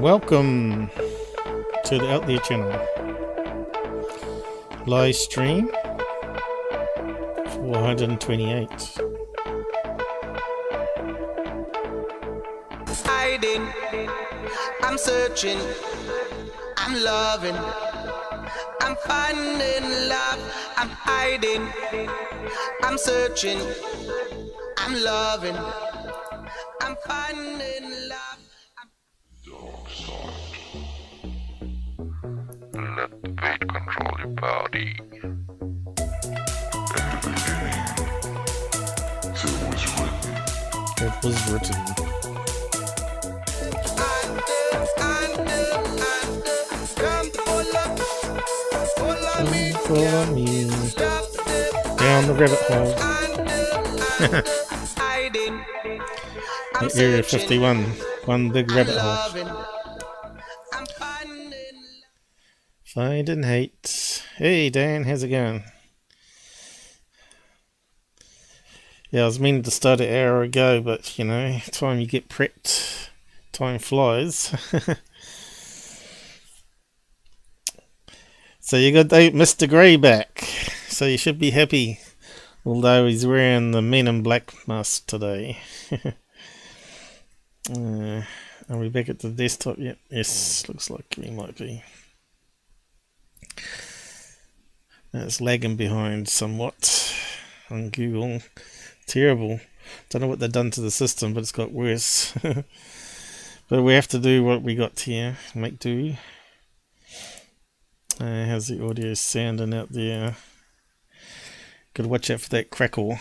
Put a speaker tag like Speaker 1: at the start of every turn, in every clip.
Speaker 1: Welcome to the Out There channel. Live stream 428.
Speaker 2: Hiding, I'm searching, I'm loving, I'm finding love, I'm hiding, I'm searching, I'm loving, I'm finding love.
Speaker 3: Let the weight control your body.
Speaker 1: It was written. Follow me down the rabbit hole. Area 51, one big rabbit hole. Find and hate. Hey Dan, how's it going? Yeah, I was meaning to start an hour ago, but you know, time you get prepped, time flies. So you got Mr. Grey back, so you should be happy, although he's wearing the Men in Black mask today. Are we back at the desktop yet? Yes, looks like we might be. It's lagging behind somewhat on Google. Terrible. Don't know what they've done to the system, but it's got worse. But we have to do what we got here. Make do. How's the audio sounding out there? Gotta watch out for that crackle.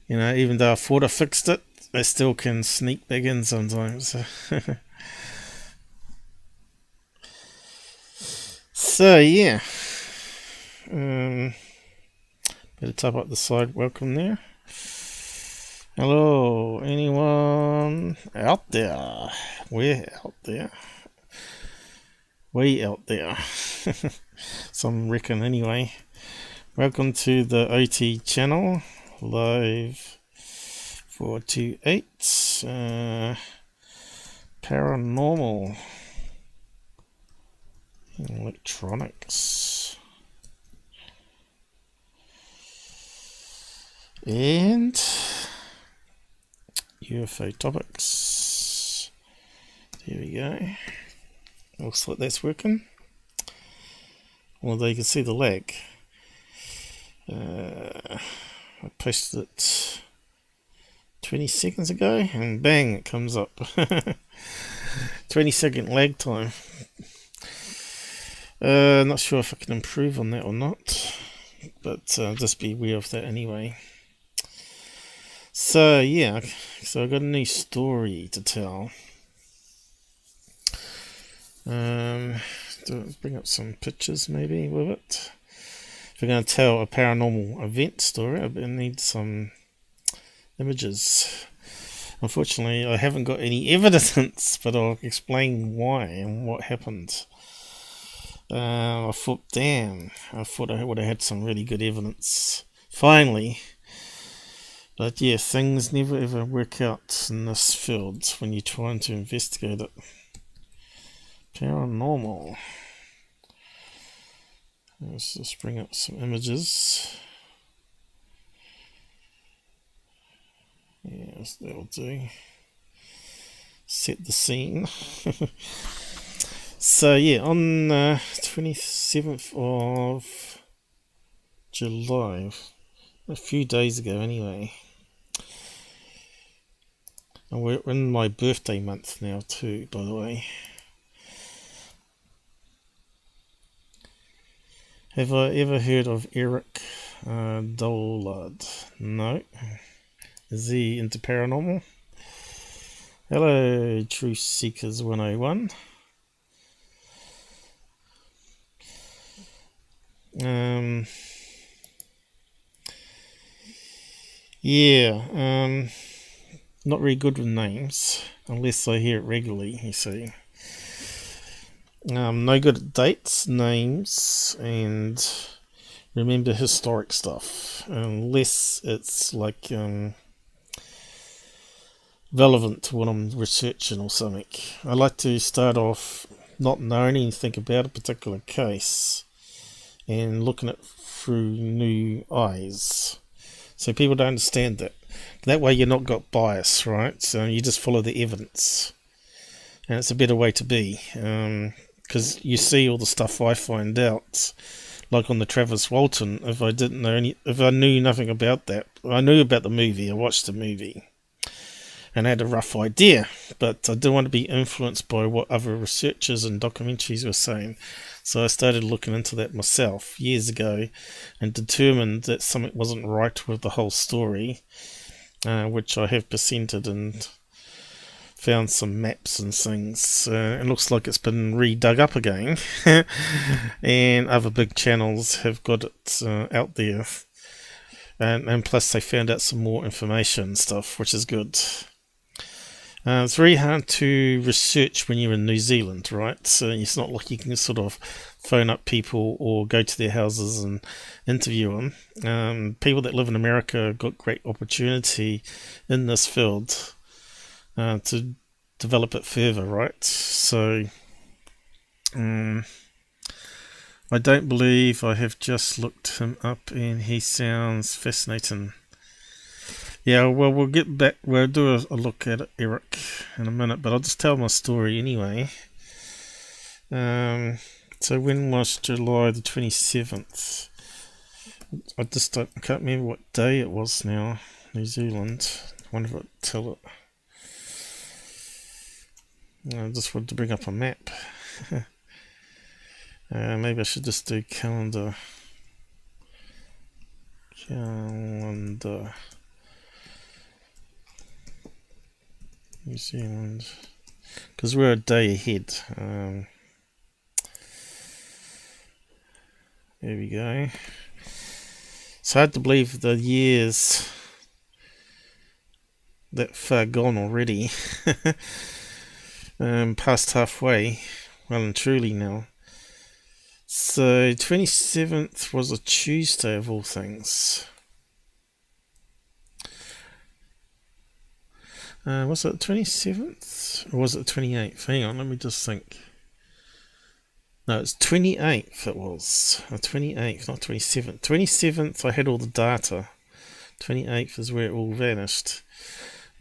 Speaker 1: You know, even though I thought I fixed it, they still can sneak back in sometimes. So yeah. Better type up the side welcome there. Hello, anyone out there? We're out there. We out there. Some reckon anyway. Welcome to the OT channel. Live-428. Paranormal Electronics. And UFO topics. There we go. Looks like that's working. Although you can see the lag. I posted it 20 seconds ago and bang, it comes up. 20-second lag time. Not sure if I can improve on that or not, but just be aware of that anyway. So yeah, so I've got a new story to tell. Bring up some pictures maybe with it. If we're going to tell a paranormal event story, I need some images. Unfortunately, I haven't got any evidence, but I'll explain why and what happened. I thought, damn, I thought I would have had some really good evidence. Finally. But yeah, things never ever work out in this field when you're trying to investigate it. Paranormal. Let's just bring up some images. Yes, that'll do. Set the scene. So yeah, on 27th of July, a few days ago anyway, and we're in my birthday month now too, by the way. Have I ever heard of Eric Dollard? No. Is he into paranormal? Hello, Truth Seekers 101. Yeah, not very good with names, unless I hear it regularly, you see. No good at dates, names, and remember historic stuff, unless it's like relevant to what I'm researching or something. I like to start off not knowing anything about a particular case and looking at it through new eyes, so people don't understand that. That way you're not got bias, right? So you just follow the evidence, and it's a better way to be, because you see all the stuff I find out, like on the Travis Walton. If I knew nothing about that, I knew about the movie, I watched the movie and had a rough idea, but I didn't want to be influenced by what other researchers and documentaries were saying. So I started looking into that myself years ago and determined that something wasn't right with the whole story, which I have presented and found some maps and things. It looks like it's been redug up again and other big channels have got it out there, and plus they found out some more information and stuff, which is good. It's very hard to research when you're in New Zealand, right? So it's not like you can sort of phone up people or go to their houses and interview them. People that live in America got great opportunity in this field to develop it further, right? So I don't believe I have just looked him up and he sounds fascinating. Yeah, well, we'll get back. We'll do a look at it, Eric, in a minute, but I'll just tell my story anyway. So when was July the 27th? I can't remember what day it was now. New Zealand. I wonder if I'll tell it. I just wanted to bring up a map. Maybe I should just do calendar. New Zealand, because we're a day ahead. There we go. It's hard to believe the years that far gone already. Past halfway, well and truly now. So 27th was a Tuesday of all things. Was it the 27th? Or was it the 28th? Hang on, let me just think. No, it's 28th it was. 28th, not 27th. 27th I had all the data. 28th is where it all vanished.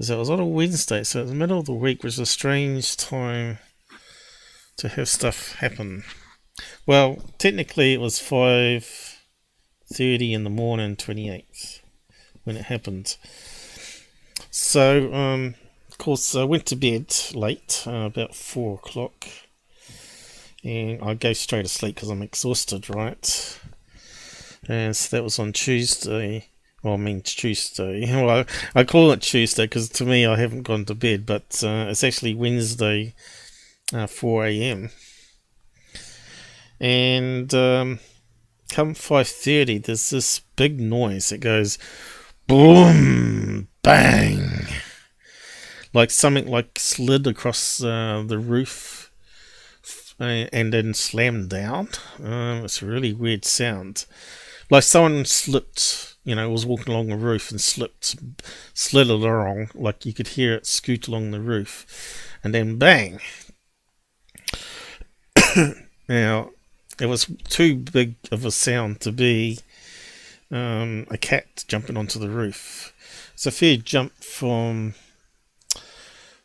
Speaker 1: So it was on a Wednesday, so in the middle of the week was a strange time to have stuff happen. Well, technically it was 5:30 in the morning, 28th, when it happened. So, of course, I went to bed late, about 4 o'clock, and I go straight to sleep because I'm exhausted, right? And so that was on Tuesday. Well, I mean Tuesday. Well, I call it Tuesday because to me I haven't gone to bed, but it's actually Wednesday, 4 a.m. And come 5:30, there's this big noise. It goes boom, bang, like something like slid across the roof and then slammed down. It's a really weird sound, like someone slipped, was walking along the roof and slid along, like you could hear it scoot along the roof, and then bang. Now, it was too big of a sound to be a cat jumping onto the roof. It's a fair jump from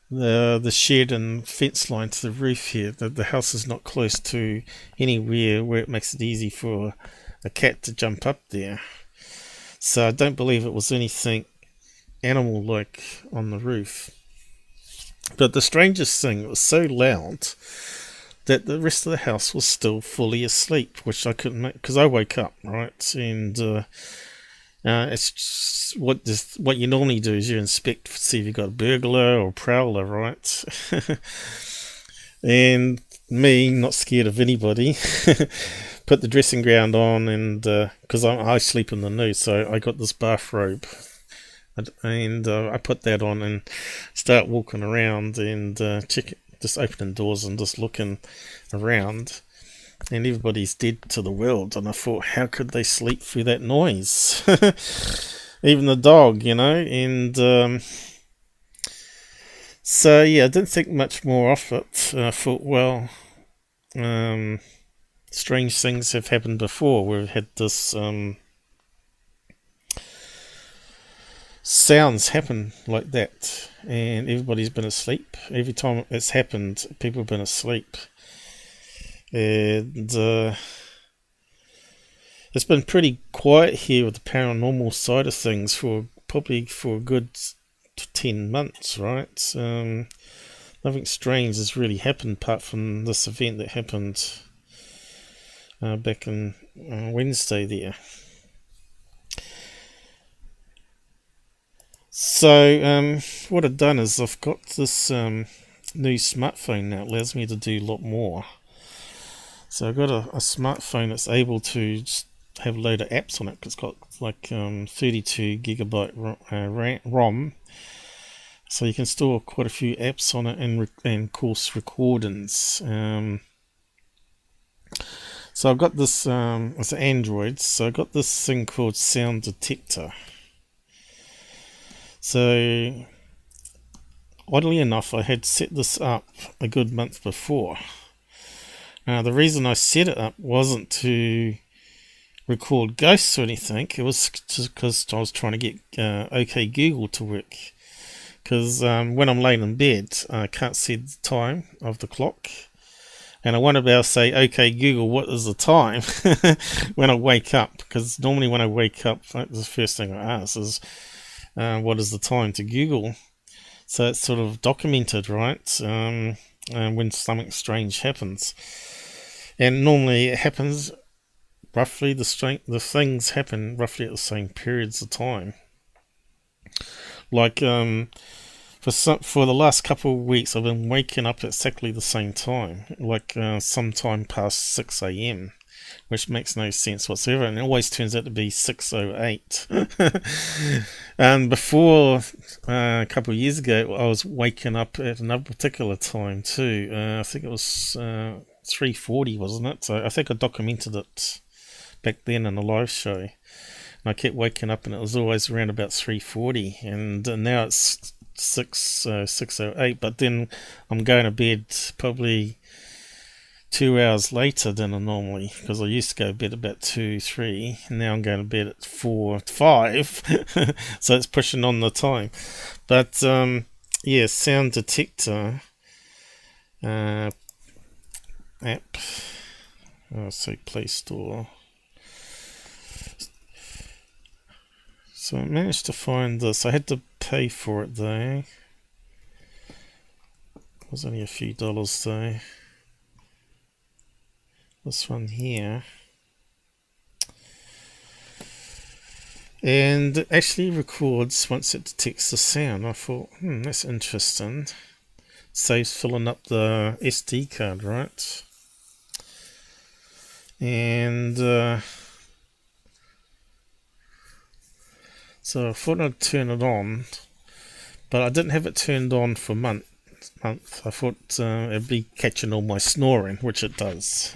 Speaker 1: the shed and fence line to the roof here. The house is not close to anywhere where it makes it easy for a cat to jump up there. So I don't believe it was anything animal-like on the roof. But the strangest thing, it was so loud that the rest of the house was still fully asleep, which I couldn't make, because I woke up, right? And it's just what you normally do is you inspect, see if you've got a burglar or a prowler, right? And me, not scared of anybody, put the dressing gown on, and because I sleep in the nude, so I got this bathrobe, and I put that on and start walking around and just opening doors and just looking around, and everybody's dead to the world. And I thought, how could they sleep through that noise? Even the dog, and So yeah, I didn't think much more of it. I thought, well, strange things have happened before. We've had this sounds happen like that, and everybody's been asleep. Every time it's happened, people have been asleep, and it's been pretty quiet here with the paranormal side of things for probably for a good 10 months, right? Nothing strange has really happened apart from this event that happened back on Wednesday there. So what I've done is I've got this new smartphone now. It allows me to do a lot more. So I've got a smartphone that's able to have a load of apps on it. It's got like 32 gigabyte ROM. So you can store quite a few apps on it and of course recordings. So I've got this, it's an Android, so I've got this thing called sound detector. So oddly enough, I had set this up a good month before. The reason I set it up wasn't to record ghosts or anything. It was just because I was trying to get OK Google to work. Because when I'm laying in bed, I can't see the time of the clock. And I want to be able to say, OK Google, what is the time? when I wake up. Because normally when I wake up, the first thing I ask is, what is the time to Google? So it's sort of documented, right? When something strange happens. And normally it happens roughly, the things happen roughly at the same periods of time. Like for the last couple of weeks, I've been waking up at exactly the same time, like sometime past 6 a.m., which makes no sense whatsoever, and it always turns out to be 6:08. And before, a couple of years ago, I was waking up at another particular time too. I think it was 3:40, wasn't it? So I think I documented it back then in a live show. I kept waking up and it was always around about 3:40, and now it's 6:08, but then I'm going to bed probably 2 hours later than I normally, because I used to go to bed about 2, 3, and now I'm going to bed at 4, 5, so it's pushing on the time. But yeah, sound detector app, so Play Store. So I managed to find this. I had to pay for it though. It was only a few dollars though. This one here. And it actually records once it detects the sound. I thought, that's interesting. Saves filling up the SD card, right? And so I thought I'd turn it on, but I didn't have it turned on for a month. I thought it'd be catching all my snoring, which it does.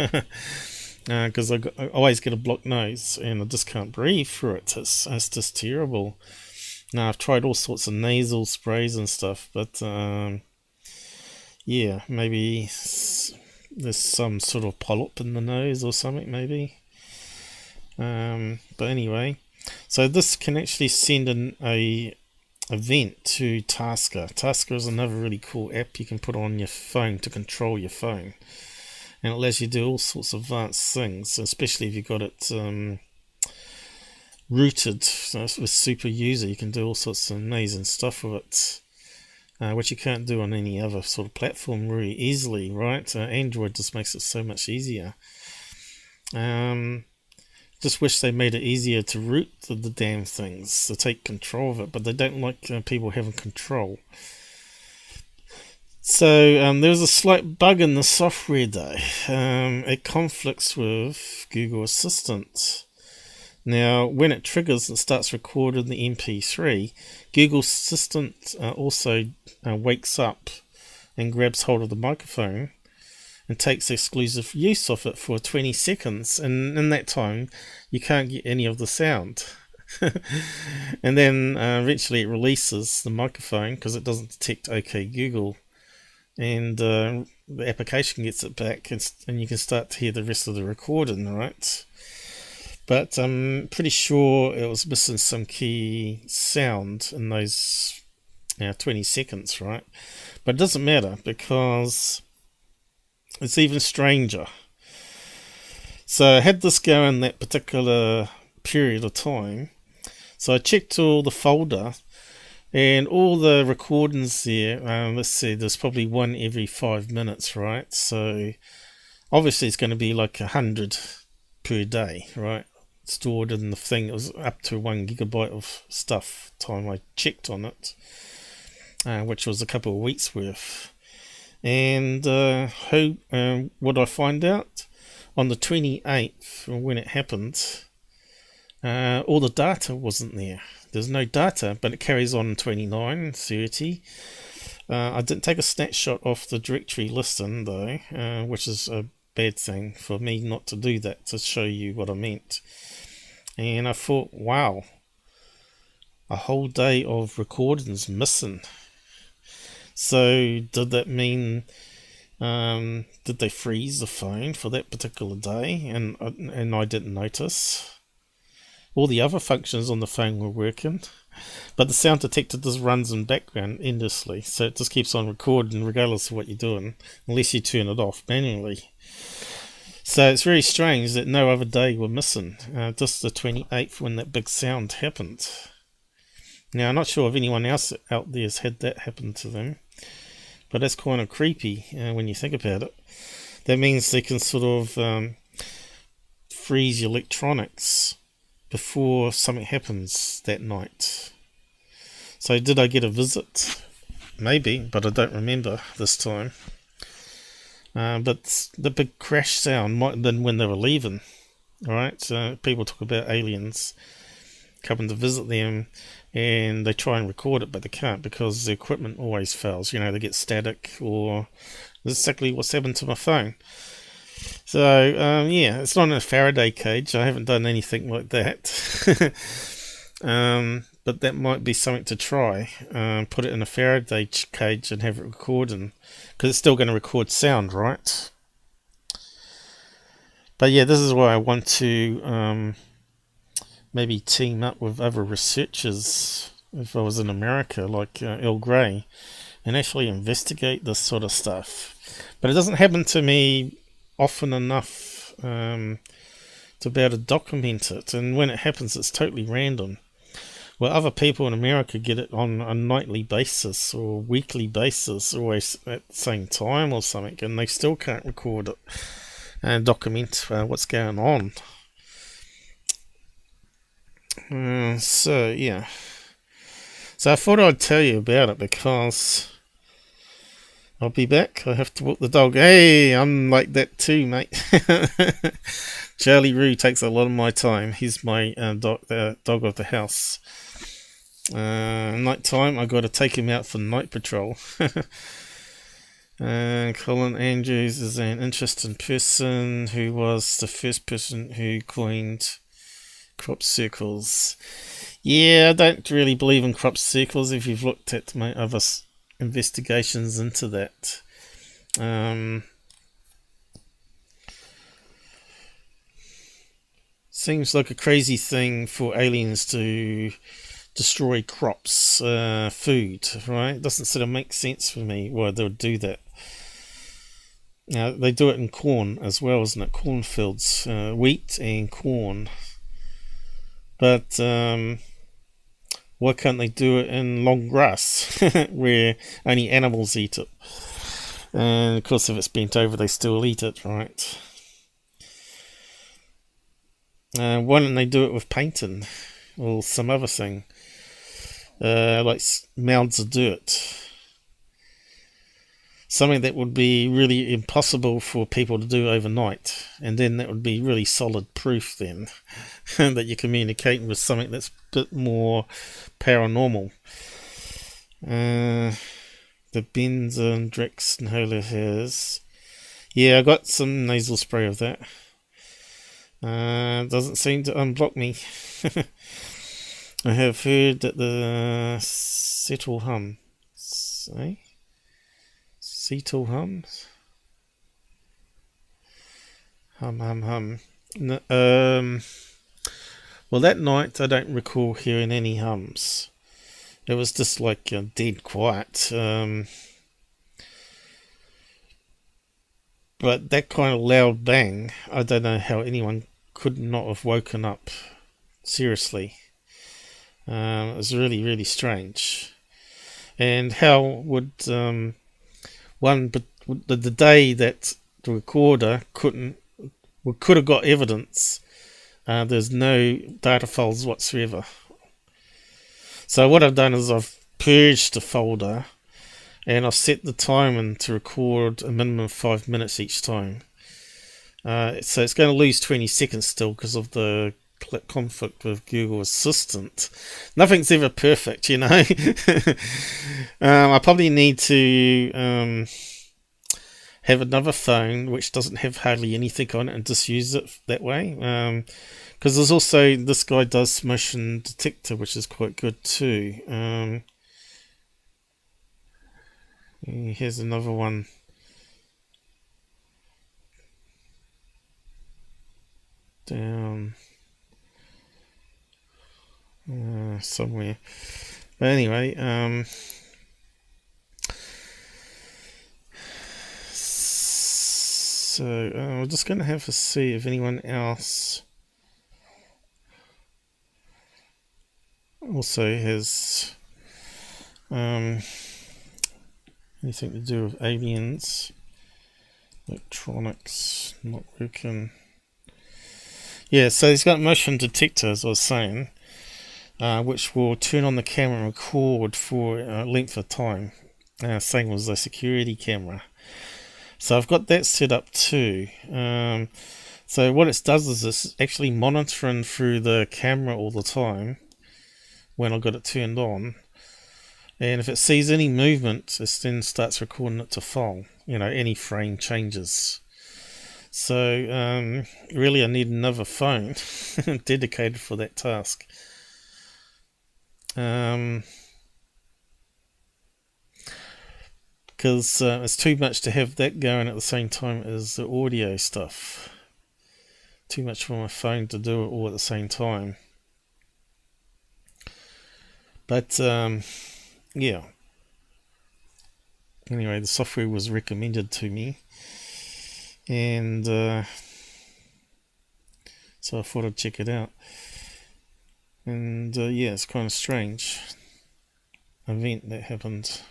Speaker 1: Because I always get a blocked nose and I just can't breathe through it. It's just terrible. Now I've tried all sorts of nasal sprays and stuff, but yeah, maybe there's some sort of polyp in the nose or something, maybe. But anyway, so this can actually send in a event to Tasker. Tasker is another really cool app you can put on your phone to control your phone, and it allows you to do all sorts of advanced things, especially if you've got it rooted with super user. You can do all sorts of amazing stuff with it, which you can't do on any other sort of platform really easily, right? Android just makes it so much easier. Just wish they made it easier to root the damn things, to take control of it, but they don't like people having control. So there was a slight bug in the software though. It conflicts with Google Assistant. Now when it triggers and starts recording the MP3, Google Assistant also wakes up and grabs hold of the microphone and takes exclusive use of it for 20 seconds, and in that time you can't get any of the sound. And then eventually it releases the microphone because it doesn't detect OK Google, and the application gets it back, and you can start to hear the rest of the recording, right? But I'm pretty sure it was missing some key sound in those 20 seconds, right? But it doesn't matter because it's even stranger. So I had this go in that particular period of time. So I checked all the folder and all the recordings there. Let's see, there's probably one every 5 minutes, right? So obviously it's going to be like 100 per day, right? Stored in the thing. It was up to 1 gigabyte of stuff time I checked on it, which was a couple of weeks worth. And what I find out on the 28th, when it happened, all the data wasn't there. There's no data, but it carries on in 29, 30. I didn't take a snapshot off the directory listing though, which is a bad thing for me not to do that, to show you what I meant. And I thought, wow, a whole day of recordings missing. So did that mean, did they freeze the phone for that particular day and I didn't notice? All the other functions on the phone were working, but the sound detector just runs in background endlessly, so it just keeps on recording regardless of what you're doing, unless you turn it off manually. So it's very strange that no other day were missing, just the 28th when that big sound happened. Now, I'm not sure if anyone else out there has had that happen to them, but that's kind of creepy when you think about it. That means they can sort of freeze your electronics before something happens that night. So did I get a visit? Maybe, but I don't remember this time. But the big crash sound might have been when they were leaving. Alright, so people talk about aliens coming to visit them, and they try and record it, but they can't because the equipment always fails. They get static, or that's exactly what's happened to my phone. So, yeah, it's not in a Faraday cage. I haven't done anything like that. But that might be something to try. Put it in a Faraday cage and have it recording, because it's still going to record sound, right? But yeah, this is why I want to maybe team up with other researchers, if I was in America, like Earl Grey, and actually investigate this sort of stuff. But it doesn't happen to me often enough to be able to document it, and when it happens it's totally random. Well, other people in America get it on a nightly basis or weekly basis, always at the same time or something, and they still can't record it and document what's going on. So yeah, so I thought I'd tell you about it because I'll be back. I have to walk the dog. Hey, I'm like that too, mate. Charlie Roo takes a lot of my time. He's my dog of the house. Night time, I got to take him out for night patrol. Colin Andrews is an interesting person who was the first person who coined crop circles. Yeah, I don't really believe in crop circles if you've looked at my other investigations into that. Seems like a crazy thing for aliens to destroy crops, food, right? Doesn't sort of make sense for me why they would do that. Now, they do it in corn as well, isn't it? Cornfields, wheat and corn. But why can't they do it in long grass where only animals eat it? And of course, if it's bent over, they still eat it, right? Why don't they do it with painting or some other thing? Like mounds of dirt. Something that would be really impossible for people to do overnight. And then that would be really solid proof then that you're communicating with something that's a bit more paranormal. The Benz and Drex and Hola has. Yeah, I got some nasal spray of that. Doesn't seem to unblock me. I have heard that the settle hum. Eh? Cetal hums? Hum. Well, that night I don't recall hearing any hums. It was just like dead quiet. But that kind of loud bang, I don't know how anyone could not have woken up. Seriously. It was really, really strange. And how would the day that the recorder could have got evidence, there's no data files whatsoever. So what I've done is I've purged the folder and I've set the timer to record a minimum of 5 minutes each time. So it's going to lose 20 seconds still because of the conflict with Google Assistant. Nothing's ever perfect, you know. I probably need to have another phone which doesn't have hardly anything on it and just use it that way. Because there's also, this guy does motion detector, which is quite good too. Here's another one. Down somewhere. But anyway, so we're just going to have to see if anyone else also has anything to do with aliens. Electronics not working. Yeah, so he's got motion detector, as I was saying, which will turn on the camera and record for a length of time. Same as the security camera. So I've got that set up too. So what it does is it's actually monitoring through the camera all the time when I've got it turned on. And if it sees any movement, it then starts recording it to file. You know, any frame changes. So really I need another phone dedicated for that task. Because it's too much to have that going at the same time as the audio stuff. Too much for my phone to do it all at the same time. But yeah. Anyway, the software was recommended to me. And so I thought I'd check it out. And yeah, it's kind of strange event that happened.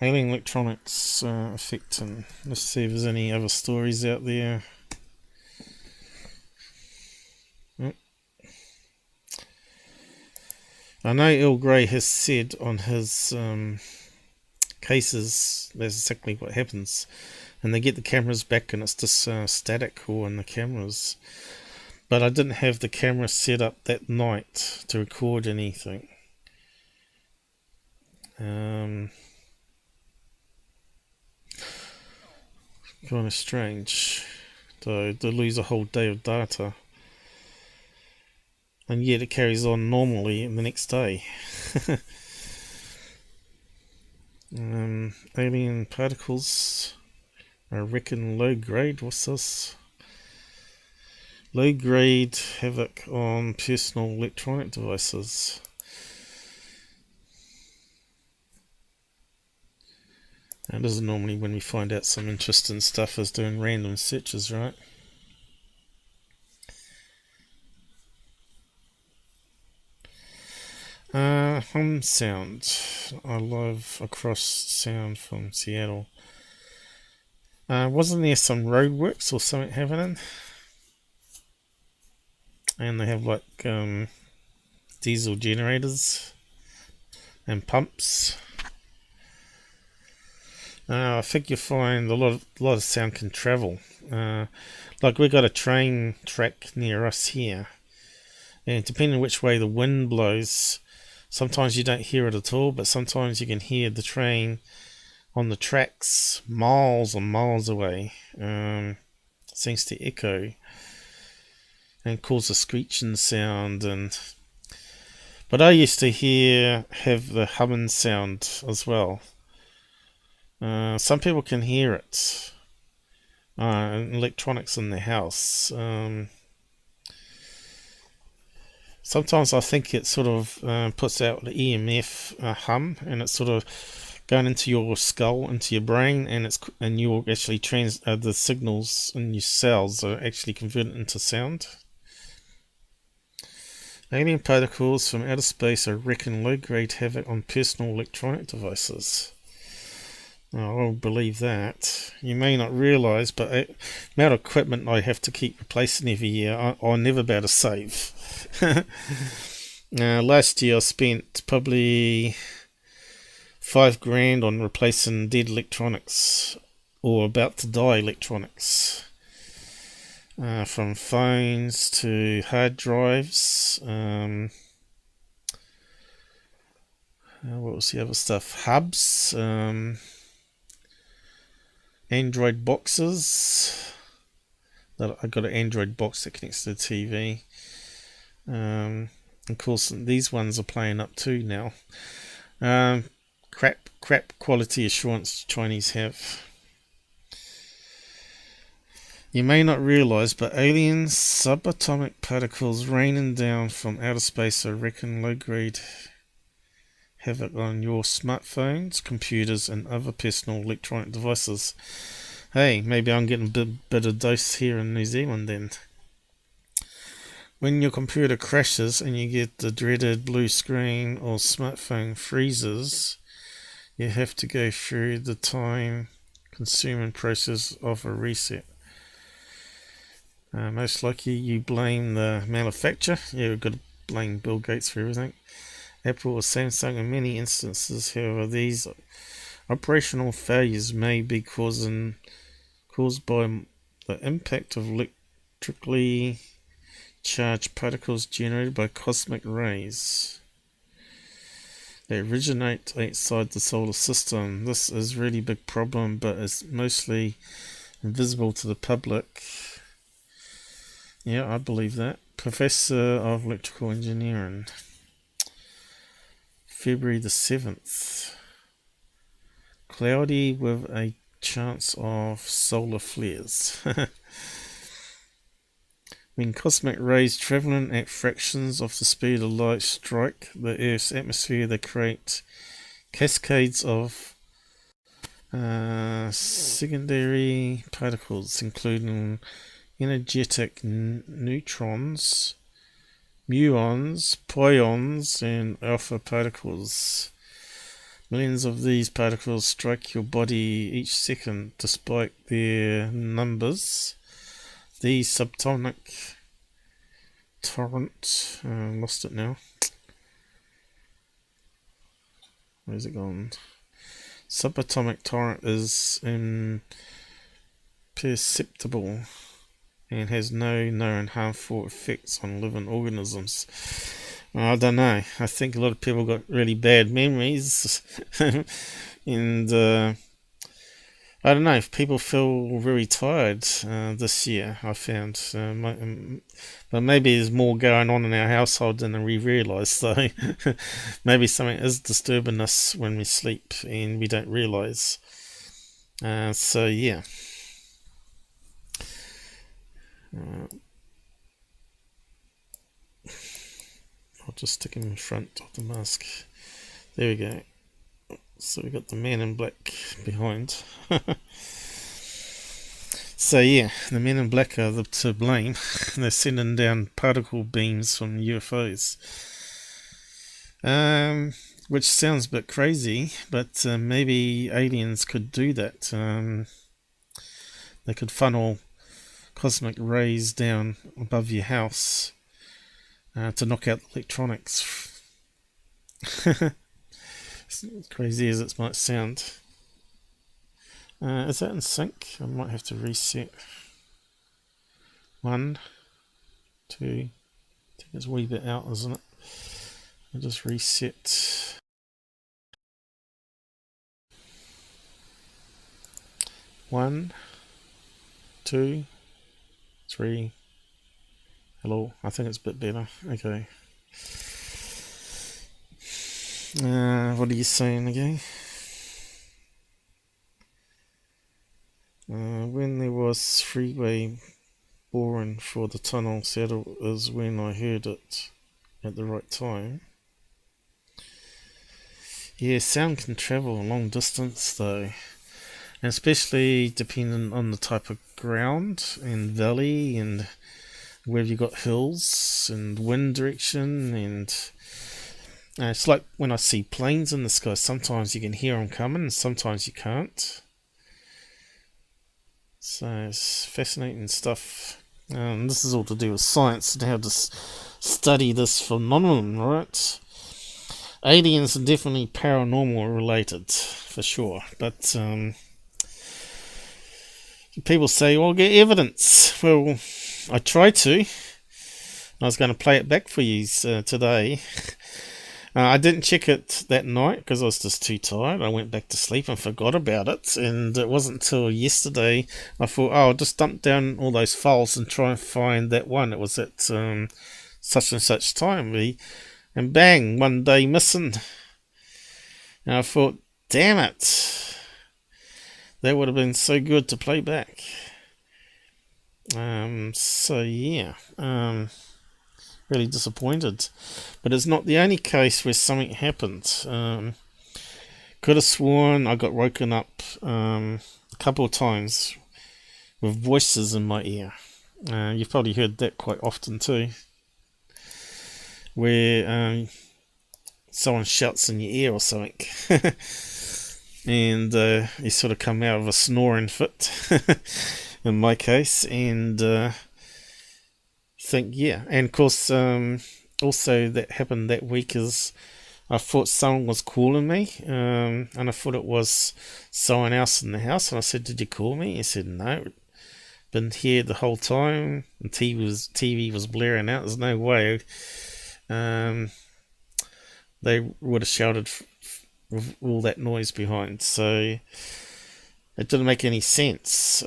Speaker 1: Alien electronics effect, and let's see if there's any other stories out there. Oh. I know Earl Grey has said on his cases that's exactly what happens. And they get the cameras back and it's just static all in the cameras. But I didn't have the camera set up that night to record anything. Kind of strange. So they lose a whole day of data. And yet it carries on normally the next day. Alien particles. I reckon low grade. What's this? Low grade havoc on personal electronic devices. And this is normally when we find out some interesting stuff, is doing random searches, right? Hum sound. I love across sound from Seattle. Wasn't there some roadworks or something happening? And they have like diesel generators and pumps. I think you'll find a lot of sound can travel. Like we got a train track near us here, and depending on which way the wind blows, sometimes you don't hear it at all, but sometimes you can hear the train on the tracks miles and miles away. It seems to echo and cause a screeching sound, and But I used to have the humming sound as well. Some people can hear it. Electronics in their house. Sometimes I think it sort of puts out the EMF hum, and it's sort of going into your skull, into your brain, and you're actually the signals in your cells are actually converted into sound. Alien particles from outer space are reckoned low-grade havoc on personal electronic devices. Oh, I'll believe that. You may not realise, but the amount of equipment I have to keep replacing every year, I'll never be able to save. Last year I spent probably $5,000 on replacing dead electronics, or about to die electronics. From phones to hard drives. What was the other stuff? Hubs. Android boxes. I got an Android box that connects to the TV. Of course, these ones are playing up too now. Crap quality assurance Chinese have. You may not realise, but alien subatomic particles raining down from outer space are reckoned low-grade havoc on your smartphones, computers, and other personal electronic devices. Hey, maybe I'm getting a bit of dose here in New Zealand then. When your computer crashes and you get the dreaded blue screen or smartphone freezes, you have to go through the time-consuming process of a reset. Most likely you blame the manufacturer. You've got to blame Bill Gates for everything. Apple or Samsung in many instances. However, these operational failures may be caused by the impact of electrically charged particles generated by cosmic rays. They originate outside the solar system. This is a really big problem, but it's mostly invisible to the public. Yeah, I believe that. Professor of Electrical Engineering. February the 7th. Cloudy with a chance of solar flares. When cosmic rays travelling at fractions of the speed of light strike the Earth's atmosphere, they create cascades of secondary particles, including energetic neutrons, muons, pions, and alpha particles. Millions of these particles strike your body each second. Despite their numbers, the subatomic torrent, lost it now. Where's it gone? Subatomic torrent is imperceptible and has no known harmful effects on living organisms. I don't know. I think a lot of people got really bad memories, and I don't know if people feel very tired this year. I found, but maybe there's more going on in our household than we realise. So maybe something is disturbing us when we sleep and we don't realise. So yeah. I'll just stick him in front of the mask. There we go. So we got the man in black behind. So yeah, the men in black are to blame. They're sending down particle beams from UFOs. Which sounds a bit crazy, but maybe aliens could do that. They could funnel cosmic rays down above your house to knock out the electronics. As crazy as it might sound. Is that in sync? I might have to reset. 1, 2. I think it's a wee bit out, isn't it? I'll just reset. 1, 2, 3. Hello, I think it's a bit better. Okay. What are you saying again? When there was freeway boring for the tunnel settle is when I heard it at the right time. Yeah, sound can travel a long distance though, and especially depending on the type of ground and valley and where you got hills and wind direction. And it's like when I see planes in the sky, sometimes you can hear them coming and sometimes you can't. So it's fascinating stuff. This is all to do with science and how to study this phenomenon, right? Aliens are definitely paranormal related, for sure. But people say, well, get evidence. Well, I try to. I was going to play it back for you today. I didn't check it that night because I was just too tired. I went back to sleep and forgot about it. And it wasn't until yesterday I thought, I'll just dump down all those files and try and find that one. It was at such and such time. And bang, one day missing. And I thought, damn it. That would have been so good to play back. So yeah. Really disappointed. But it's not the only case where something happened. Could have sworn I got woken up a couple of times with voices in my ear. You've probably heard that quite often too. Where someone shouts in your ear or something. And you sort of come out of a snoring fit. In my case. And think, yeah. And of course, also that happened that week is I thought someone was calling me, and I thought it was someone else in the house, and I said, did you call me? He said, no, been here the whole time, and TV was blaring out. There's no way they would have shouted with all that noise behind, so it didn't make any sense.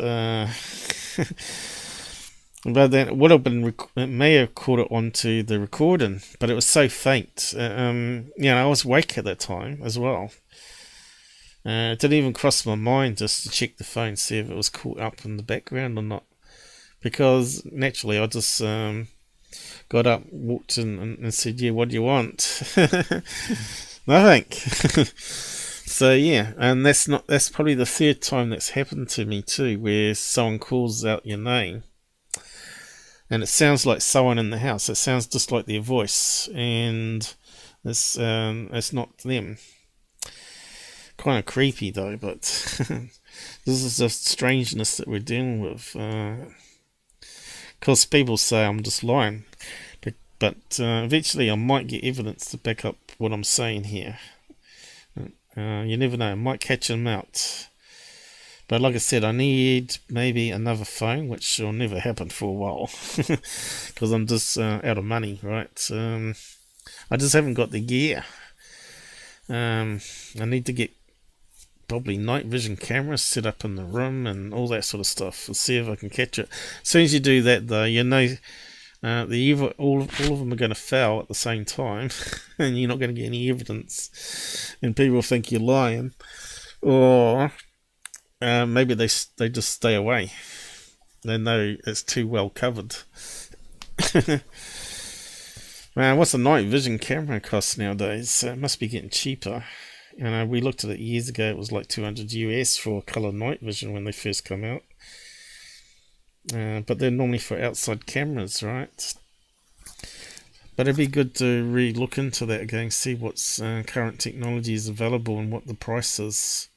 Speaker 1: But then it would have been, it may have caught it onto the recording, but it was so faint. I was awake at that time as well. It didn't even cross my mind just to check the phone, see if it was caught up in the background or not. Because naturally I just got up, walked in and said, yeah, what do you want? Nothing. So yeah, and that's probably the third time that's happened to me too, where someone calls out your name. And it sounds like someone in the house. It sounds just like their voice, and it's not them. Kind of creepy though, but this is the strangeness that we're dealing with. Because people say I'm just lying, but eventually I might get evidence to back up what I'm saying here. You never know. I might catch them out. But like I said, I need maybe another phone, which will never happen for a while. Because I'm just out of money, right? I just haven't got the gear. I need to get probably night vision cameras set up in the room and all that sort of stuff. And see if I can catch it. As soon as you do that, though, you know all of them are going to fail at the same time. And you're not going to get any evidence. And people think you're lying. Or maybe they just stay away. They know it's too well covered. Man, what's a night vision camera cost nowadays? It must be getting cheaper. We looked at it years ago. It was like $200 US for color night vision when they first come out. But they're normally for outside cameras, right? But it'd be good to really look into that again, see what's current technology is available and what the price is.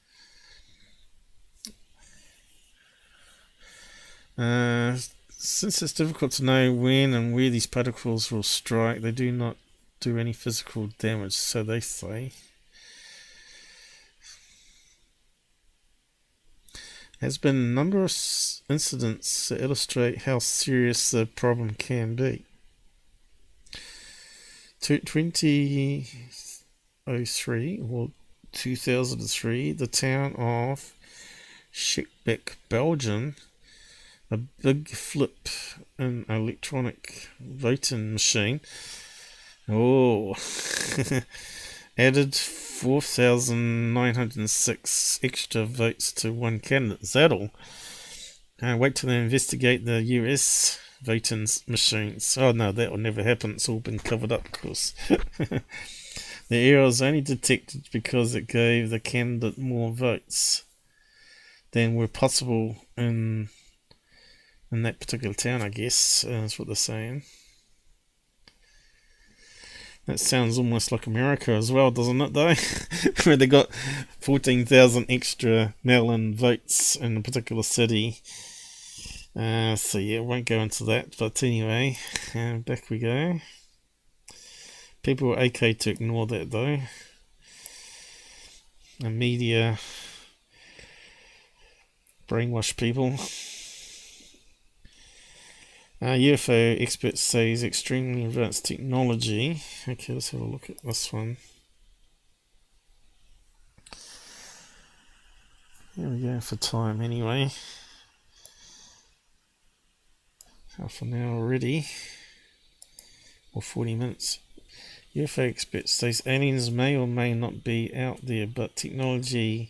Speaker 1: Since it's difficult to know when and where these particles will strike, they do not do any physical damage, so they say. There's been a number of incidents that illustrate how serious the problem can be. 2003 or 2003, the town of Schickbeck, Belgium, a big flip in an electronic voting machine. Oh, added 4,906 extra votes to one candidate. Is that all? Wait till they investigate the US voting machines. Oh no, that will never happen. It's all been covered up, of course. The error was only detected because it gave the candidate more votes than were possible in that particular town, I guess. That's what they're saying. That sounds almost like America as well, doesn't it, though? Where they got 14,000 extra mail-in votes in a particular city. So yeah, won't go into that. But anyway, back we go. People are okay to ignore that, though. The media brainwash people. UFO experts say it's extremely advanced technology. Okay, let's have a look at this one. Here we go for time anyway. Half an hour already. Or 40 minutes. UFO experts say aliens may or may not be out there, but technological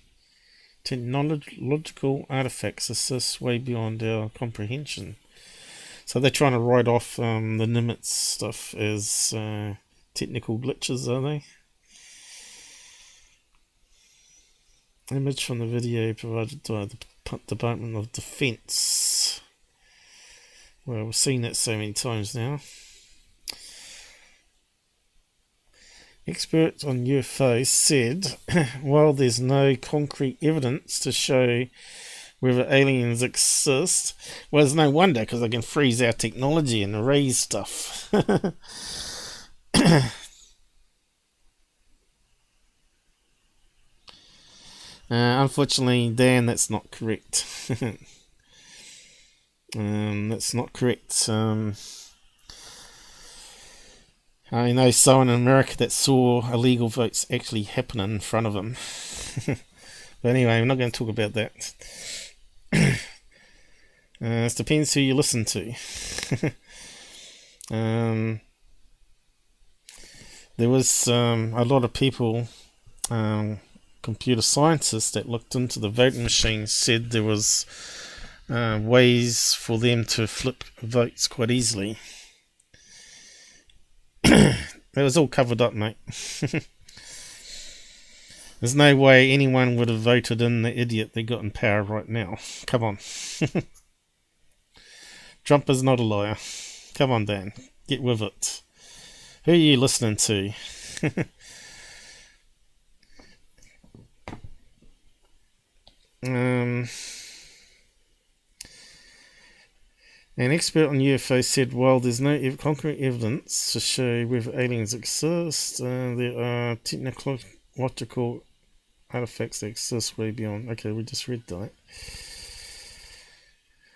Speaker 1: artifacts assist way beyond our comprehension. So they're trying to write off the Nimitz stuff as technical glitches, are they? Image from the video provided by the Department of Defense. Well, we've seen that so many times now. Experts on UFOs said, while there's no concrete evidence to show whether aliens exist, well, there's no wonder, because they can freeze our technology and erase stuff. Unfortunately, Dan, that's not correct. That's not correct. I know someone in America that saw illegal votes actually happen in front of them. But anyway, we're not going to talk about that. It depends who you listen to. There was a lot of people, computer scientists, that looked into the voting machines, said there was ways for them to flip votes quite easily. It was all covered up, mate. There's no way anyone would have voted in the idiot they got in power right now. Come on. Trump is not a liar. Come on, Dan. Get with it. Who are you listening to? An expert on UFO said, while there's no concrete evidence to show whether aliens exist, there are technological artifacts that exist way beyond. Okay, we just read that.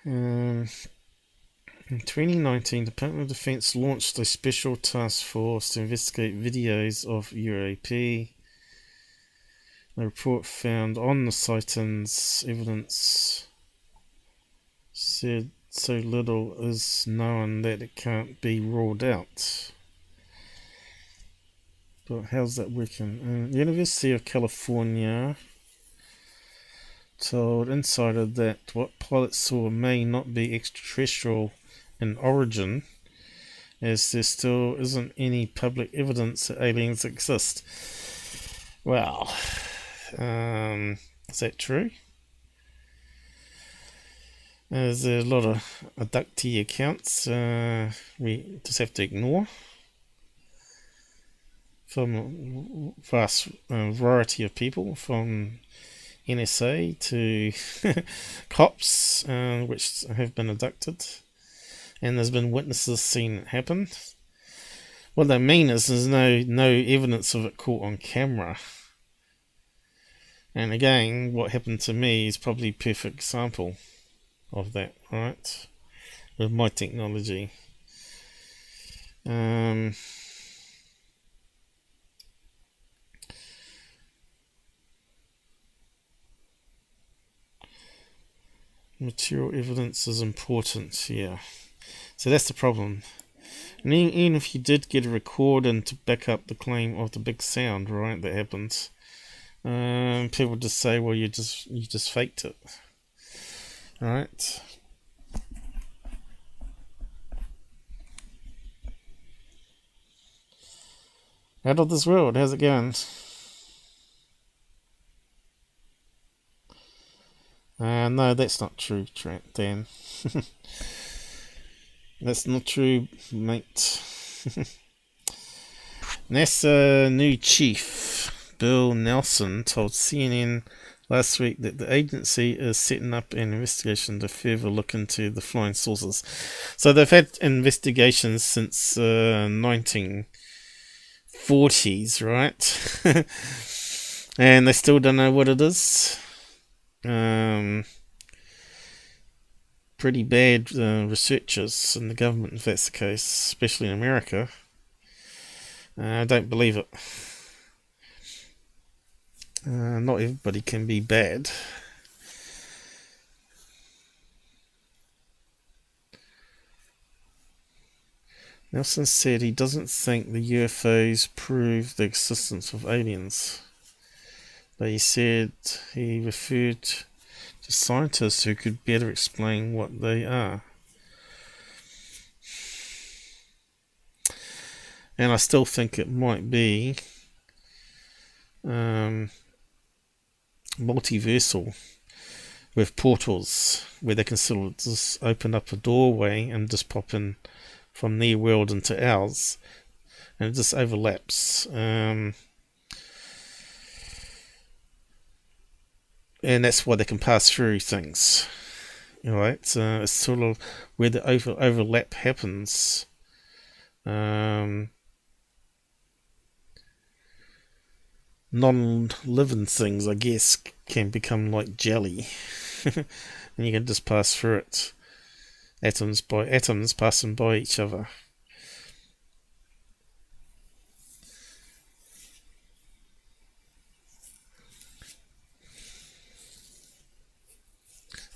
Speaker 1: In 2019, the Department of Defense launched a special task force to investigate videos of UAP. The report found on the sightings evidence said so little is known that it can't be ruled out. But how's that working? University of California told Insider that what pilots saw may not be extraterrestrial in origin, as there still isn't any public evidence that aliens exist. Well, is that true? There's a lot of abductee accounts we just have to ignore from a vast variety of people, from NSA to cops, which have been abducted, and there's been witnesses seeing it happen. What they mean is there's no evidence of it caught on camera. And again, what happened to me is probably a perfect example of that, right? With my technology. Material evidence is important, yeah. So that's the problem. And even if you did get a recording to back up the claim of the big sound, right, that happens, people just say, well, you just faked it. Alright. Out of this world, how's it going? No, that's not true, Dan. That's not true, mate. NASA new chief Bill Nelson told CNN last week that the agency is setting up an investigation to further look into the flying saucers. So they've had investigations since 1940s, right? And they still don't know what it is. Pretty bad researchers in the government, if that's the case, especially in America. I don't believe it. Not everybody can be bad. Nelson said he doesn't think the UFOs prove the existence of aliens. But he said he referred to scientists who could better explain what they are. And I still think it might be multiversal, with portals where they can sort of just open up a doorway and just pop in from their world into ours, and it just overlaps. And that's why they can pass through things. Right? It's sort of where the overlap happens. Non-living things, I guess, can become like jelly. And you can just pass through it. Atoms by atoms passing by each other.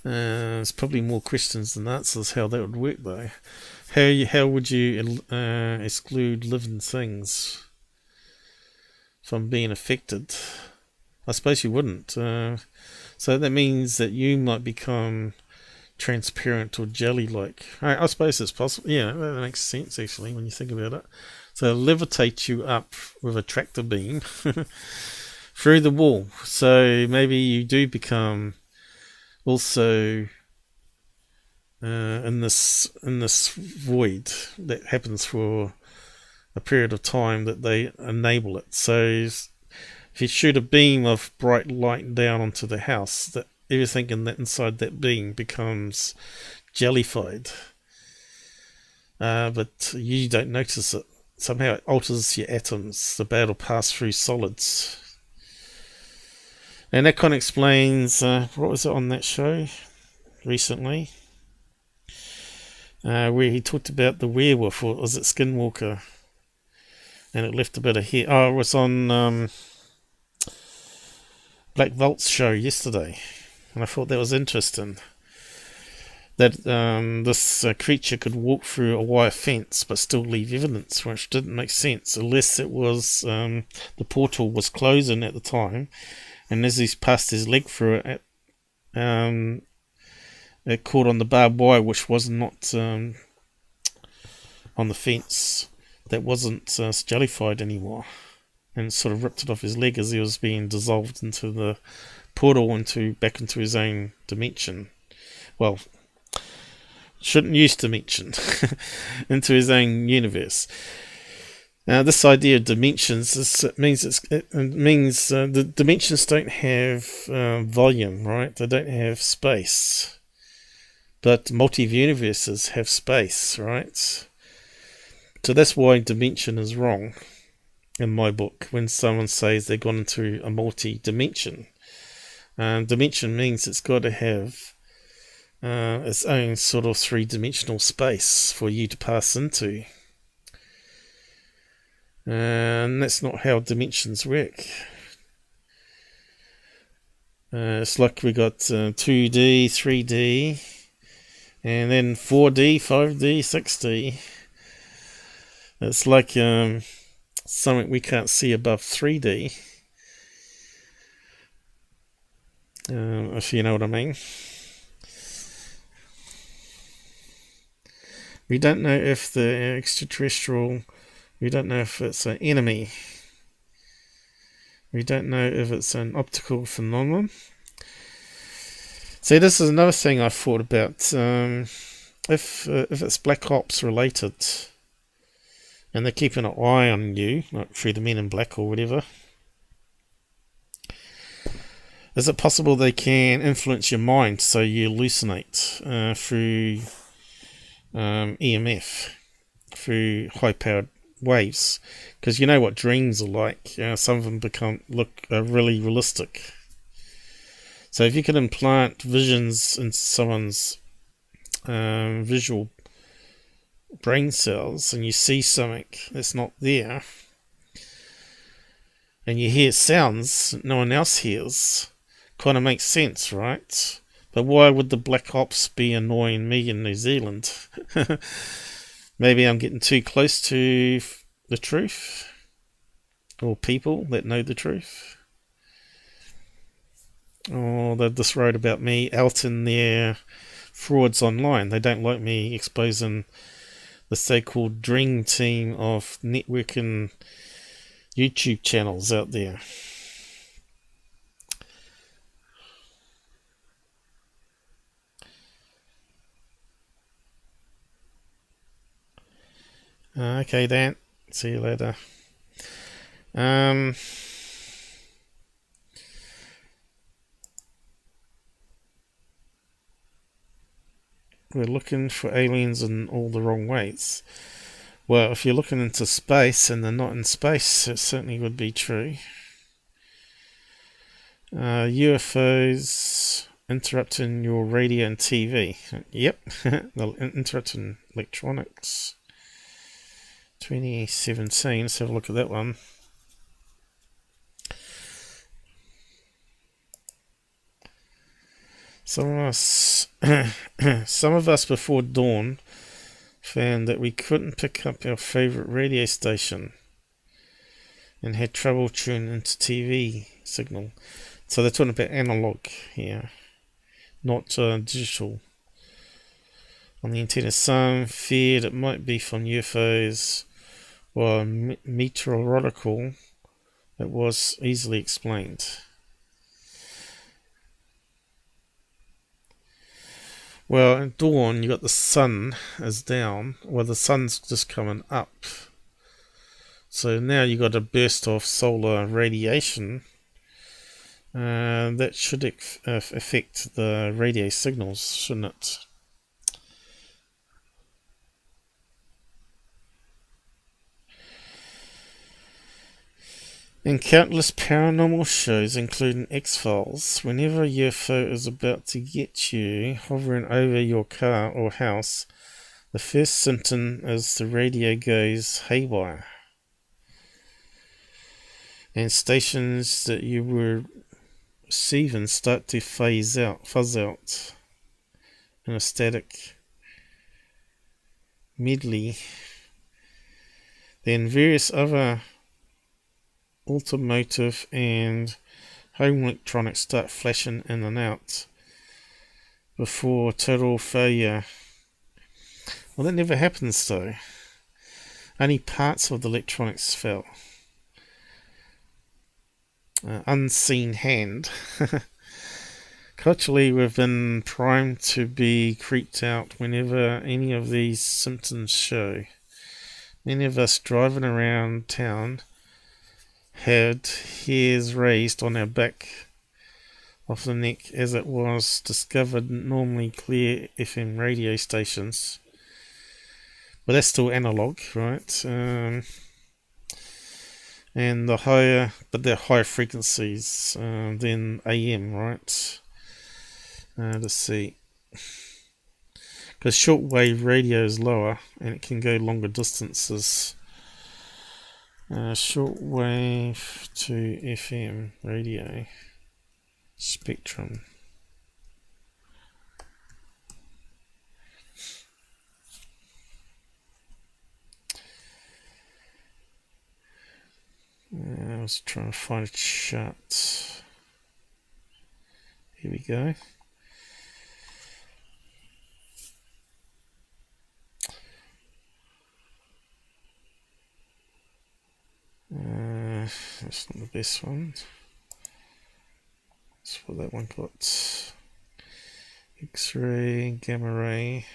Speaker 1: There's probably more questions than answers how that would work, though. How would you exclude living things from being affected? I suppose you wouldn't. So that means that you might become transparent or jelly-like. I suppose it's possible. Yeah, that makes sense, actually, when you think about it. So levitate you up with a tractor beam through the wall. So maybe you do become also in this void that happens for a period of time that they enable it. So if you shoot a beam of bright light down onto the house, that everything inside that beam becomes jellified, but you don't notice it. Somehow it alters your atoms. The battle pass through solids. And that kind of explains, what was it on that show recently? Where he talked about the werewolf, or was it Skinwalker? And it left a bit of hair. Oh, it was on blackvault's show yesterday. And I thought that was interesting. That this creature could walk through a wire fence but still leave evidence, which didn't make sense unless it was the portal was closing at the time. And as he's passed his leg through it, it caught on the barbed wire, which was not on the fence. That wasn't jellified anymore. And sort of ripped it off his leg as he was being dissolved into the portal back into his own dimension. Well, shouldn't use dimension. Into his own universe. Now, this idea of dimensions means the dimensions don't have volume, right? They don't have space, but multi-universes have space, right? So that's why dimension is wrong in my book. When someone says they've gone into a multi-dimension, dimension means it's got to have its own sort of three-dimensional space for you to pass into. And that's not how dimensions work. It's like we got 2D, 3D, and then 4D, 5D, 6D. It's like something we can't see above 3D, if you know what I mean. We don't know if the extraterrestrial, we don't know if it's an enemy. We don't know if it's an optical phenomenon. See, this is another thing I thought about. If it's Black Ops related, and they're keeping an eye on you, like through the Men in Black or whatever, is it possible they can influence your mind so you hallucinate through EMF, through high-powered waves? Because you know what dreams are like. Some of them look really realistic. So if you can implant visions into someone's visual brain cells, and you see something that's not there, and you hear sounds that no one else hears, kind of makes sense, right? But why would the Black Ops be annoying me in New Zealand? Maybe I'm getting too close to the truth, or people that know the truth. Or they just wrote about me out in their frauds online. They don't like me exposing the so-called dream team of networking YouTube channels out there. Okay, Dan. See you later. We're looking for aliens in all the wrong ways. Well, if you're looking into space and they're not in space, it certainly would be true. UFOs interrupting your radio and TV. Yep, they're interrupting electronics. 2017, let's have a look at that one. Some of us before dawn found that we couldn't pick up our favourite radio station and had trouble tuning into TV signal. So they're talking about analog here, not digital. On the antenna, some feared it might be from UFOs, while meteorological, it was easily explained. Well, at dawn, you got the sun is down. Well, the sun's just coming up. So now you got a burst of solar radiation. That should affect the radio signals, shouldn't it? In countless paranormal shows, including X-Files, whenever a UFO is about to get you, hovering over your car or house, the first symptom is the radio goes haywire. And stations that you were receiving start to fuzz out in a static medley. Then various other automotive and home electronics start flashing in and out before total failure. Well, that never happens though. Only parts of the electronics fail. Unseen hand. Culturally, we've been primed to be creeped out whenever any of these symptoms show. Many of us driving around town had hairs raised on our back of the neck, as it was discovered normally clear FM radio stations. But that's still analog, right? And they're higher frequencies than AM, right? Let's see. Because shortwave radio is lower and it can go longer distances. Shortwave to FM radio spectrum. was trying to find a chart. Here we go. That's not the best one. That's what that one got. X-ray, gamma ray.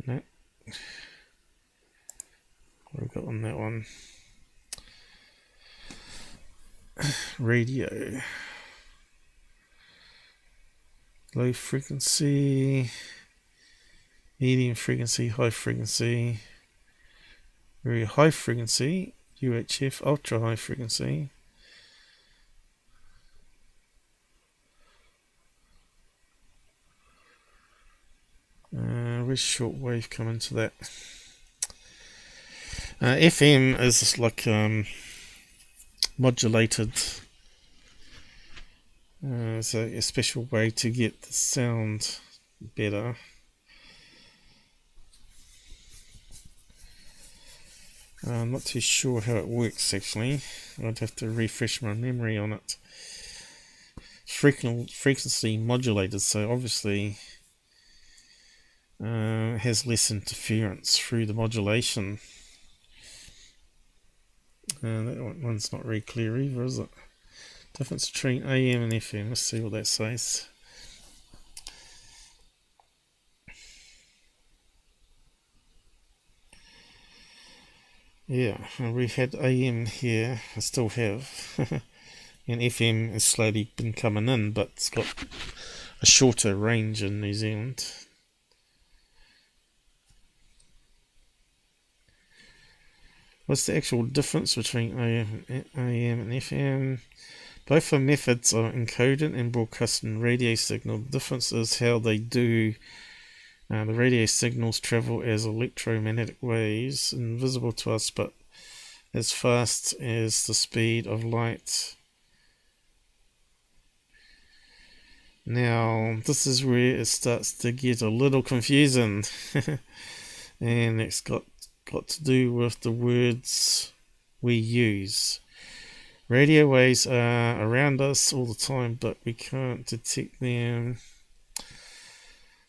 Speaker 1: No. What have we got on that one? Radio. Low frequency, medium frequency, high frequency, very high frequency, UHF, ultra high frequency. Where's shortwave come into that? FM is like modulated. It's a special way to get the sound better. I'm not too sure how it works actually. I'd have to refresh my memory on it. Frequency modulated, so obviously it has less interference through the modulation. That one's not very clear either, is it? Difference between AM and FM. Let's see what that says. Yeah, we had AM here. I still have. And FM has slowly been coming in, but it's got a shorter range in New Zealand. What's the actual difference between AM and FM? Both the methods are encoded and broadcast in radio signal. The difference is how they do. The radio signals travel as electromagnetic waves, invisible to us, but as fast as the speed of light. Now, this is where it starts to get a little confusing. And it's got to do with the words we use. Radio waves are around us all the time, but we can't detect them.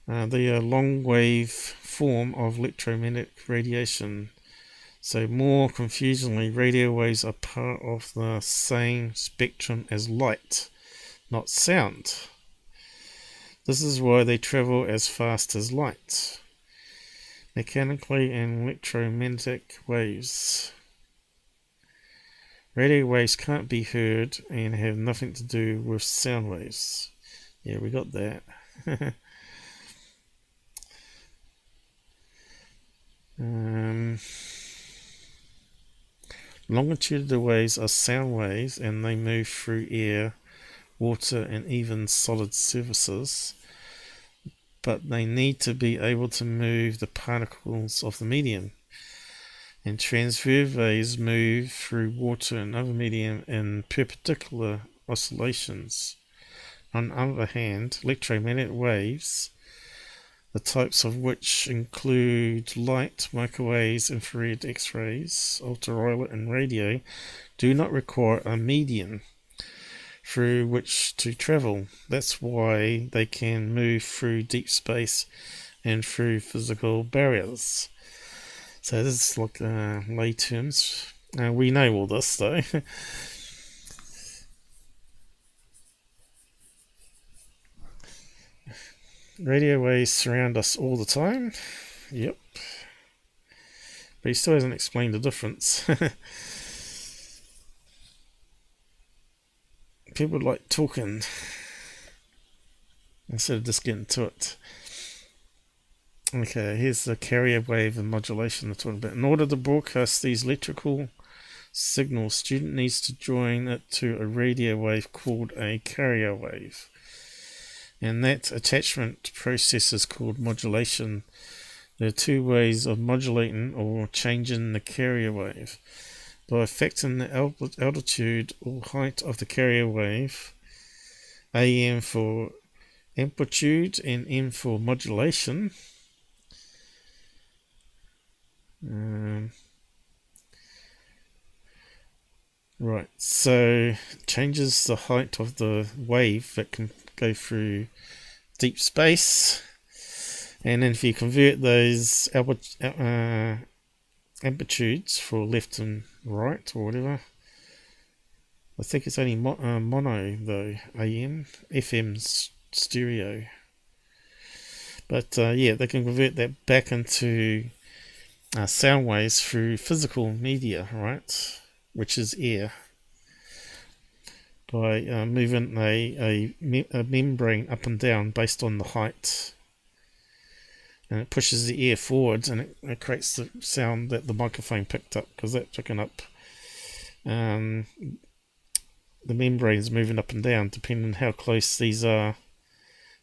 Speaker 1: They are long wave form of electromagnetic radiation. So more confusingly, radio waves are part of the same spectrum as light, not sound. This is why they travel as fast as light. Mechanically and electromagnetic waves. Radio waves can't be heard and have nothing to do with sound waves. Yeah, we got that. Longitudinal waves are sound waves and they move through air, water and even solid surfaces, but they need to be able to move the particles of the medium. And transverse waves move through water and other medium in perpendicular oscillations. On the other hand, electromagnetic waves, the types of which include light, microwaves, infrared, X-rays, ultraviolet and radio, do not require a medium through which to travel. That's why they can move through deep space and through physical barriers. So this is like lay terms. We know all this though. Radio waves surround us all the time. Yep. But he still hasn't explained the difference. People like talking instead of just getting to it. Okay, here's the carrier wave and modulation they're talking about. In order to broadcast these electrical signals, student needs to join it to a radio wave called a carrier wave. And that attachment process is called modulation. There are two ways of modulating or changing the carrier wave. By affecting the altitude or height of the carrier wave, AM for amplitude and M for modulation. Right, so changes the height of the wave that can go through deep space, and then if you convert those amplitudes for left and right or whatever, I think it's only mono though, AM, FM's stereo. But yeah, they can convert that back into sound waves through physical media, right? Which is air. By moving a membrane up and down based on the height. And it pushes the air forwards, and it creates the sound that the microphone picked up, because that's picking up the membranes moving up and down depending on how close these are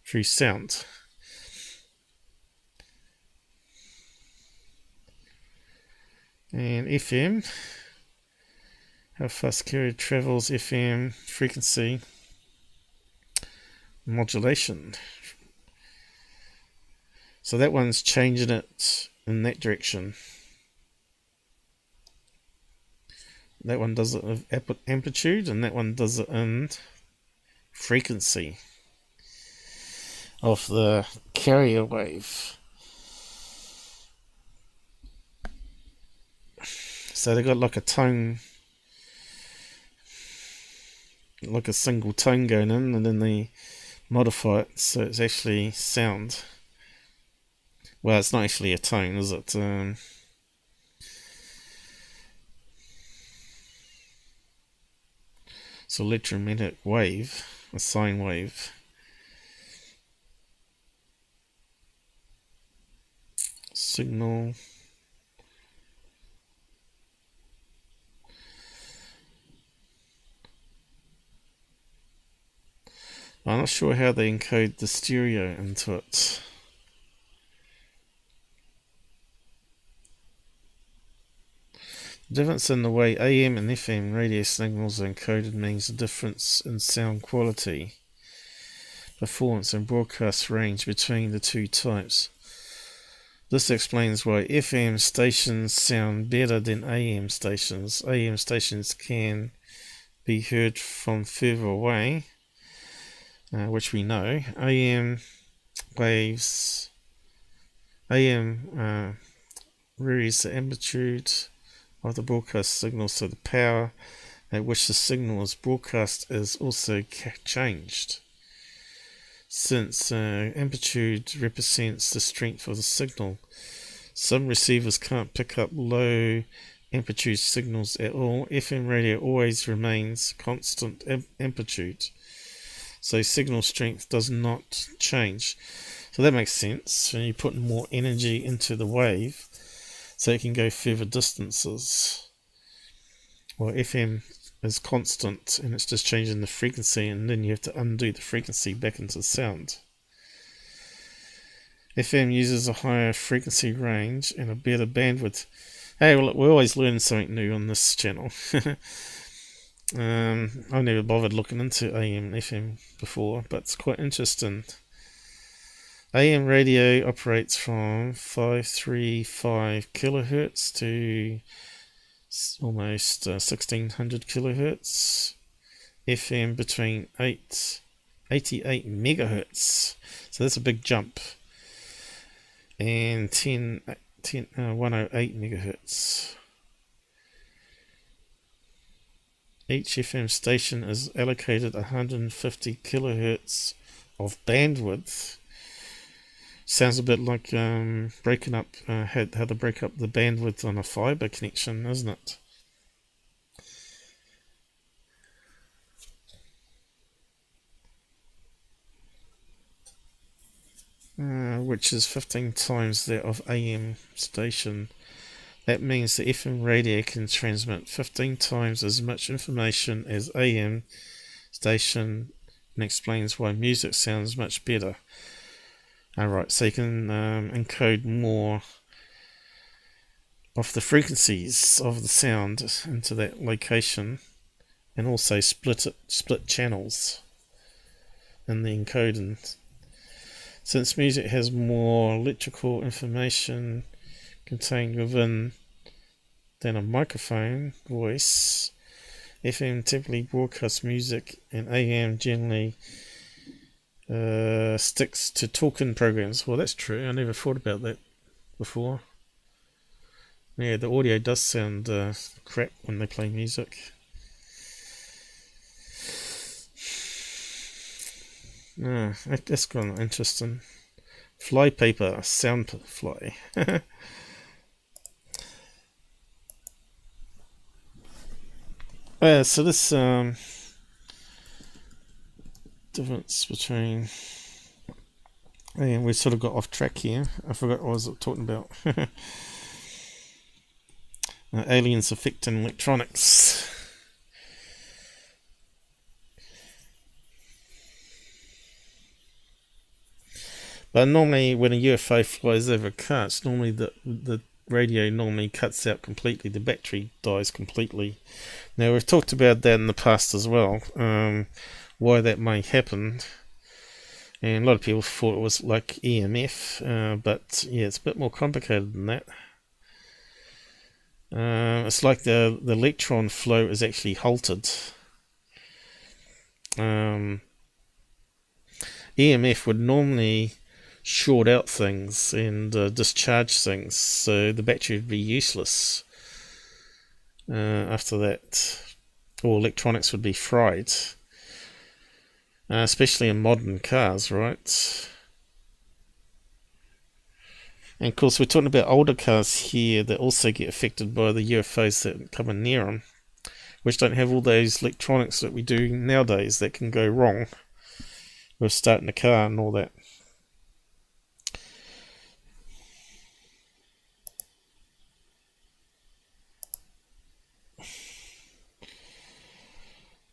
Speaker 1: through sound. And FM, how fast carrier travels, FM frequency modulation. So that one's changing it in that direction. That one does it in amplitude, and that one does it in frequency of the carrier wave. So they got like a tone, like a single tone going in, and then they modify it so it's actually sound. Well, it's not actually a tone, is it? It's an electromagnetic wave, a sine wave. Signal. I'm not sure how they encode the stereo into it. The difference in the way AM and FM radio signals are encoded means a difference in sound quality, performance and broadcast range between the two types. This explains why FM stations sound better than AM stations. AM stations can be heard from further away, which we know. AM waves, AM varies the amplitude of the broadcast signal, so the power at which the signal is broadcast is also changed. Since amplitude represents the strength of the signal, some receivers can't pick up low amplitude signals at all. FM radio always remains constant amplitude, so signal strength does not change. So that makes sense. When you put more energy into the wave, so it can go further distances. Well, FM is constant, and it's just changing the frequency, and then you have to undo the frequency back into sound. FM uses a higher frequency range and a better bandwidth. Hey, well, we're always learning something new on this channel. I've never bothered looking into AM and FM before, but it's quite interesting. AM radio operates from 535 kilohertz to almost 1600 kilohertz. FM between 88 megahertz. So that's a big jump. And 108 megahertz. Each FM station is allocated 150 kilohertz of bandwidth. Sounds a bit like breaking up, how to break up the bandwidth on a fiber connection, isn't it? Which is 15 times that of AM station. That means the FM radio can transmit 15 times as much information as AM station, and explains why music sounds much better. Alright, so you can encode more of the frequencies of the sound into that location, and also split channels in the encoding. Since music has more electrical information contained within than a microphone voice, FM typically broadcasts music, and AM generally sticks to talk-in programs. Well, that's true. I never thought about that before. Yeah, the audio does sound crap when they play music. That's kind of interesting. Flypaper, sound fly. So this difference between... we sort of got off track here. I forgot what I was talking about. Aliens affecting electronics. But normally when a UFO flies over a car, it's normally the radio normally cuts out completely. The battery dies completely. Now, we've talked about that in the past as well, why that may happen. And a lot of people thought it was like EMF, but yeah, it's a bit more complicated than that. It's like the electron flow is actually halted. EMF would normally short out things and discharge things, so the battery would be useless after that. All electronics would be fried, especially in modern cars, right? And of course we're talking about older cars here that also get affected by the UFOs that come in near them, which don't have all those electronics that we do nowadays that can go wrong with starting a car and all that.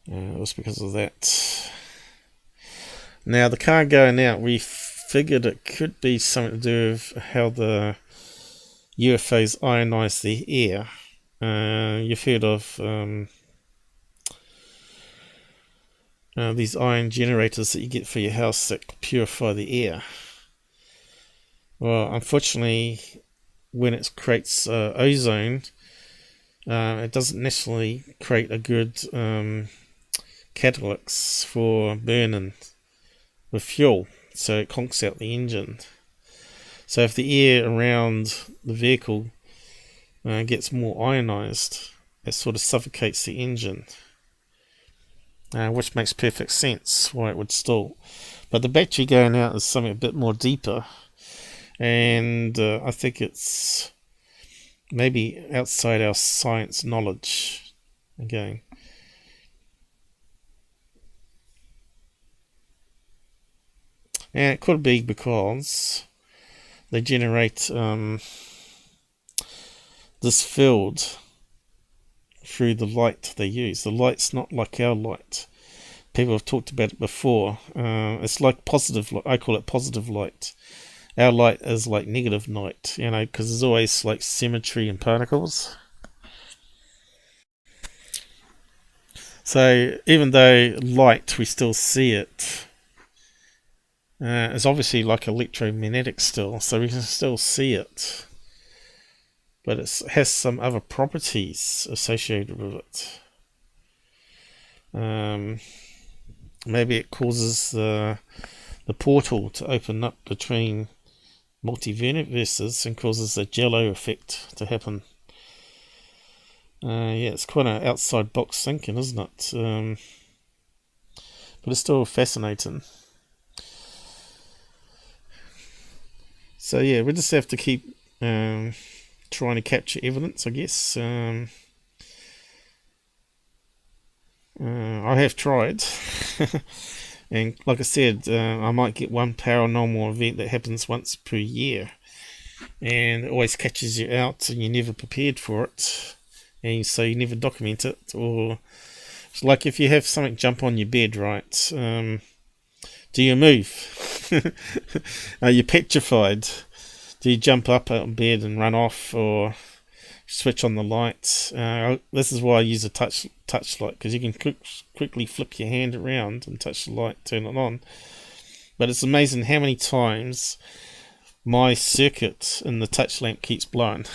Speaker 1: It was because of that. Now, the car going out, we figured it could be something to do with how the UFOs ionize the air. You've heard of these ion generators that you get for your house that purify the air. Well, unfortunately, when it creates ozone, it doesn't necessarily create a good catalyst for burning with fuel, so it conks out the engine. So if the air around the vehicle gets more ionized, it sort of suffocates the engine, which makes perfect sense why it would stall. But the battery going out is something a bit more deeper, and I think it's maybe outside our science knowledge again. And it could be because they generate this field through the light they use. The light's not like our light. People have talked about it before. It's like positive light. I call it positive light. Our light is like negative light, you know, because there's always like symmetry in particles. So even though light, we still see it. It's obviously like electromagnetic still, so we can still see it. But it has some other properties associated with it. Maybe it causes the portal to open up between multiverses and causes a jello effect to happen. Yeah, it's quite an outside box thinking, isn't it? But it's still fascinating. So yeah, we just have to keep trying to capture evidence, I guess. I have tried. And like I said, I might get one paranormal event that happens once per year. And it always catches you out and you're never prepared for it. And so you never document it. Or it's like if you have something jump on your bed, right? Do you move? Are you petrified? Do you jump up out of bed and run off, or switch on the lights? This is why I use a touch light, because you can quickly flip your hand around and touch the light, turn it on. But it's amazing how many times my circuit in the touch lamp keeps blowing.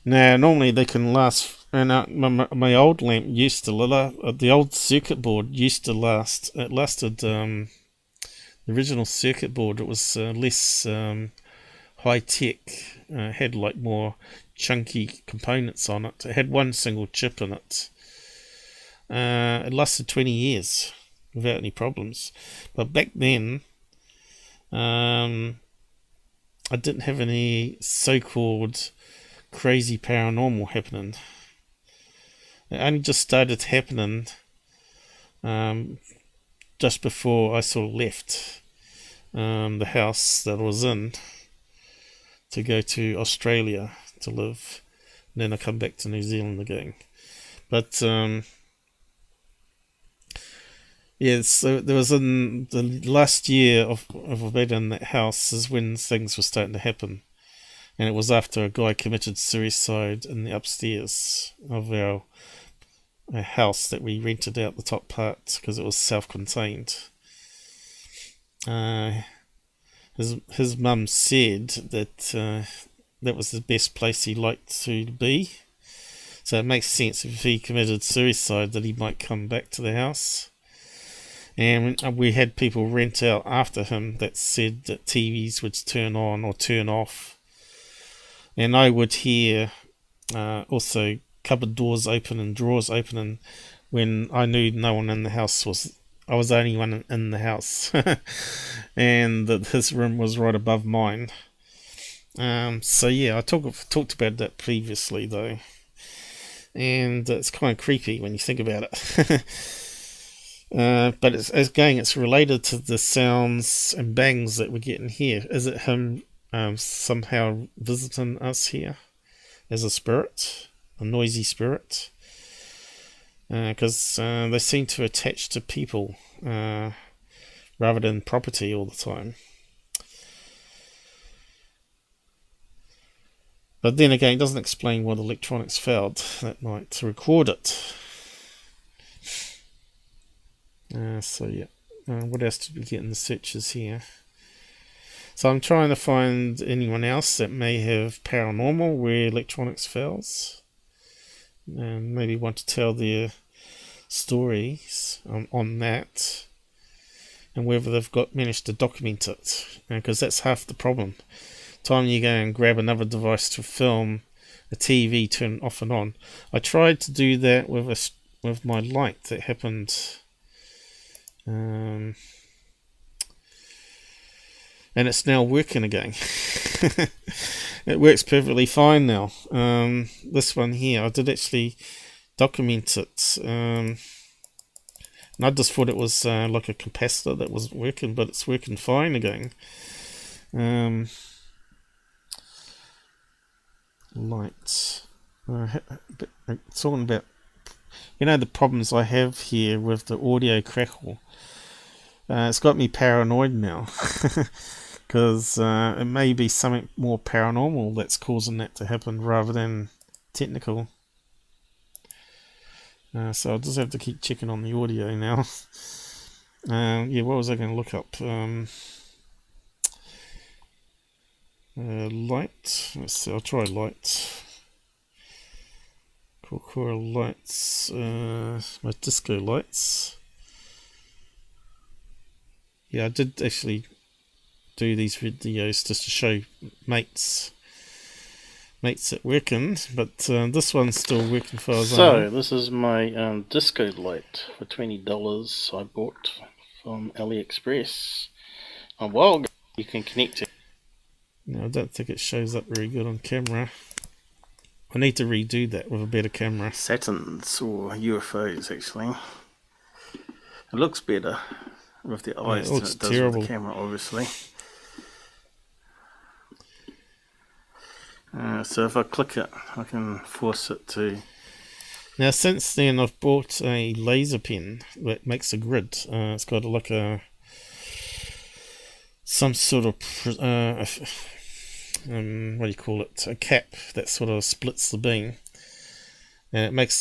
Speaker 1: Now, normally they can last And my old lamp used to the old circuit board used to last. It lasted. The original circuit board, it was less high tech. Had like more chunky components on it. It had one single chip in it. It lasted 20 years without any problems. But back then, I didn't have any so-called crazy paranormal happening. It only just started happening just before I sort of left the house that I was in to go to Australia to live. And then I come back to New Zealand again. But yeah, so there was in the last year of being in that house is when things were starting to happen. And it was after a guy committed suicide in the upstairs of our house that we rented out the top part because it was self-contained. His mum said that that was the best place he liked to be. So it makes sense if he committed suicide that he might come back to the house. And we had people rent out after him that said that TVs would turn on or turn off. And I would hear also cupboard doors open and drawers opening when I knew no one in the house was. I was the only one in the house, and that his room was right above mine. So yeah, I talked about that previously though, and it's kind of creepy when you think about it. But it's related to the sounds and bangs that we're getting here. Is it him somehow visiting us here as a spirit, a noisy spirit? Because they seem to attach to people rather than property all the time. But then again, it doesn't explain why the electronics failed that night to record it. So yeah, what else did we get in the searches here? So I'm trying to find anyone else that may have paranormal where electronics fails, and maybe want to tell their stories on that, and whether they've managed to document it, because that's half the problem. Time you go and grab another device to film a TV, turn off and on. I tried to do that with my light that happened. And it's now working again. It works perfectly fine now. This one here, I did actually document it. And I just thought it was like a capacitor that wasn't working, but it's working fine again. Lights. Talking about, the problems I have here with the audio crackle. It's got me paranoid now. Because it may be something more paranormal that's causing that to happen rather than technical. So I'll just have to keep checking on the audio now. Yeah, what was I going to look up? Light. Let's see, I'll try light. Corcora lights. My disco lights. Yeah, I did actually do these videos just to show mates it working, but this one's still working for us.
Speaker 4: So this is my disco light for $20 I bought from AliExpress a while ago. You can connect it.
Speaker 1: No, I don't think it shows up very good on camera. I need to redo that with a better camera.
Speaker 4: Saturns or UFOs actually. It looks better with the eyes than it does
Speaker 1: terrible
Speaker 4: with the camera, obviously. So if I click it, I can force it to.
Speaker 1: Now since then I've bought a laser pen that makes a grid. It's got like some sort of what do you call it? A cap that sort of splits the beam, and it makes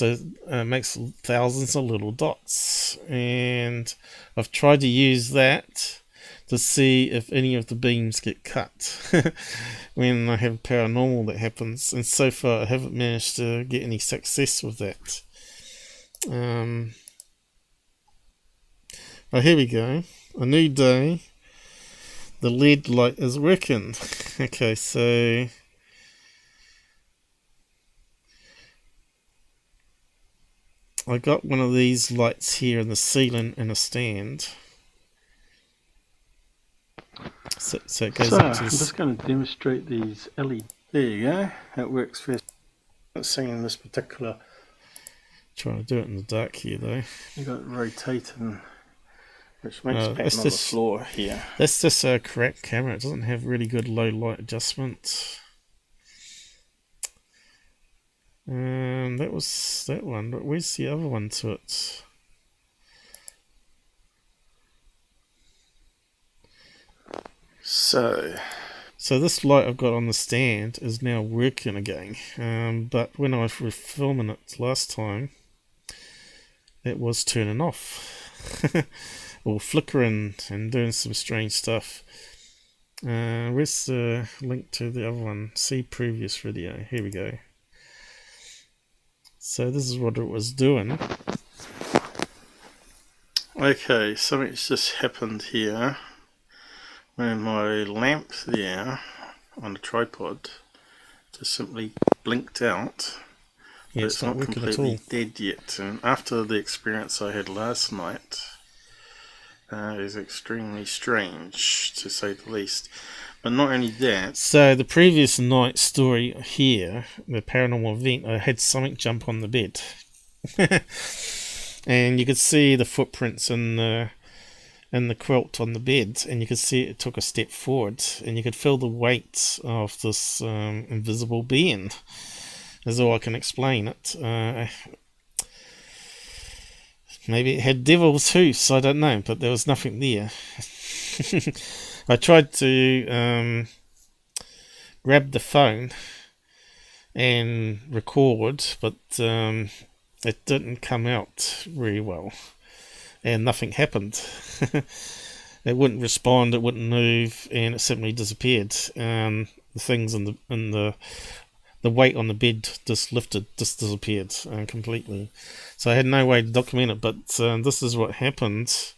Speaker 1: thousands of little dots. And I've tried to use that to see if any of the beams get cut when I have paranormal that happens, and so far I haven't managed to get any success with that. Oh, here we go. A new day. The LED light is working. Okay, so I got one of these lights here in the ceiling in a stand. So it goes up to
Speaker 4: I'm just going to demonstrate these LED. There you go. It works first. I'm seeing this particular.
Speaker 1: Trying to do it in the dark here though.
Speaker 4: You got it rotating, which makes pattern
Speaker 1: that's
Speaker 4: on the
Speaker 1: just,
Speaker 4: floor here.
Speaker 1: That's just a correct camera. It doesn't have really good low light adjustment. That was that one, but where's the other one to it? So this light I've got on the stand is now working again. But when I was filming it last time, it was turning off. Or flickering and doing some strange stuff. Where's the link to the other one? See previous video. Here we go. So this is what it was doing.
Speaker 4: Okay, something's just happened here. When my lamp there on the tripod just simply blinked out.
Speaker 1: Yeah,
Speaker 4: it's not completely dead yet. And after the experience I had last night, it is extremely strange, to say the least. But not only that.
Speaker 1: So the previous night story here, the paranormal event, I had something jump on the bed. And you could see the footprints in the quilt on the bed, and you could see it took a step forward, and you could feel the weight of this invisible being. That's all I can explain it. Maybe it had devil's hooves, I don't know, but there was nothing there. I tried to grab the phone and record, but it didn't come out very well, and nothing happened. It wouldn't respond, it wouldn't move, and it simply disappeared. The things in the weight on the bed just disappeared completely. So I had no way to document it, but this is what happened.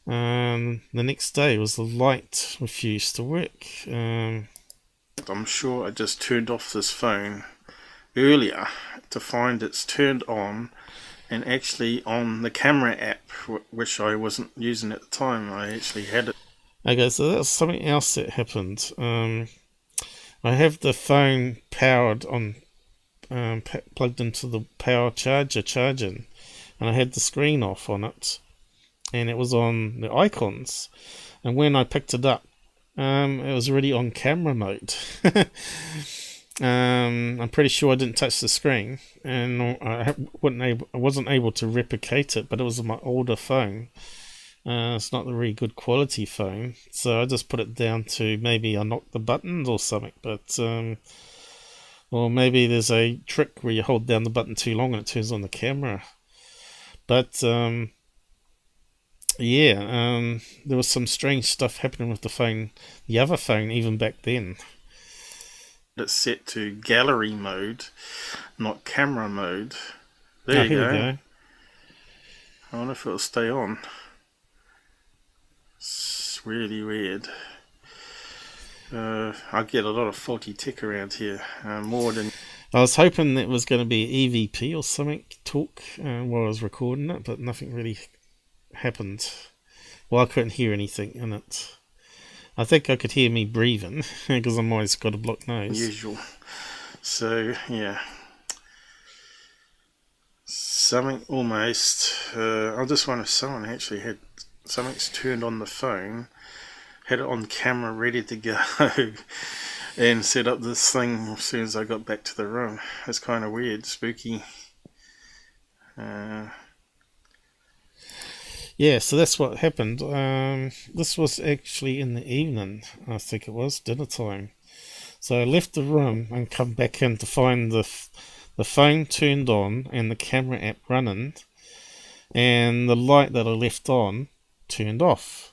Speaker 1: The next day was the light refused to work.
Speaker 4: I'm sure I just turned off this phone earlier to find it's turned on, and actually on the camera app, which I wasn't using at the time, I actually had it.
Speaker 1: Okay, so that's something else that happened. I have the phone powered on, plugged into the power charger charging, and I had the screen off on it, and it was on the icons, and when I picked it up, it was already on camera mode. I'm pretty sure I didn't touch the screen, and I wasn't able to replicate it, but it was on my older phone. It's not a really good quality phone, so I just put it down to maybe I knocked the buttons or something, but or maybe there's a trick where you hold down the button too long and it turns on the camera. But yeah, there was some strange stuff happening with the phone, the other phone, even back then.
Speaker 4: It's set to gallery mode, not camera mode. There you go. I wonder if it'll stay on. It's really weird. I get a lot of faulty tech around here, more than...
Speaker 1: I was hoping it was going to be EVP or something talk while I was recording it, but nothing really happened. Well, I couldn't hear anything in it. I think I could hear me breathing, because I'm always got a blocked nose.
Speaker 4: Usual. So, yeah. Something almost... I just wonder if someone actually had... Something's turned on the phone, had it on camera ready to go, and set up this thing as soon as I got back to the room. It's kind of weird, spooky.
Speaker 1: Yeah, so that's what happened. This was actually in the evening, I think it was, dinner time. So I left the room and come back in to find the phone turned on and the camera app running, and the light that I left on turned off.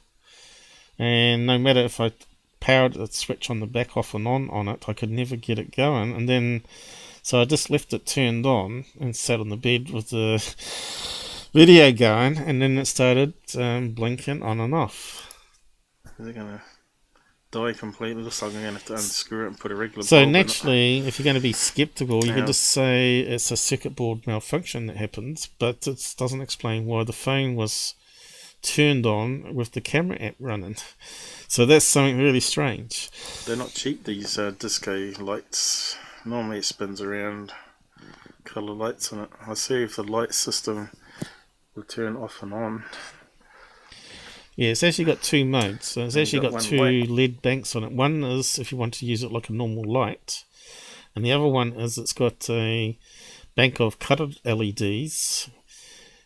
Speaker 1: and no matter if I powered the switch on the back off and on it, I could never get it going. And then, so I just left it turned on and sat on the bed with the video going, and then it started blinking on and off.
Speaker 4: Is it going to die completely? Looks like I'm going to have to unscrew it and put a regular
Speaker 1: So
Speaker 4: bulb in
Speaker 1: naturally, if you're going to be skeptical, you
Speaker 4: Yeah.
Speaker 1: can just say it's a circuit board malfunction that happens, but it doesn't explain why the phone was turned on with the camera app running. So that's something really strange.
Speaker 4: They're not cheap, these disco lights. Normally it spins around, colour lights on it. I'll see if the light system will turn off and on.
Speaker 1: Yeah, it's actually got two modes. So it's actually got
Speaker 4: one
Speaker 1: two
Speaker 4: light.
Speaker 1: LED banks on it. One is if you want to use it like a normal light, and the other one is it's got a bank of coloured LEDs,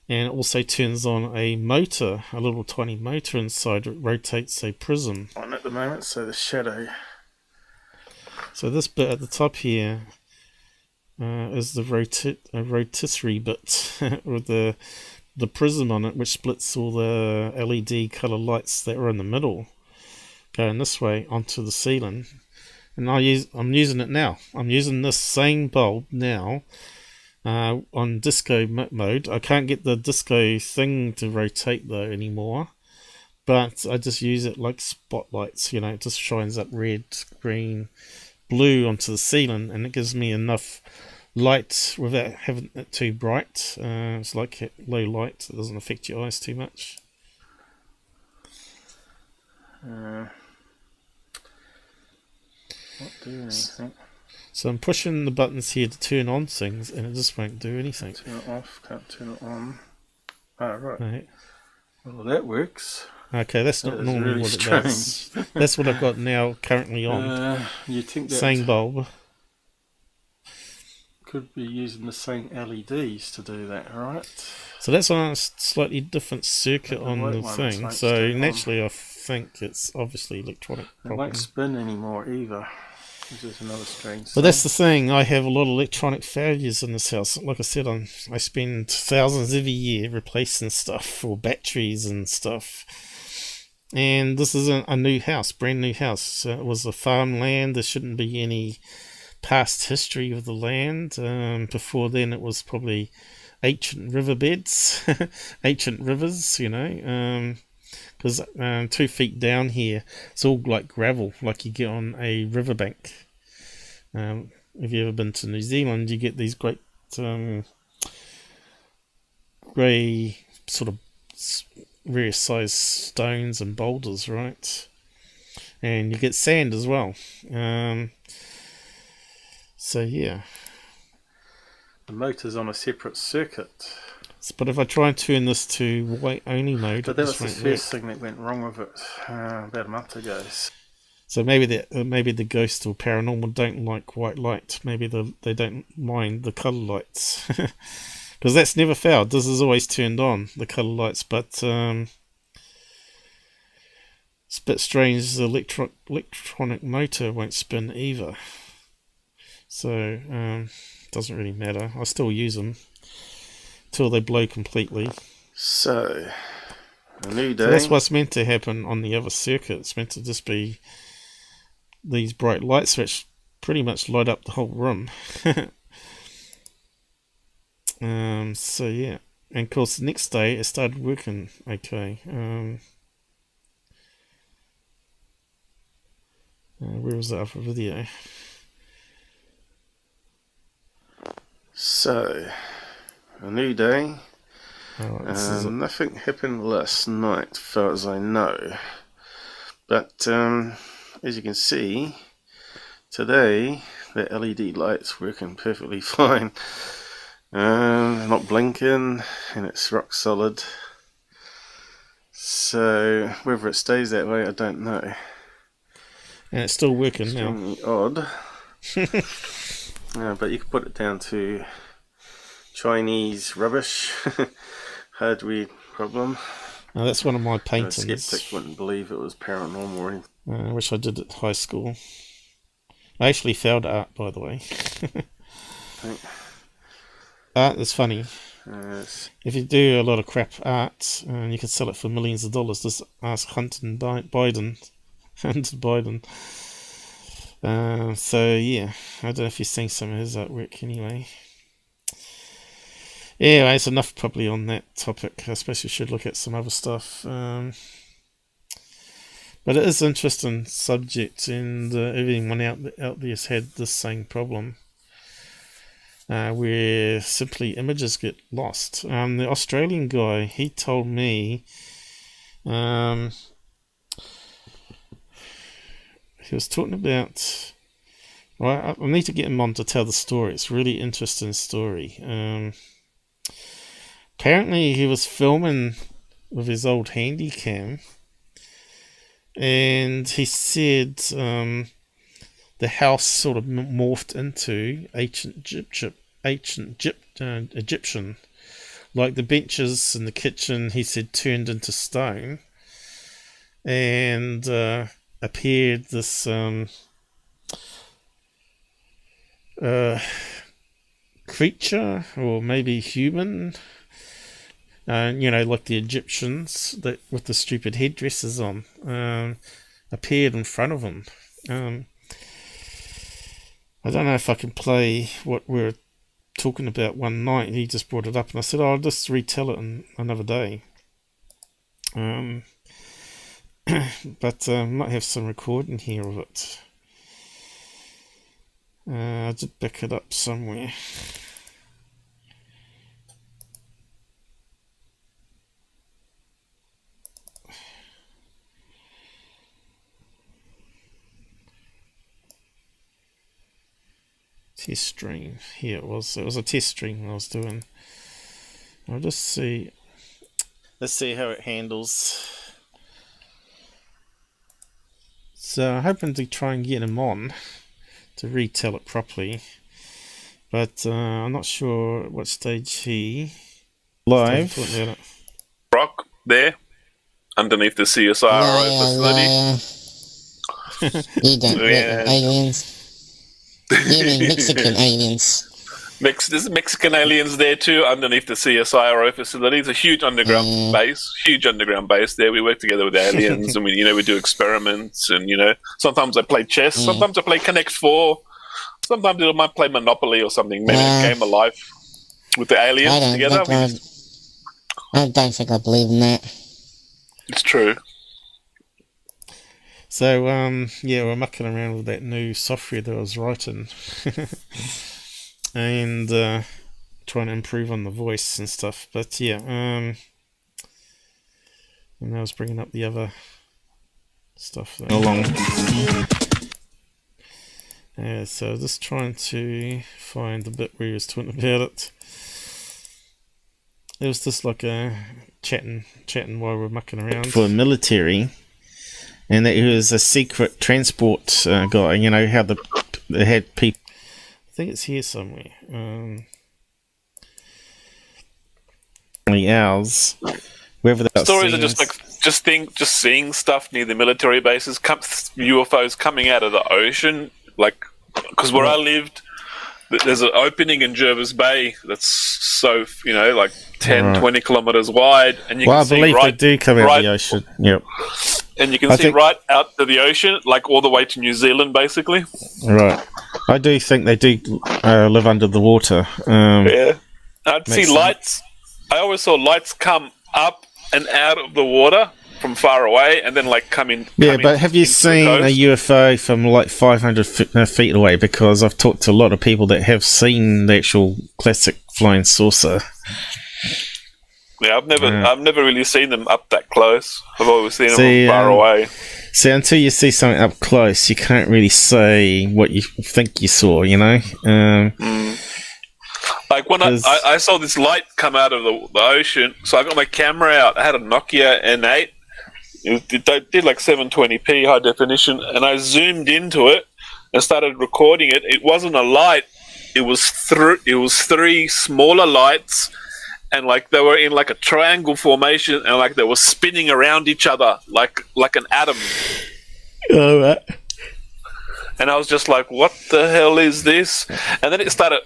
Speaker 1: and it also turns on a motor, a little tiny motor inside. It rotates a prism.
Speaker 4: On at the moment, so the shadow.
Speaker 1: So this bit at the top here is the rotisserie bit with the prism on it, which splits all the LED colour lights that are in the middle, going this way onto the ceiling. And I'm using it now. I'm using this same bulb now on disco mode. I can't get the disco thing to rotate though anymore, but I just use it like spotlights. It just shines up red, green, blue onto the ceiling, and it gives me enough light without having it too bright. It's like low light. It doesn't affect your eyes too much.
Speaker 4: Not doing anything.
Speaker 1: So I'm pushing the buttons here to turn on things, and it just won't do anything.
Speaker 4: Turn it off, can't turn it on. Oh, right. Well, that works.
Speaker 1: Okay, that's not
Speaker 4: That is
Speaker 1: normally
Speaker 4: really
Speaker 1: what it does. That's what I've got now currently on.
Speaker 4: You think that
Speaker 1: Same bulb.
Speaker 4: could be using the same LEDs to do that, right?
Speaker 1: So that's on a slightly different circuit
Speaker 4: The
Speaker 1: on
Speaker 4: white
Speaker 1: the
Speaker 4: one
Speaker 1: thing.
Speaker 4: won't
Speaker 1: So
Speaker 4: stay on.
Speaker 1: naturally I think it's obviously electronic
Speaker 4: It
Speaker 1: problem.
Speaker 4: won't spin anymore either, which is another strange
Speaker 1: But
Speaker 4: thing.
Speaker 1: that's the thing, I have a lot of electronic failures in this house. Like I said, I spend thousands every year replacing stuff, or batteries and stuff. And this is a new house, brand new house. It was a farmland. There shouldn't be any past history of the land. Before then it was probably ancient riverbeds, ancient rivers, because 2 feet down here it's all like gravel, like you get on a riverbank. If you've ever been to New Zealand, you get these great grey sort of various sized stones and boulders, right? And you get sand as well. So yeah.
Speaker 4: The motor's on a separate circuit.
Speaker 1: But if I try and turn this to white only mode,
Speaker 4: But that
Speaker 1: it
Speaker 4: was
Speaker 1: just
Speaker 4: the
Speaker 1: won't
Speaker 4: first
Speaker 1: work.
Speaker 4: thing that went wrong with it about a month ago.
Speaker 1: So maybe the ghost or paranormal don't like white light. Maybe they don't mind the colour lights. Because that's never failed. This is always turned on, the colour lights. But it's a bit strange, the electronic motor won't spin either. So doesn't really matter. I still use them till they blow completely.
Speaker 4: So, a new day.
Speaker 1: So that's what's meant to happen on the other circuit. It's meant to just be these bright lights which pretty much light up the whole room. So yeah, and of course the next day it started working okay. Where was the other video?
Speaker 4: So, a new day.
Speaker 1: Alright,
Speaker 4: Nothing happened last night, as far as I know. But as you can see, today the LED light's working perfectly fine. Not blinking, and it's rock solid. So whether it stays that way, I don't know.
Speaker 1: and it's still working now.
Speaker 4: Extremely odd. But you can put it down to Chinese rubbish, hardware problem.
Speaker 1: Now that's one of my
Speaker 4: A
Speaker 1: paintings,
Speaker 4: skeptic wouldn't believe it was paranormal or anything.
Speaker 1: which I did at high school. I actually failed art, by the way. art is funny.
Speaker 4: Yes.
Speaker 1: If you do a lot of crap art, you can sell it for millions of dollars. Just ask Hunter Biden. Hunter Biden. So yeah, I don't know if you've seen some of his artwork anyway. Anyway, it's enough probably on that topic. I suppose we should look at some other stuff. But it is an interesting subject, and everyone out there has had this same problem. Where simply images get lost. The Australian guy, he told me he was talking about. Well, I need to get him on to tell the story. It's a really interesting story. Apparently, he was filming with his old handy cam, and he said the house sort of morphed into ancient Egyptian. Like the benches in the kitchen, he said, turned into stone, and appeared this creature, or maybe human, like the Egyptians that with the stupid headdresses on, appeared in front of him. I don't know if I can play what we were talking about one night. He just brought it up, and I said, I'll just retell it another day. But I might have some recording here of it. I did back it up somewhere. Test stream. Here it was. It was a test stream I was doing. I'll just see. Let's see how it handles. So I'm hoping to try and get him on to retell it properly, but I'm not sure at what stage he live.
Speaker 5: Rock there underneath the CSIRO facility.
Speaker 6: You don't get aliens. You mean Mexican aliens?
Speaker 5: There's Mexican aliens there too, underneath the CSIRO facility. It's a huge underground base there. We work together with aliens, and we do experiments, and sometimes I play chess, sometimes I play Connect 4, sometimes I might play Monopoly or something, maybe a game of life with the aliens together.
Speaker 6: I don't think I believe in that.
Speaker 5: It's true.
Speaker 1: So, we're mucking around with that new software that I was writing. And trying to improve on the voice and stuff. But and I was bringing up the other stuff there. So just trying to find the bit where he was talking about it. It was just like a chatting while we were mucking around. For military. And that he was a secret transport guy. How they had people. I think it's here somewhere. Ours, wherever the
Speaker 5: stories are just seeing stuff near the military bases. UFOs coming out of the ocean, because where I lived, there's an opening in Jervis Bay that's so 10, 20 kilometers wide, and you can see
Speaker 1: I believe they do come out of the ocean. Yep.
Speaker 5: And you can see right out to the ocean, all the way to New Zealand, basically.
Speaker 1: Right. I do think they do live under the water.
Speaker 5: Yeah. I'd see lights. I always saw lights come up and out of the water from far away, and then come in. Yeah,
Speaker 1: but have you seen a UFO from 500 feet away? Because I've talked to a lot of people that have seen the actual classic flying saucer.
Speaker 5: Yeah, I've never really seen them up that close. I've always seen them from far away.
Speaker 1: See, until you see something up close, you can't really say what you think you saw.
Speaker 5: When I saw this light come out of the ocean, so I got my camera out. I had a Nokia N8. It did 720p high definition, and I zoomed into it and started recording it. It wasn't a light; it was three smaller lights. And they were in a triangle formation, and they were spinning around each other like an atom.
Speaker 1: All right.
Speaker 5: And I was just like, "What the hell is this?" And then it started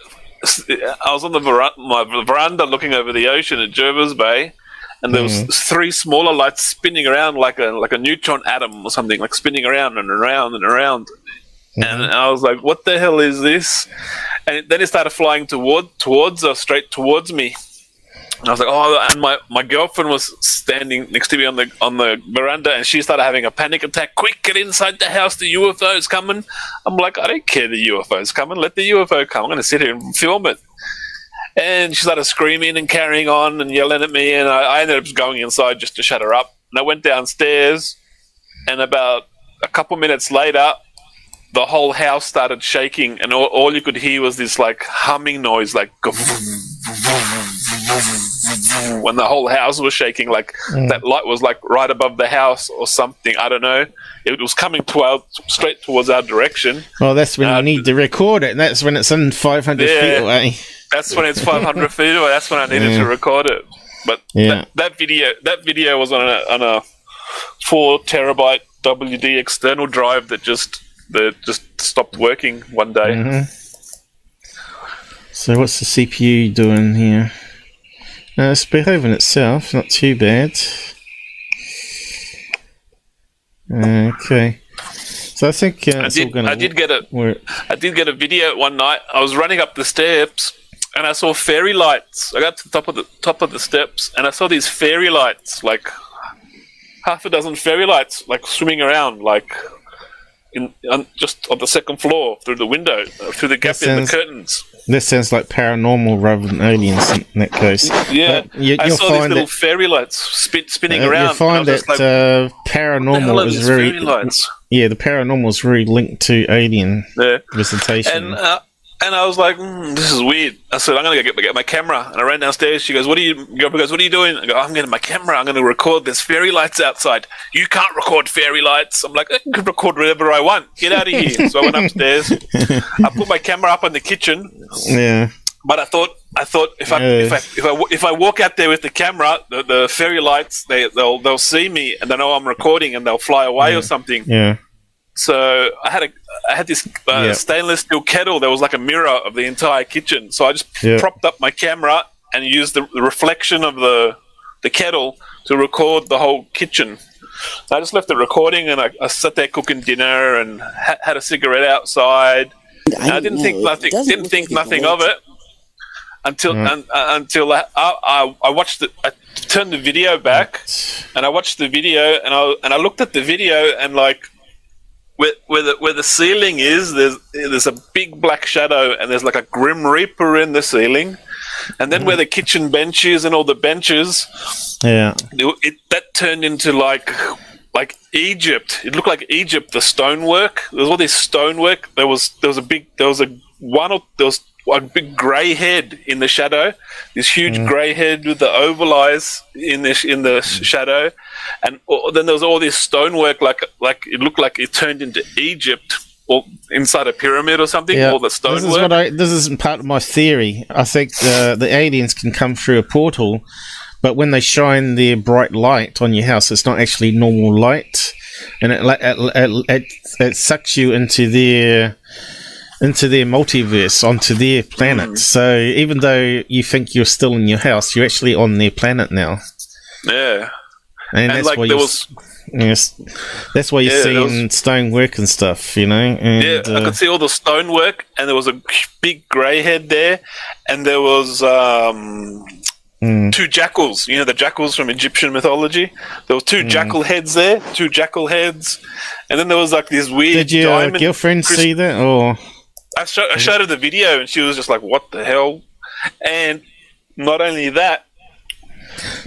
Speaker 5: my veranda looking over the ocean at Jervis Bay, and there was 3 smaller lights spinning around like a neutron atom or something, like spinning around and around and around. And I was like, "What the hell is this?" And then it started flying straight towards me. And I was like, "Oh!" And my girlfriend was standing next to me on the veranda, and she started having a panic attack. "Quick, get inside the house! The UFO's coming!" I'm like, "I don't care. The UFO's coming. Let the UFO come. I'm going to sit here and film it." And she started screaming and carrying on and yelling at me, and I ended up going inside just to shut her up. And I went downstairs, and about a couple minutes later, the whole house started shaking, and all you could hear was this like humming noise, like when the whole house was shaking, like that light was like right above the house or something. I don't know. It was coming straight towards our direction.
Speaker 1: Well, that's when you need to record it, and that's when it's in 500 feet away.
Speaker 5: That's when it's 500 feet away. That's when I needed to record it. But that video was on a 4 terabyte WD external drive that just stopped working one day. So
Speaker 1: what's the CPU doing here? It's behaving itself, not too bad. Okay. So I think I did get a video one night. I was running up the steps and I saw fairy lights. I got to the top of the steps and I saw these fairy lights, like half a dozen fairy lights, like swimming around, like just on the second floor through the window, through the gap in the curtains. This sounds like paranormal rather than aliens in that case.
Speaker 5: Yeah, I saw these little fairy lights spinning around.
Speaker 1: You find that paranormal is very the paranormal is very linked to alien visitation.
Speaker 5: And I was like, this is weird. I said, I'm going to get my camera. And I ran downstairs. She goes, what are you doing? I go, I'm getting my camera. I'm going to record. There's fairy lights outside. You can't record fairy lights. I'm like, I can record whatever I want. Get out of here. So I went upstairs. I put my camera up in the kitchen.
Speaker 1: Yeah.
Speaker 5: But I thought if I walk out there with the camera, the fairy lights, they'll see me and they know I'm recording and they'll fly away or something.
Speaker 1: Yeah.
Speaker 5: So I had this stainless steel kettle that was like a mirror of the entire kitchen. So I just propped up my camera and used the reflection of the kettle to record the whole kitchen. I just left it recording, and I sat there cooking dinner and had a cigarette outside. And I didn't think nothing of it until I watched it. I turned the video back and I watched the video and I looked at the video and like. Where the ceiling is, there's a big black shadow, and there's like a grim reaper in the ceiling, and then where the kitchen bench is and all the benches, that turned into like Egypt. It looked like Egypt. The stonework. There was all this stonework. There was a big grey head in the shadow. This huge grey head with the oval eyes in the shadow, and then there was all this stonework, like it looked like it turned into Egypt or inside a pyramid or something. All the stonework.
Speaker 1: This is part of my theory. I think the aliens can come through a portal, but when they shine their bright light on your house, it's not actually normal light, and it sucks you into their multiverse, onto their planet. So even though you think you're still in your house, you're actually on their planet now.
Speaker 5: Yeah.
Speaker 1: And that's like why that's why you're seeing stonework and stuff, you know. And,
Speaker 5: I could see all the stonework, and there was a big grey head there, and there was 2 jackals. You know the jackals from Egyptian mythology. There was 2 jackal heads there, 2 jackal heads, and then there was like this weird.
Speaker 1: Did your girlfriend see that, or?
Speaker 5: I showed her the video, and she was just like, "What the hell?" And not only that,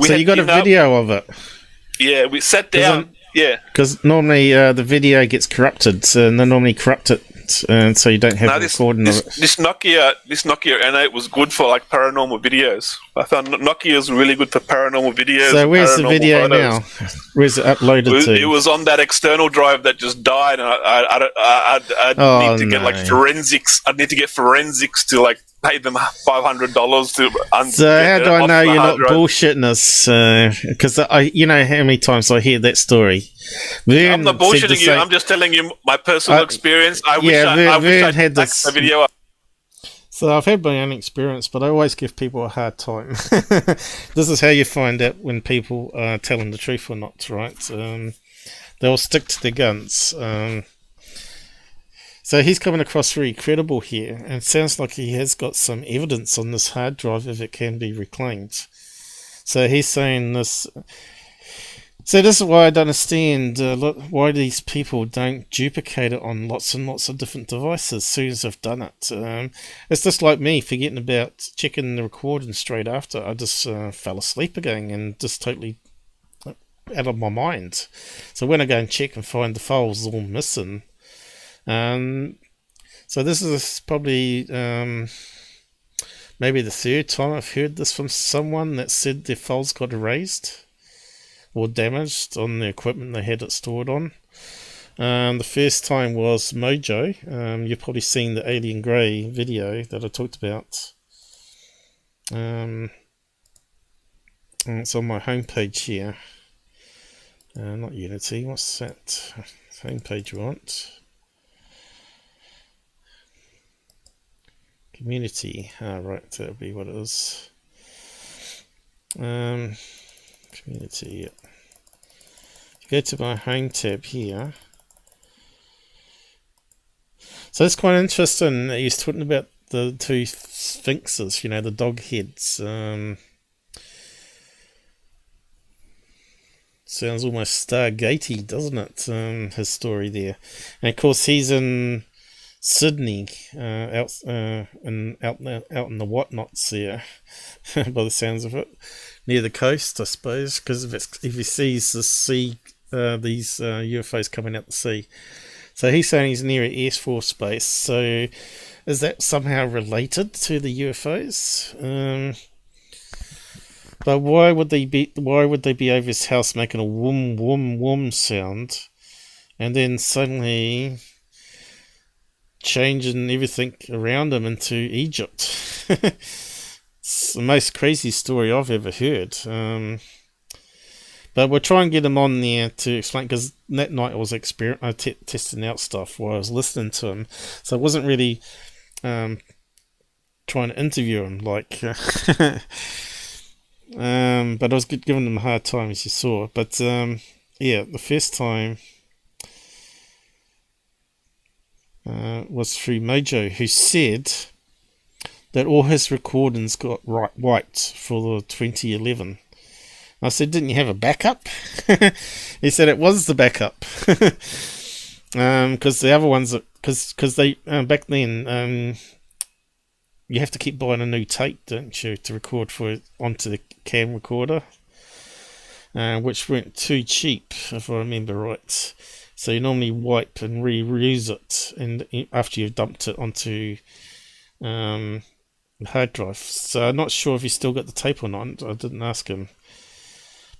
Speaker 1: so you got a video of it.
Speaker 5: Yeah, we sat down.
Speaker 1: Because normally the video gets corrupted, and they normally corrupt it, and so you don't have a recording of it.
Speaker 5: This Nokia N8 was good for like paranormal videos. I found Nokia is really good for paranormal videos.
Speaker 1: So where's the video now? Where's it uploaded to?
Speaker 5: It was on that external drive that just died, and I need to get like forensics. I need to get forensics to like pay them $500 to.
Speaker 1: So how do I know you're not bullshitting us? Because you know how many times I hear that story.
Speaker 5: I'm not bullshitting you. I'm just telling you my personal experience. I wish I'd had the video up.
Speaker 1: So I've had my own experience, but I always give people a hard time. This is how you find out when people are telling the truth or not, right? They'll stick to their guns. So he's coming across very credible here, and it sounds like he has got some evidence on this hard drive if it can be reclaimed. So he's saying this. So this is why I don't understand why these people don't duplicate it on lots and lots of different devices as soon as they've done it. It's just like me forgetting about checking the recording straight after. I just fell asleep again and just totally out of my mind. So when I go and check and find the files all missing. So this is probably maybe the third time I've heard this from someone that said their files got erased or damaged on the equipment they had it stored on. The first time was Mojo. You've probably seen the Alien Grey video that I talked about. It's on my homepage here. Not Unity, what's that homepage you want? Community, right, that'll be what it is. Community, yeah. If you go to my home tab here. So it's quite interesting that he's talking about the two sphinxes, you know, the dog heads. Sounds almost Stargatey, doesn't it? His story there. And of course he's in Sydney, out in the whatnots there, by the sounds of it, near the coast, I suppose, because if he sees the sea, these UFOs coming out the sea. So he's saying he's near an Air Force base. So is that somehow related to the UFOs? But why would they be over his house making a whoom whoom whoom sound, and then suddenly changing everything around him into Egypt? It's the most crazy story I've ever heard. But we'll try and get him on there to explain, because that night I was testing out stuff while I was listening to him, so I wasn't really trying to interview him, like. But I was giving him a hard time, as you saw. But yeah, the first time was through Mojo, who said that all his recordings got wiped for the 2011. I said, didn't you have a backup? He said it was the backup. Because the other ones, because they back then, you have to keep buying a new tape, don't you, to record onto the cam recorder, which weren't too cheap, if I remember right. So you normally wipe and reuse it, and after you've dumped it onto the hard drive. So I'm not sure if he still got the tape or not. I didn't ask him,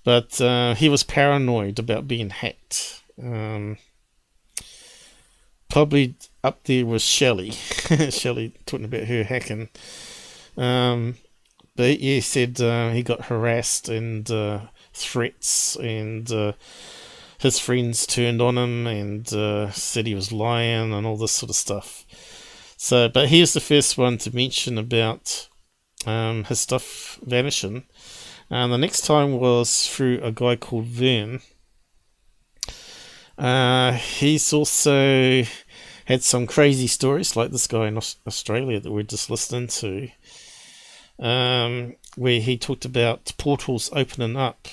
Speaker 1: but he was paranoid about being hacked. Probably up there was Shelley. Shelley talking about her hacking. But he said he got harassed and threats, and his friends turned on him and said he was lying and all this sort of stuff. So, but he was the first one to mention about his stuff vanishing. And the next time was through a guy called Vern. He's also had some crazy stories, like this guy in Australia that we're just listening to, where he talked about portals opening up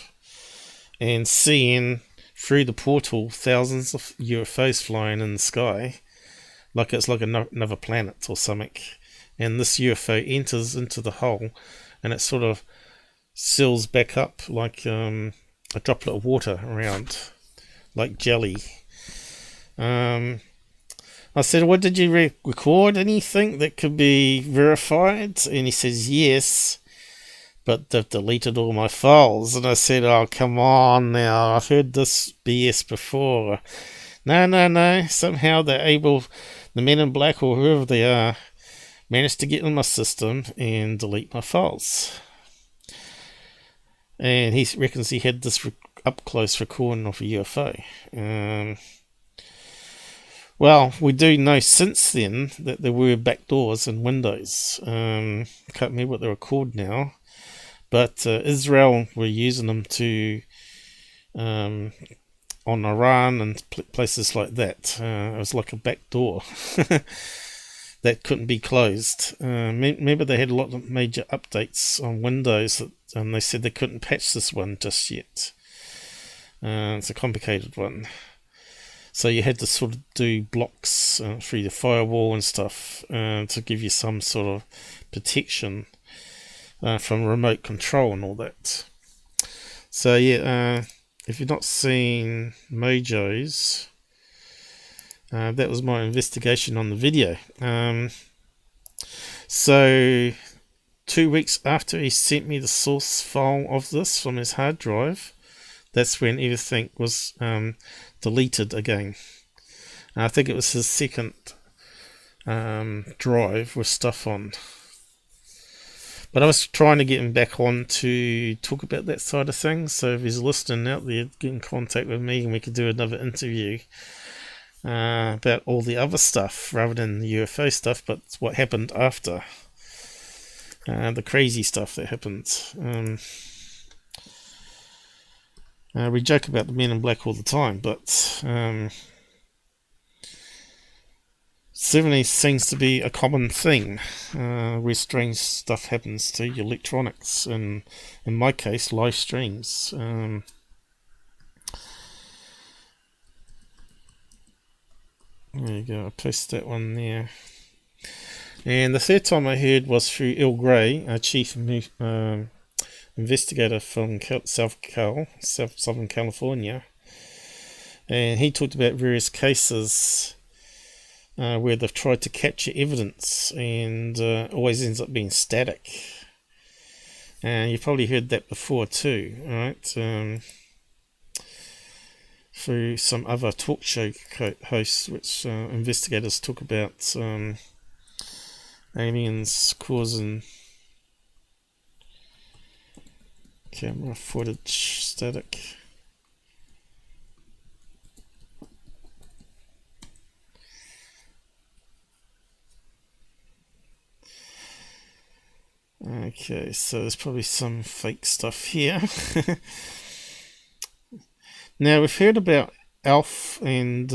Speaker 1: and seeing through the portal thousands of UFOs flying in the sky, like it's like another planet or something. And this UFO enters into the hole, and it sort of seals back up like a droplet of water around, like jelly. I said, "What did you record? Anything that could be verified?" And he says, "Yes, but they've deleted all my files." And I said, "Oh, come on now, I've heard this BS before." No. Somehow they're able, the men in black or whoever they are, managed to get in my system and delete my files. And he reckons he had this up-close recording of a UFO. Well, we do know since then that there were back doors and windows. I can't remember what they were called now, but Israel were using them to on Iran and places like that. It was like a back door that couldn't be closed. Remember, they had a lot of major updates on Windows, and they said they couldn't patch this one just yet. It's a complicated one. So you had to sort of do blocks through the firewall and stuff to give you some sort of protection from remote control and all that. So yeah, if you've not seen Mojo's, that was my investigation on the video. So 2 weeks after he sent me the source file of this from his hard drive, that's when everything was deleted again. I think it was his second drive with stuff on. But I was trying to get him back on to talk about that side of things. So if he's listening out there, get in contact with me and we could do another interview about all the other stuff rather than the UFO stuff, but what happened after. The crazy stuff that happened. We joke about the men in black all the time, but certainly seems to be a common thing where strange stuff happens to electronics, and in my case, live streams. There you go, I posted that one there. And the third time I heard was through Earl Grey, a chief investigator from Southern California, and he talked about various cases where they've tried to capture evidence and always ends up being static. And you've probably heard that before too, right? Through some other talk show hosts, which investigators talk about aliens causing camera footage static. Okay, so there's probably some fake stuff here. Now, we've heard about Alf and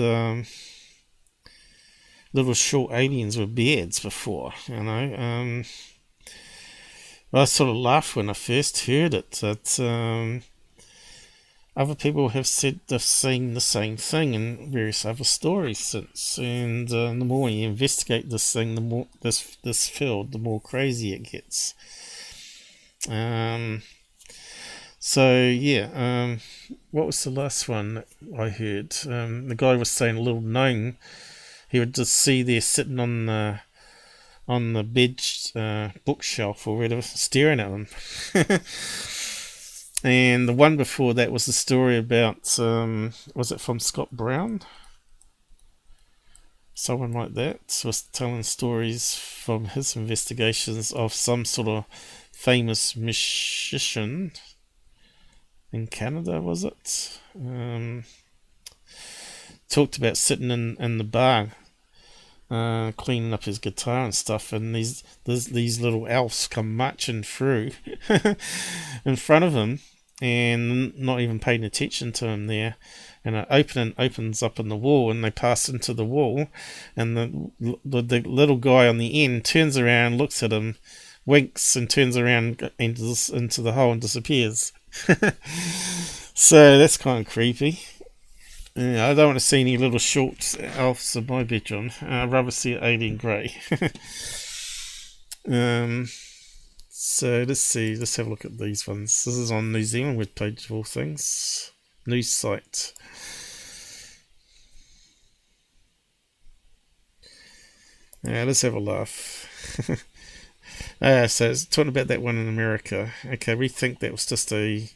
Speaker 1: little short aliens with beards before, you know. I sort of laughed when I first heard it, that other people have said they've seen the same thing in various other stories since, and the more you investigate this thing, the more this field, the more crazy it gets. So yeah, what was the last one that I heard? The guy was saying a little gnome, he would just see there sitting on the bed bookshelf or whatever, staring at him. And the one before that was the story about, was it from Scott Brown? Someone like that was telling stories from his investigations of some sort of famous magician in Canada, was it? Talked about sitting in the bar, cleaning up his guitar and stuff, and these little elves come marching through in front of him, and not even paying attention to him there. And an opening opens up in the wall, and they pass into the wall, and the little guy on the end turns around, looks at him, winks, and turns around into the hole and disappears. So that's kind of creepy. Yeah, I don't want to see any little short elves in my bedroom. I'd rather see an alien grey. So let's see. Let's have a look at these ones. This is on New Zealand webpage of all things. News site. Yeah, let's have a laugh. So it's talking about that one in America. Okay, we think that was just a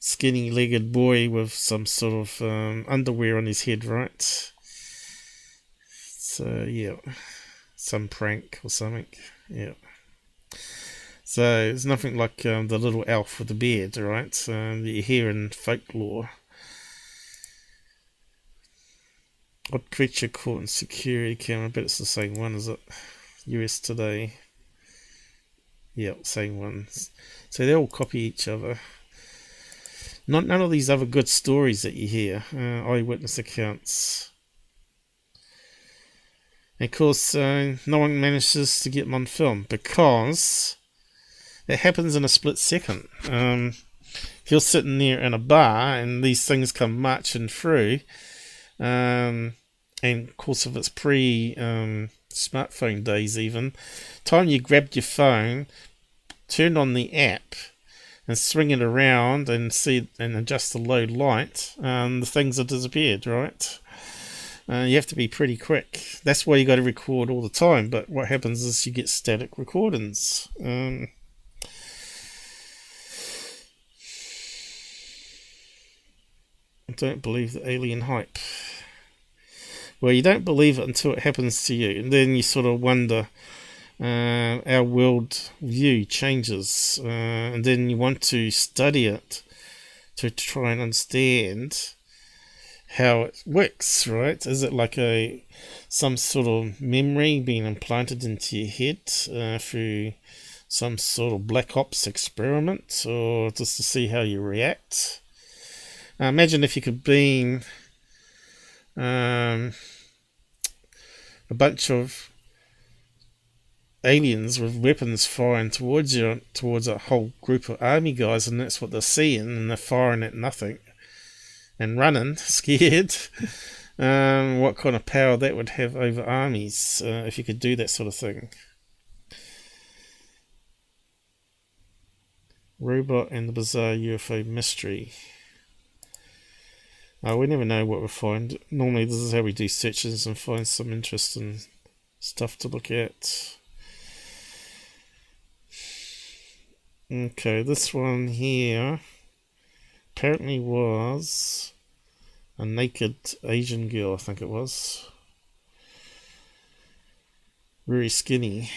Speaker 1: skinny-legged boy with some sort of underwear on his head, right? So, yeah. Some prank or something. Yeah. So, it's nothing like the little elf with the beard, right? That you hear in folklore. Odd creature caught in security camera. I bet it's the same one, is it? US Today. Yep, same ones. So they all copy each other. None of these other good stories that you hear. Eyewitness accounts. And of course, no one manages to get them on film because it happens in a split second. If you're sitting there in a bar and these things come marching through, and of course if it's pre-smartphone days even, time you grabbed your phone, turn on the app and swing it around and see and adjust the low light, the things have disappeared, right? You have to be pretty quick. That's why you got to record all the time, but what happens is you get static recordings. I don't believe the alien hype. Well, you don't believe it until it happens to you, and then you sort of wonder, our world view changes, and then you want to study it to try and understand how it works, right? Is it like some sort of memory being implanted into your head through some sort of black ops experiment, or just to see how you react? Imagine if you could beam a bunch of aliens with weapons firing towards you, towards a whole group of army guys, and that's what they're seeing, and they're firing at nothing and running, scared. What kind of power that would have over armies if you could do that sort of thing. Robot and the bizarre UFO mystery. We never know what we'll find. Normally this is how we do searches and find some interesting stuff to look at. Okay, this one here apparently was a naked Asian girl, I think it was. Very skinny.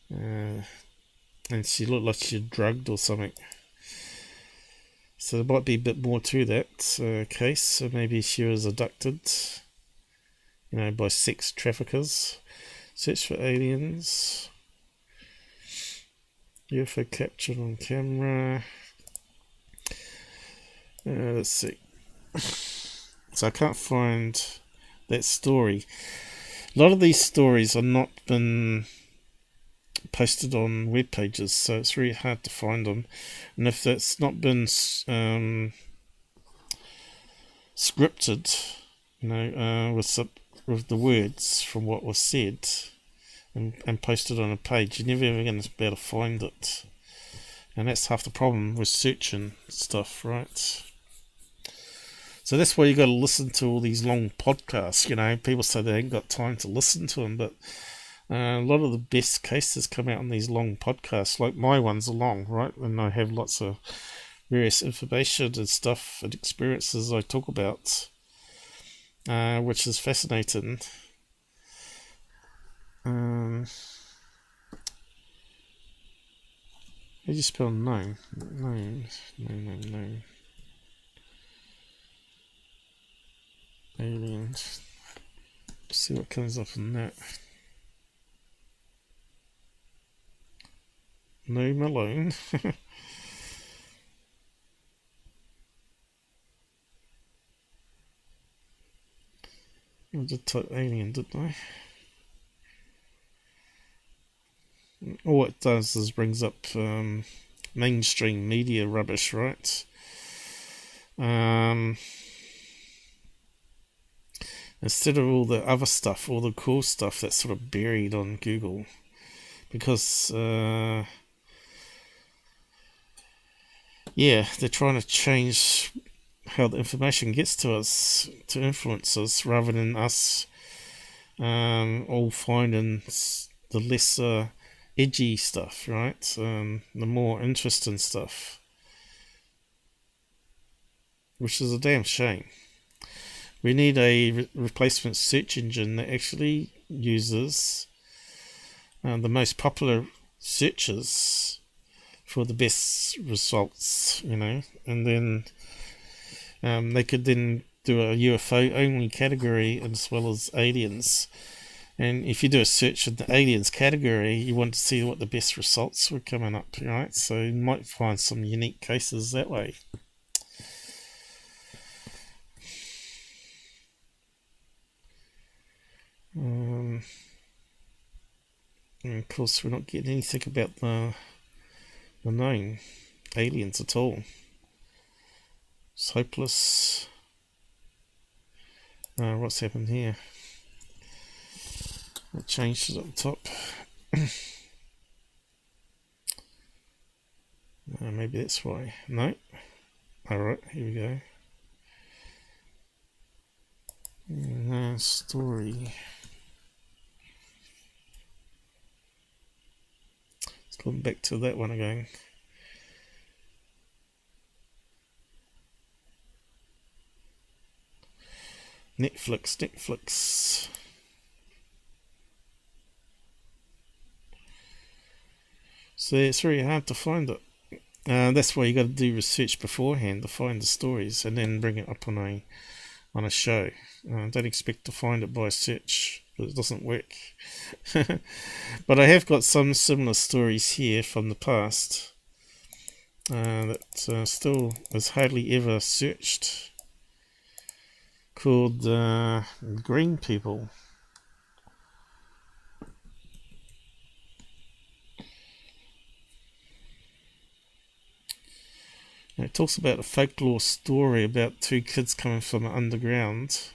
Speaker 1: And she looked like she'd drugged or something. So there might be a bit more to that case. So maybe she was abducted, by sex traffickers. Search for aliens. UFO captured on camera. Let's see. So I can't find that story. A lot of these stories are not been posted on web pages, so it's really hard to find them. And if that's not been scripted, with the words from what was said and posted on a page, you're never ever going to be able to find it. And that's half the problem with searching stuff, right? So that's why you got to listen to all these long podcasts. People say they ain't got time to listen to them, but a lot of the best cases come out on these long podcasts, like my ones are long, right? And I have lots of various information and stuff and experiences I talk about, which is fascinating. How do you spell gnome? Gnome. Aliens. Let's see what comes up on that. No Malone. I did type alien, didn't I? All it does is brings up mainstream media rubbish, right? Instead of all the other stuff, all the cool stuff that's sort of buried on Google. Because they're trying to change how the information gets to us, to influence us, rather than us all finding the lesser edgy stuff, right? The more interesting stuff, which is a damn shame. We need a replacement search engine that actually uses the most popular searches for the best results, and then they could then do a UFO only category as well as aliens. And if you do a search in the aliens category, you want to see what the best results were coming up, right? So you might find some unique cases that way. And of course, we're not getting anything about the known aliens at all. It's hopeless. What's happened here? It changed it at the top. Maybe that's why. No. Alright, here we go. Story. Let's go back to that one again. Netflix. So it's very hard to find it. That's why you got to do research beforehand to find the stories and then bring it up on a show. Don't expect to find it by search, because it doesn't work. But I have got some similar stories here from the past that still is hardly ever searched, called Green People. It talks about a folklore story about two kids coming from an underground,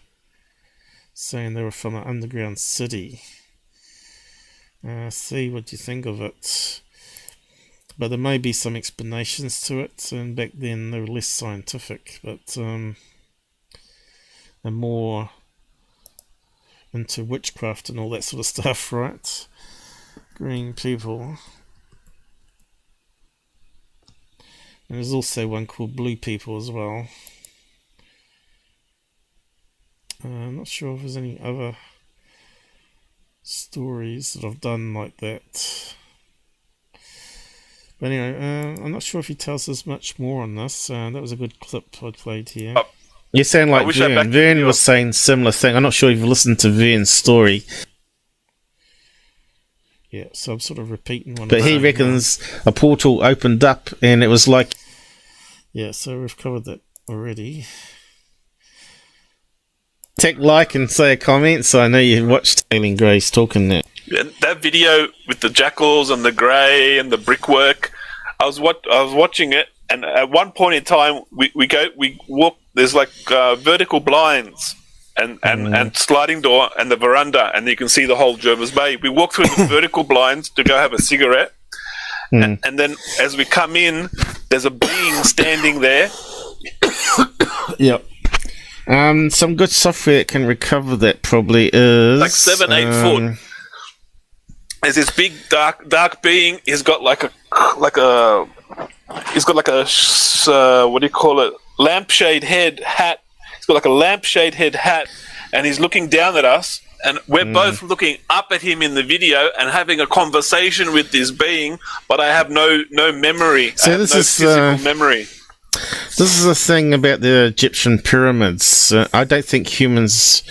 Speaker 1: saying they were from an underground city. See what you think of it. But there may be some explanations to it, and back then they were less scientific, but they're more into witchcraft and all that sort of stuff, right? Green People. And there's also one called Blue People as well. I'm not sure if there's any other stories that I've done like that. But anyway, I'm not sure if he tells us much more on this. That was a good clip I played here. You sound like Vern. Vern was saying similar thing. I'm not sure if you've listened to Vern's story. Yeah, so I'm sort of repeating one. But he reckons a portal opened up and it was like... Yeah, so we've covered that already. Take like and say a comment, so I know you watched Aileen Gray's talking there.
Speaker 5: Yeah, that video with the jackals and the grey and the brickwork, I was watching it, and at one point in time, we walk. There's like vertical blinds and sliding door and the veranda, and you can see the whole Jervis Bay. We walk through the vertical blinds to go have a cigarette, and then as we come in, there's a being standing there.
Speaker 1: Yep. Some good software that can recover that probably is
Speaker 5: like 7-8 foot. There's this big dark being. He's got like a what do you call it? Lampshade head hat. He's got like a lampshade head hat, and he's looking down at us. And we're both looking up at him in the video and having a conversation with this being, but I have no memory.
Speaker 1: So
Speaker 5: I have
Speaker 1: this
Speaker 5: no
Speaker 1: is
Speaker 5: physical memory.
Speaker 1: This is the thing about the Egyptian pyramids. I don't think humans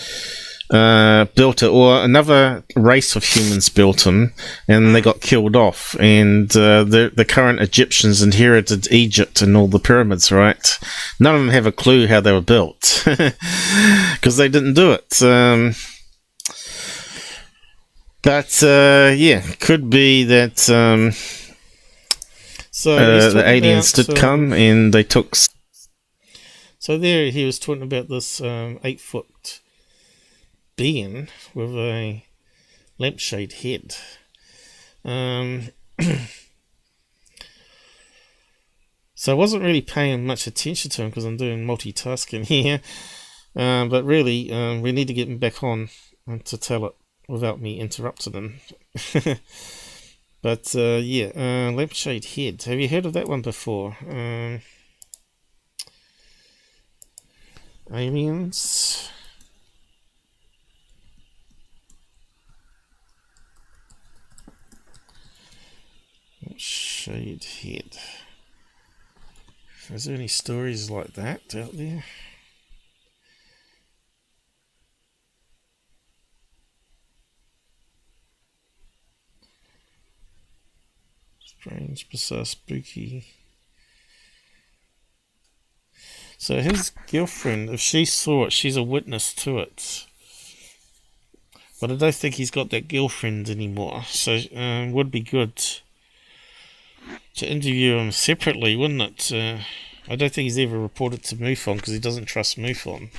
Speaker 1: built it, or another race of humans built them, and they got killed off. And the current Egyptians inherited Egypt and all the pyramids, right? None of them have a clue how they were built because they didn't do it. But yeah, could be that the aliens did come and they took. So there he was talking about this 8-foot being with a lampshade head. So I wasn't really paying much attention to him because I'm doing multitasking here. But really, we need to get him back on to tell it without me interrupting him. But yeah, lampshade head. Have you heard of that one before? Aliens. Lampshade head. Is there any stories like that out there? Strange, bizarre, spooky. So his girlfriend, if she saw it, she's a witness to it. But I don't think he's got that girlfriend anymore. So it would be good to interview him separately, wouldn't it? I don't think he's ever reported to MUFON because he doesn't trust MUFON.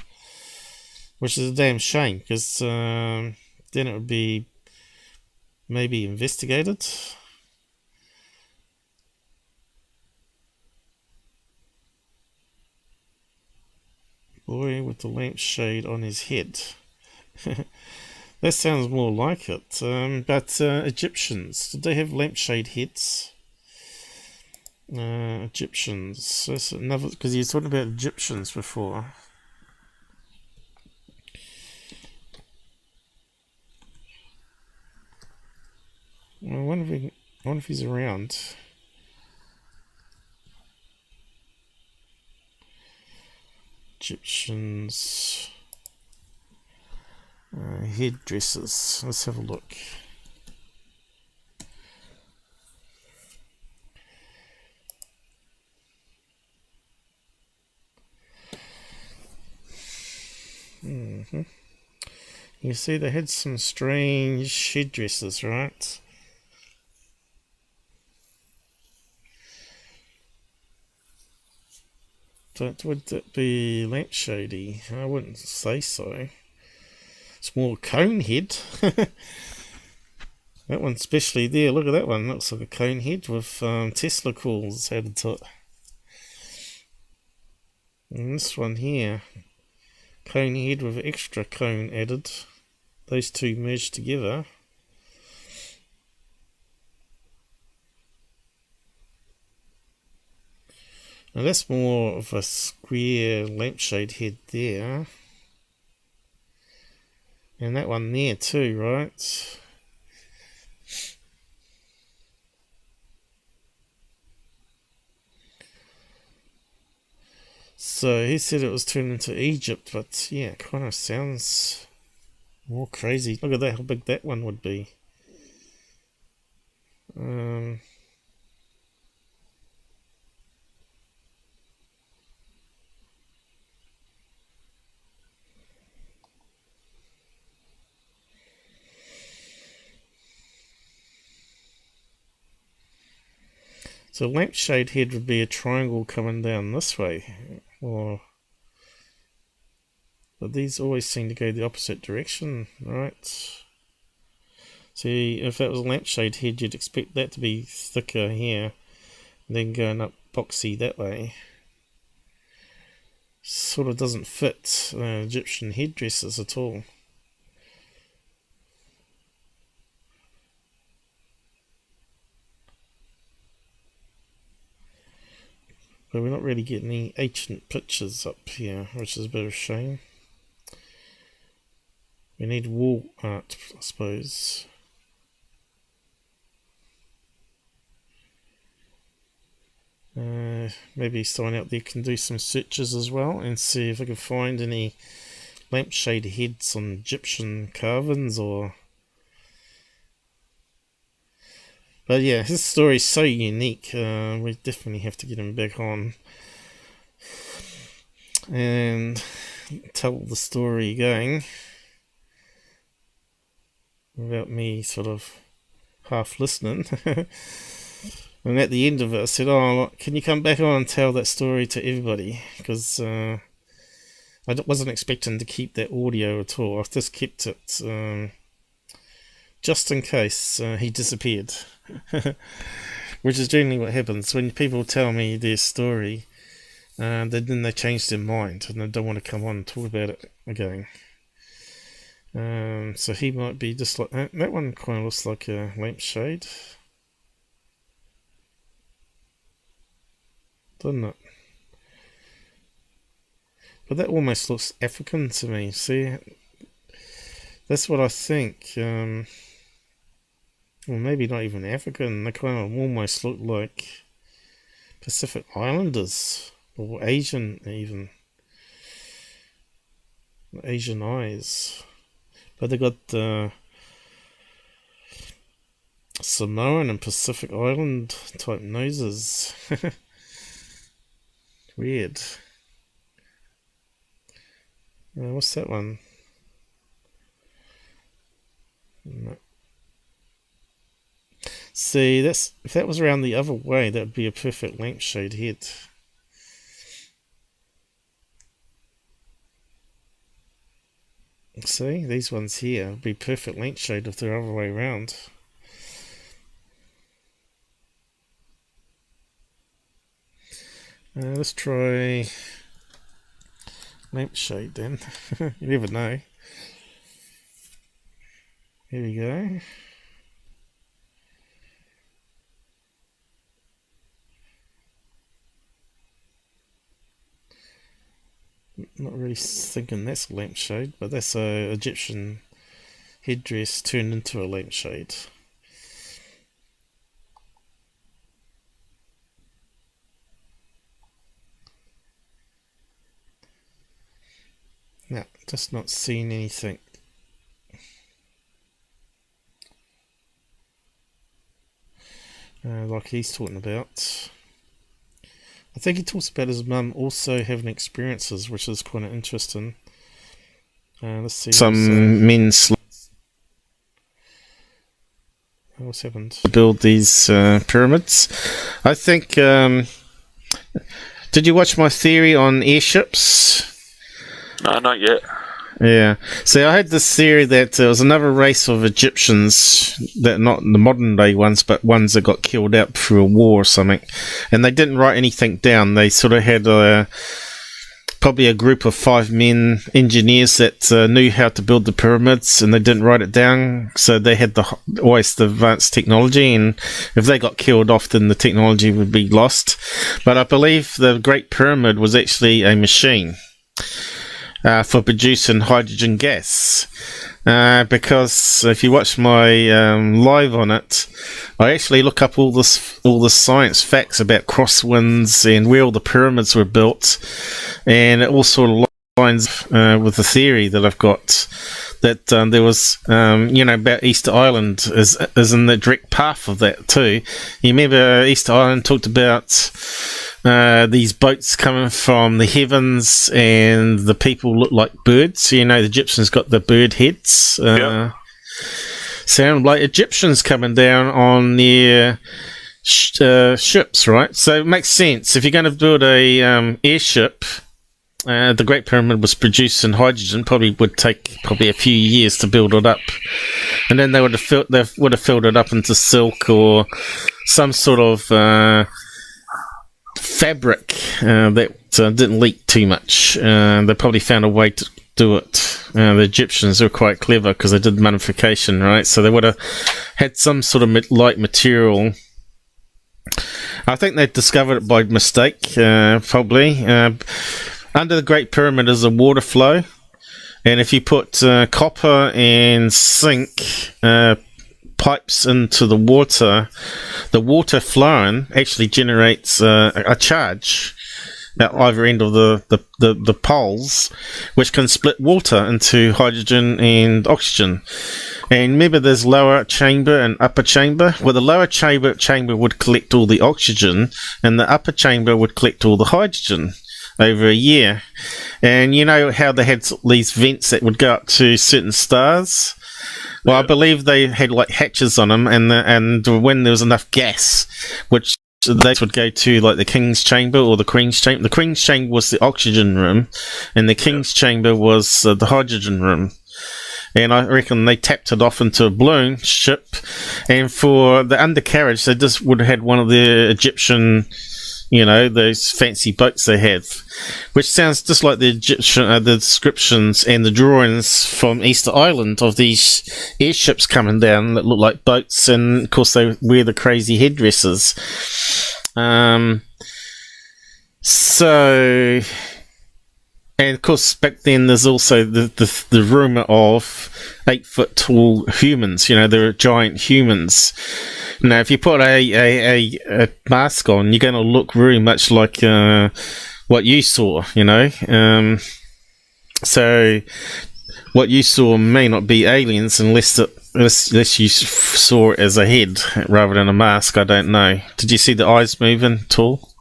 Speaker 1: Which is a damn shame, because then it would be maybe investigated. Boy with the lampshade on his head. That sounds more like it. But Egyptians, did they have lampshade heads? Egyptians. That's another, because you were talking about Egyptians before. I wonder if he's around. Egyptians. Headdresses. Let's have a look. You see, they had some strange headdresses, right? Would that be lampshady? I wouldn't say so. It's more cone head. That one especially there, look at that one. Looks like a cone head with Tesla coils added to it. And this one here, cone head with extra cone added. Those two merged together. Now that's more of a square lampshade head there. And that one there too, right? So he said it was turned into Egypt, but yeah, it kind of sounds more crazy. Look at that, how big that one would be. So lampshade head would be a triangle coming down this way, but these always seem to go the opposite direction, right? See, if that was a lampshade head, you'd expect that to be thicker here, and then going up boxy that way. Sort of doesn't fit Egyptian headdresses at all. But we're not really getting any ancient pictures up here, which is a bit of a shame. We need wall art, I suppose. Maybe someone out there can do some searches as well and see if I can find any lampshade heads on Egyptian carvings or... But yeah, his story is so unique. We definitely have to get him back on and tell the story again without me sort of half listening. And at the end of it, I said, "Oh, can you come back on and tell that story to everybody?" Because I wasn't expecting to keep that audio at all. I've just kept it just in case he disappeared. Which is generally what happens when people tell me their story, then they change their mind and they don't want to come on and talk about it again. So he might be just like that. That one kind of looks like a lampshade, doesn't it? But that almost looks African to me. See, that's what I think. Well, maybe not even African. They kind of almost look like Pacific Islanders or Asian, even Asian eyes. But they got Samoan and Pacific Island type noses. Weird. What's that one? No. See, if that was around the other way, that would be a perfect lampshade head. See, these ones here would be perfect lampshade if they're other way around. Let's try lampshade then. You never know. Here we go. Not really thinking that's a lampshade, but that's a Egyptian headdress turned into a lampshade. No, just not seeing anything. Like he's talking about. I think he talks about his mum also having experiences, which is quite interesting. Let's see. Some men what's happened? Build these pyramids. I think. Did you watch my theory on airships?
Speaker 5: No, not yet.
Speaker 1: Yeah. See, I had this theory that there was another race of Egyptians, that not the modern day ones, but ones that got killed out through a war or something, and they didn't write anything down. They sort of had probably a group of 5 men, engineers that knew how to build the pyramids, and they didn't write it down. So they had always the advanced technology, and if they got killed off, then the technology would be lost. But I believe the Great Pyramid was actually a machine. For producing hydrogen gas, because if you watch my live on it, I actually look up all the science facts about crosswinds and where all the pyramids were built, and it all sort of lines with the theory that I've got, that there was, about Easter Island is in the direct path of that too. You remember Easter Island talked about these boats coming from the heavens, and the people look like birds. The Egyptians got the bird heads. Sound like Egyptians coming down on their ships, right? So it makes sense. If you're going to build a airship, the Great Pyramid was producing hydrogen. Probably would take a few years to build it up, and then they would have filled it up into silk or some sort of fabric that didn't leak too much. They probably found a way to do it. The Egyptians were quite clever because they did mummification, right? So they would have had some sort of light material. I think they discovered it by mistake, probably. Under the Great Pyramid is a water flow, and if you put copper and zinc pipes into the water flowing actually generates a charge at either end of the poles, which can split water into hydrogen and oxygen. And remember, there's lower chamber and upper chamber. Well, the lower chamber would collect all the oxygen, and the upper chamber would collect all the hydrogen over a year. And you know how they had these vents that would go up to certain stars? Well, I believe they had like hatches on them, and when there was enough gas, which they would go to like the King's Chamber or the Queen's Chamber. The Queen's Chamber was the oxygen room, and the King's Chamber was the hydrogen room. And I reckon they tapped it off into a balloon ship, and for the undercarriage, they just would have had one of the Egyptian, those fancy boats they have, which sounds just like the Egyptian, the descriptions and the drawings from Easter Island of these airships coming down that look like boats, and of course they wear the crazy headdresses. And of course back then there's also the rumour of 8-foot tall humans. There are giant humans. Now, if you put a mask on, you're going to look very much like what you saw, So what you saw may not be aliens unless unless you saw it as a head rather than a mask, I don't know. Did you see the eyes moving at all?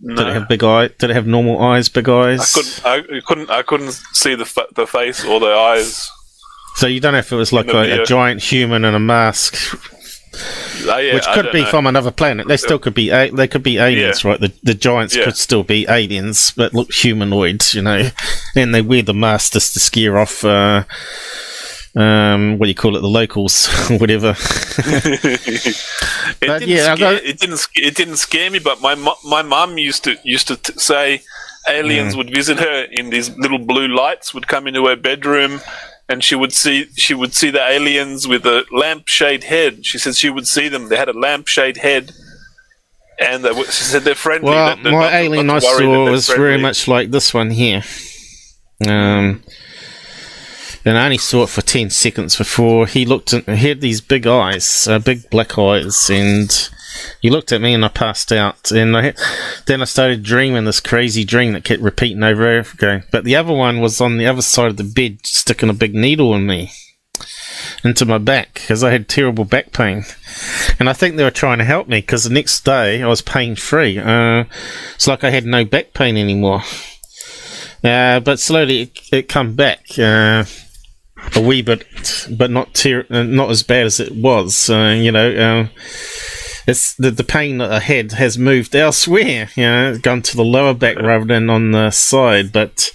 Speaker 5: No.
Speaker 1: Did it have big eye? Did it have normal eyes, big eyes?
Speaker 5: I couldn't see the face or the eyes.
Speaker 1: So you don't know if it was like a giant human in a mask, which could be from another planet. They still could be. They could be aliens, right? The giants could still be aliens, but look humanoids, you know. And they wear the mask just to scare off. What do you call it? The locals, or whatever.
Speaker 5: It didn't scare me, but my mum used to say aliens would visit her in these little blue lights, would come into her bedroom, and she would see the aliens with a lampshade head. She said she would see them. They had a lampshade head, and she said they're friendly.
Speaker 1: Well, my alien I saw was very much like this one here. And I only saw it for 10 seconds before he had these big eyes, big black eyes, and he looked at me and I passed out. And then I started dreaming this crazy dream that kept repeating over and over again. But the other one was on the other side of the bed, sticking a big needle in me, into my back, because I had terrible back pain. And I think they were trying to help me, because the next day I was pain-free. It's like I had no back pain anymore. But slowly it come back. A wee bit, but not as bad as it was. It's the pain that I had has moved elsewhere. Gone to the lower back rather than on the side. But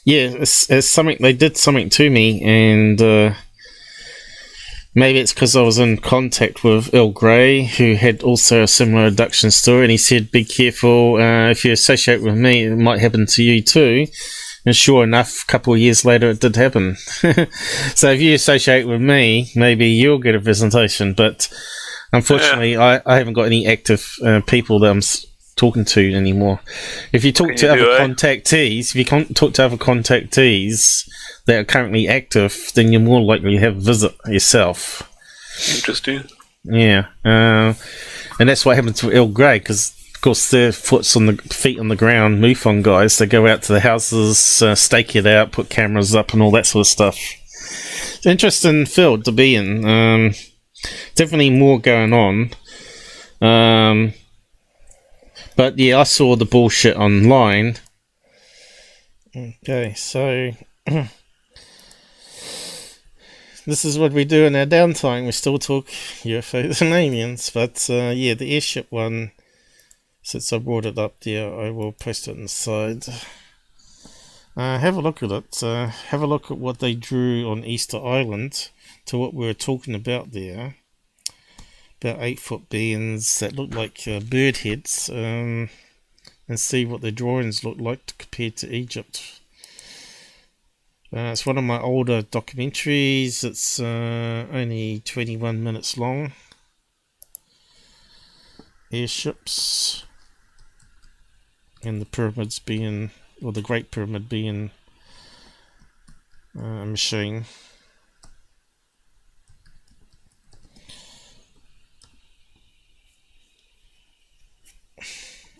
Speaker 1: yeah, it's something. They did something to me, and maybe it's because I was in contact with Earl Grey, who had also a similar abduction story, and he said, "Be careful. If you associate with me, it might happen to you too." And sure enough, a couple of years later, it did happen. So if you associate with me, maybe you'll get a visitation. But unfortunately, I haven't got any active people that I'm talking to anymore. If you talk to other contactees, that are currently active, then you're more likely to have a visit yourself.
Speaker 5: Interesting.
Speaker 1: Yeah. And that's what happened to Earl Grey, because of course, their feet on the ground, MUFON guys, they go out to the houses, stake it out, put cameras up and all that sort of stuff. It's an interesting field to be in. Definitely more going on. But yeah, I saw the bullshit online. Okay, so this is what we do in our downtime. We still talk UFOs and aliens, but yeah, the airship one, since I brought it up there, I will post it inside. Have a look at it. Have a look at what they drew on Easter Island to what we were talking about there. About 8-foot beings that look like bird heads. And see what the drawings look like compared to Egypt. It's one of my older documentaries. It's only 21 minutes long. Airships. And the pyramids being, or the Great Pyramid being a machine.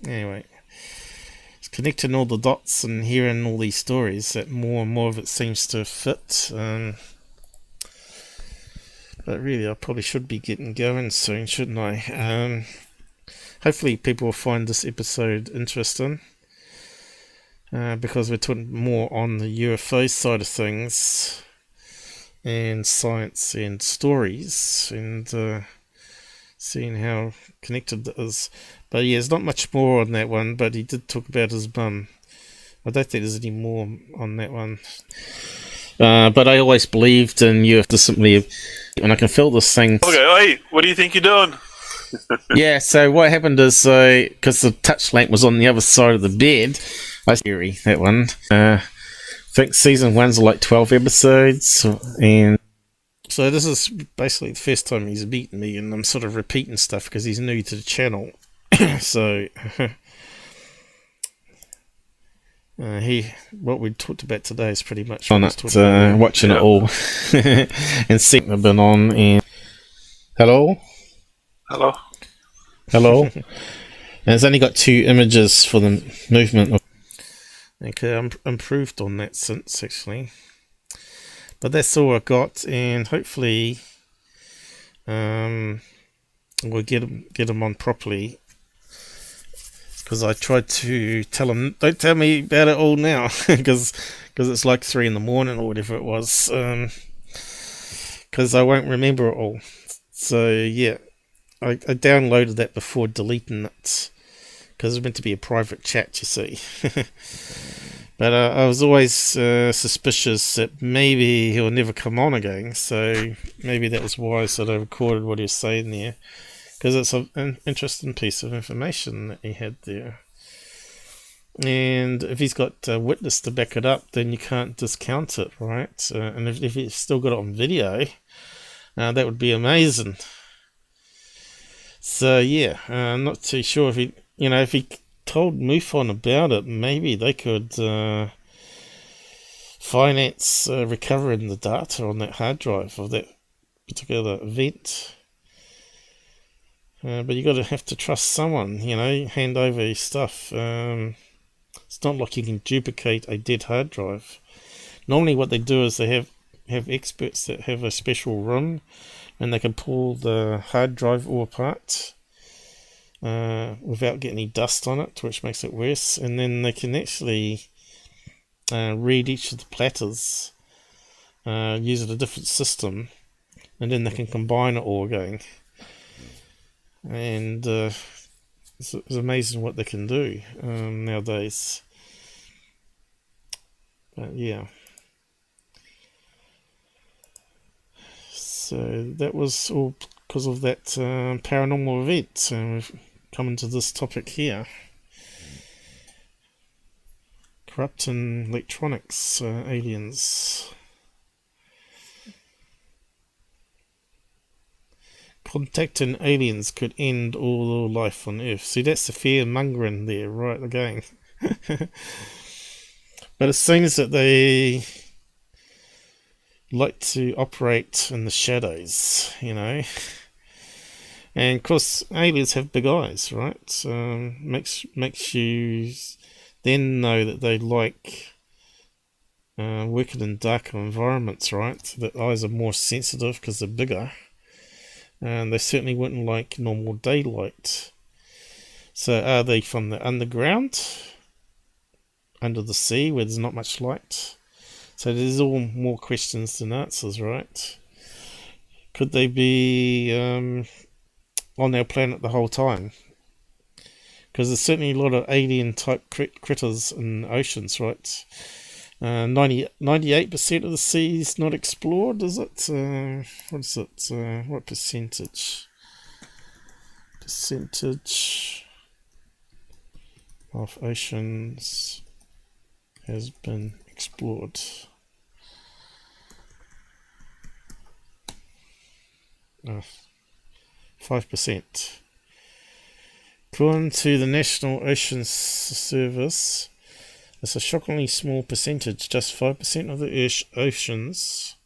Speaker 1: Anyway, it's connecting all the dots and hearing all these stories that more and more of it seems to fit. But really, I probably should be getting going soon, shouldn't I? Hopefully people will find this episode interesting, because we're talking more on the UFO side of things, and science and stories, and seeing how connected it is. But yeah, there's not much more on that one, but he did talk about his mum. I don't think there's any more on that one. But I always believed in UFO simply, and I can feel this thing.
Speaker 5: Okay, hey, what do you think you're doing?
Speaker 1: Yeah, so what happened is, because the touch lamp was on the other side of the bed, I scary that one. I think season 1's like 12 episodes, and so this is basically the first time he's beaten me, and I'm sort of repeating stuff because he's new to the channel. So what we talked about today is pretty much on it, watching it all and seeing I've been on. And hello. And it's only got 2 images for the movement. Okay, I'm improved on that since, actually. But that's all I got, and hopefully we'll get him on properly. Because I tried to tell him, don't tell me about it all now, because it's like 3 in the morning or whatever it was, because I won't remember it all. So yeah, I downloaded that before deleting it, because it was meant to be a private chat, you see. But I was always suspicious that maybe he'll never come on again, so maybe that was why I sort of recorded what he was saying there, because it's an interesting piece of information that he had there. And if he's got a witness to back it up, then you can't discount it, right? And if he's still got it on video, that would be amazing. So yeah, I'm not too sure if he told MUFON about it, maybe they could finance recovering the data on that hard drive of that particular event. But you have to trust someone, hand over your stuff. It's not like you can duplicate a dead hard drive. Normally what they do is they have experts that have a special room, and they can pull the hard drive all apart without getting any dust on it, which makes it worse. And then they can actually read each of the platters, using a different system, and then they can combine it all again. And it's amazing what they can do nowadays. But yeah. So that was all because of that paranormal event. We've come into this topic here. Corrupting electronics, aliens. Contacting aliens could end all life on Earth. See, that's the fear mongering there, right again. But it seems that they like to operate in the shadows, And of course, aliens have big eyes, right? Makes you then know that they like working in darker environments, right? That eyes are more sensitive because they're bigger. And they certainly wouldn't like normal daylight. So are they from the underground, under the sea, where there's not much light? So there's all more questions than answers, right? Could they be on our planet the whole time? Because there's certainly a lot of alien type critters in the oceans, right? 98% of the sea is not explored, is it? What is it? What percentage? Percentage of oceans has been explored. Oh, 5%. According to the National Ocean Service, it's a shockingly small percentage. Just 5% of the oceans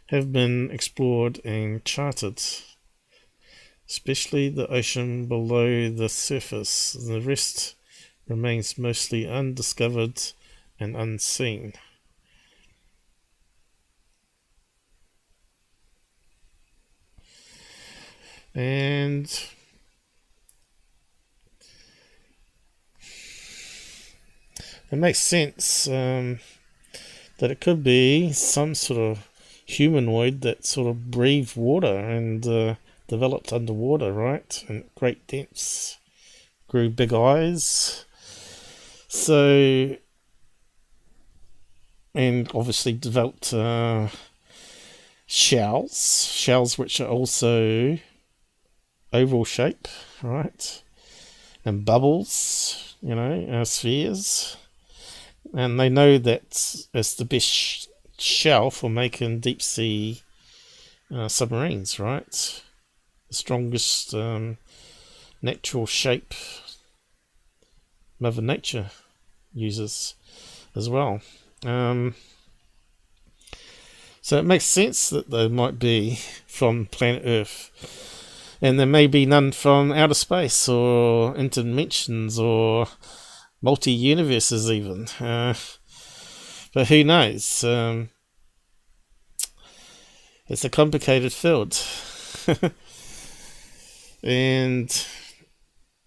Speaker 1: have been explored and charted, especially the ocean below the surface. The rest remains mostly undiscovered and unseen. And it makes sense that it could be some sort of humanoid that sort of breathed water and developed underwater, right? And great depths, grew big eyes. So, and obviously developed shells which are also oval shape, right? And bubbles, spheres. And they know that it's the best shell for making deep sea submarines, right? The strongest natural shape Mother Nature uses as well. So it makes sense that they might be from planet Earth. And there may be none from outer space or interdimensions or multi-universes even. But who knows? it's a complicated field. and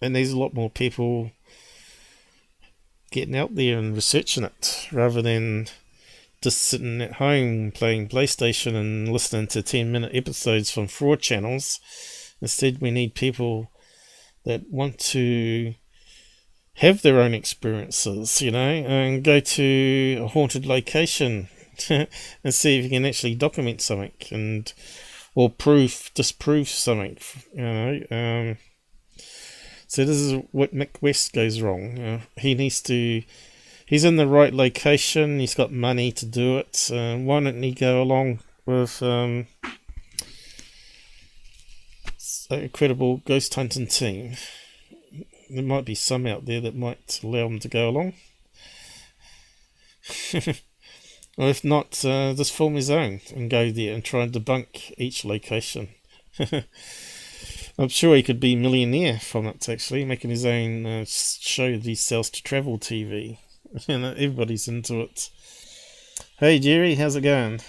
Speaker 1: there's a lot more people getting out there and researching it rather than just sitting at home playing PlayStation and listening to 10-minute episodes from fraud channels. Instead, we need people that want to have their own experiences, and go to a haunted location and see if you can actually document something or disprove something, So this is what Mick West goes wrong. He's in the right location, he's got money to do it. Why don't he go along with a credible ghost hunting team? There might be some out there that might allow him to go along. Or if not, just form his own and go there and try and debunk each location. I'm sure he could be a millionaire from it, actually, making his own show that he sells to travel TV. Everybody's into it. Hey Jerry, how's it going?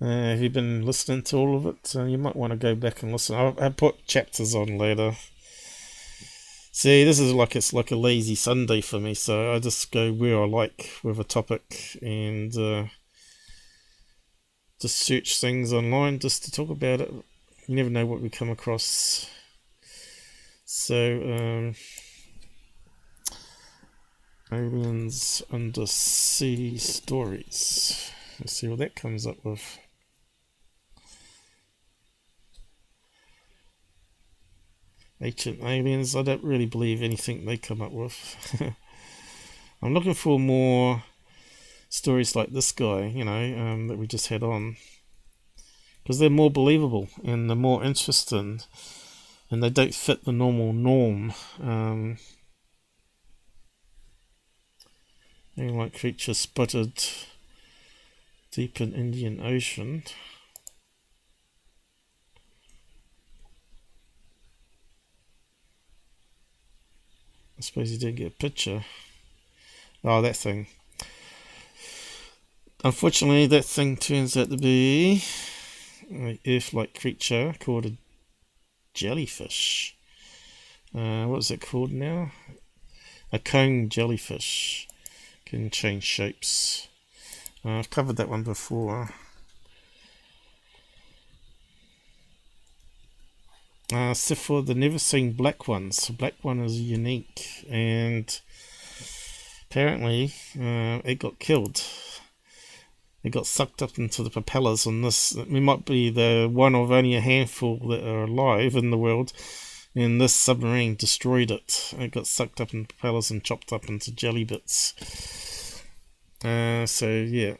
Speaker 1: Have you been listening to all of it? You might want to go back and listen. I'll put chapters on later. See, this is it's like a lazy Sunday for me, so I just go where I like with a topic and just search things online just to talk about it. You never know what we come across. So, aliens undersea stories. Let's see what that comes up with. Ancient aliens, I don't really believe anything they come up with. I'm looking for more stories like this guy, that we just had on. Because they're more believable and they're more interesting and they don't fit the normal norm. Like creature spotted deep in Indian Ocean. I suppose you did get a picture. Oh, that thing. Unfortunately, that thing turns out to be an Earth-like creature called a jellyfish. What is it called now? A cone jellyfish. Can change shapes. I've covered that one before. Except for the never seen black ones. The black one is unique, and apparently it got killed. It got sucked up into the propellers on this. We might be the one of only a handful that are alive in the world, and this submarine destroyed it. It got sucked up in propellers and chopped up into jelly bits. So yeah,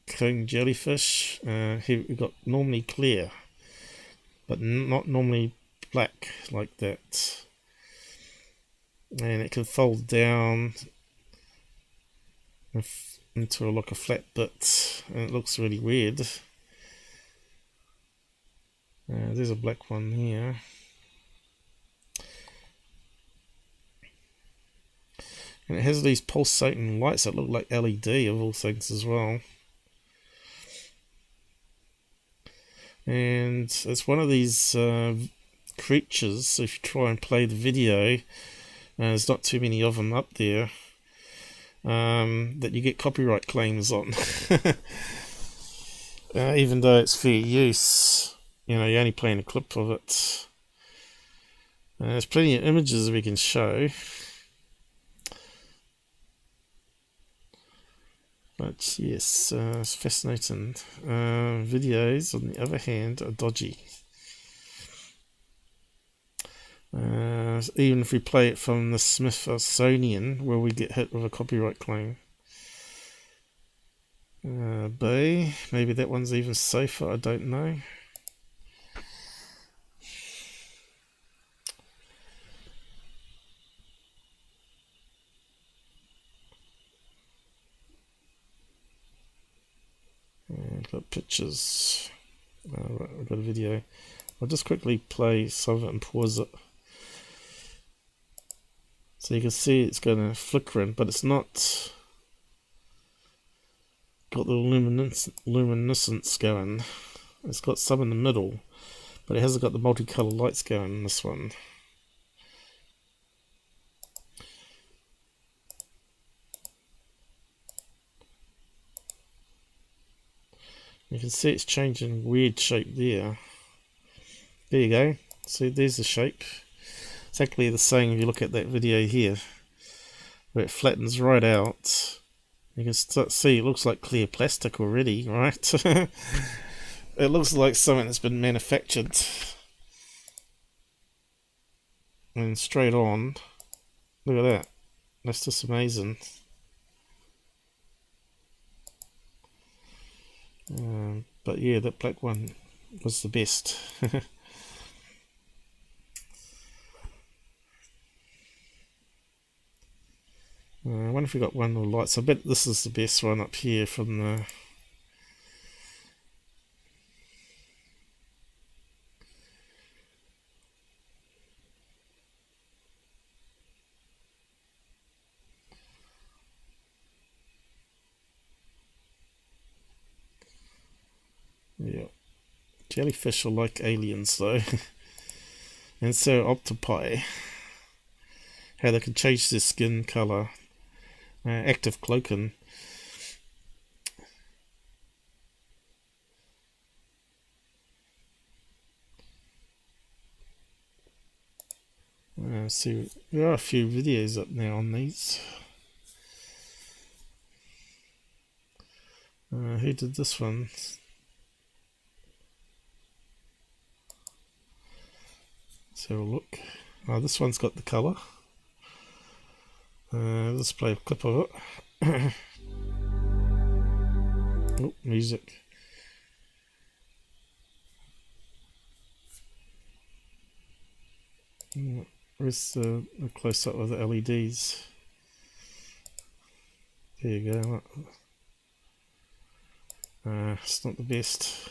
Speaker 1: cone jellyfish. Here we got normally clear, but not normally black like that. And it can fold down into like a flat bit, and it looks really weird. There's a black one here. And it has these pulsating lights that look like LED of all things as well. And it's one of these creatures, so if you try and play the video, there's not too many of them up there, that you get copyright claims on. Even though it's fair use, you're only playing a clip of it. There's plenty of images we can show. But yes, it's fascinating. Videos, on the other hand, are dodgy. Even if we play it from the Smithsonian, where we get hit with a copyright claim. B, maybe that one's even safer, I don't know. Got pictures. Right, I've got a video. I'll just quickly play some of it and pause it. So you can see it's going to flicker in, but it's not got the luminescence going. It's got some in the middle, but it hasn't got the multicolour lights going in this one. You can see it's changing weird shape there. There you go. See, there's the shape. Exactly the same if you look at that video here, where it flattens right out. You can see it looks like clear plastic already, right? It looks like something that's been manufactured. And straight on, look at that. That's just amazing. But yeah, that black one was the best. I wonder if we got one with lights. I bet this is the best one up here from the... Yeah. Jellyfish are like aliens though. And so octopi. How they can change their skin colour. Active cloaking. See, there are a few videos up now on these. Who did this one? Let's have a look. Oh, this one's got the colour. Let's play a clip of it. Oh, music. Where's the close-up of the LEDs? There you go. It's not the best.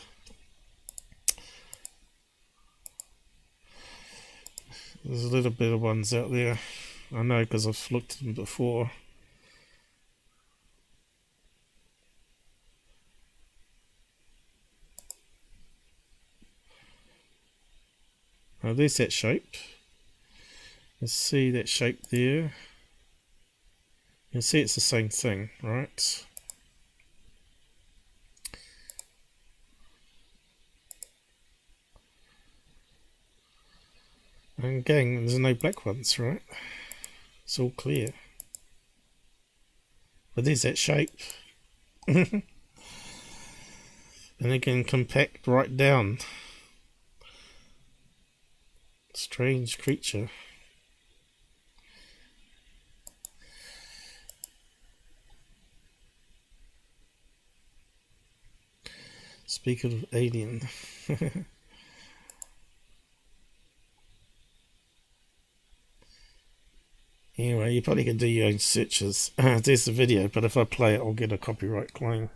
Speaker 1: There's a little bit of ones out there. I know because I've looked at them before. Oh, there's that shape. Let's see that shape there. You can see it's the same thing, right? And again, there's no black ones, right? It's all clear. But there's that shape. And it can compact right down. Strange creature. Speaking of alien. Anyway, you probably can do your own searches. There's the video, but if I play it, I'll get a copyright claim.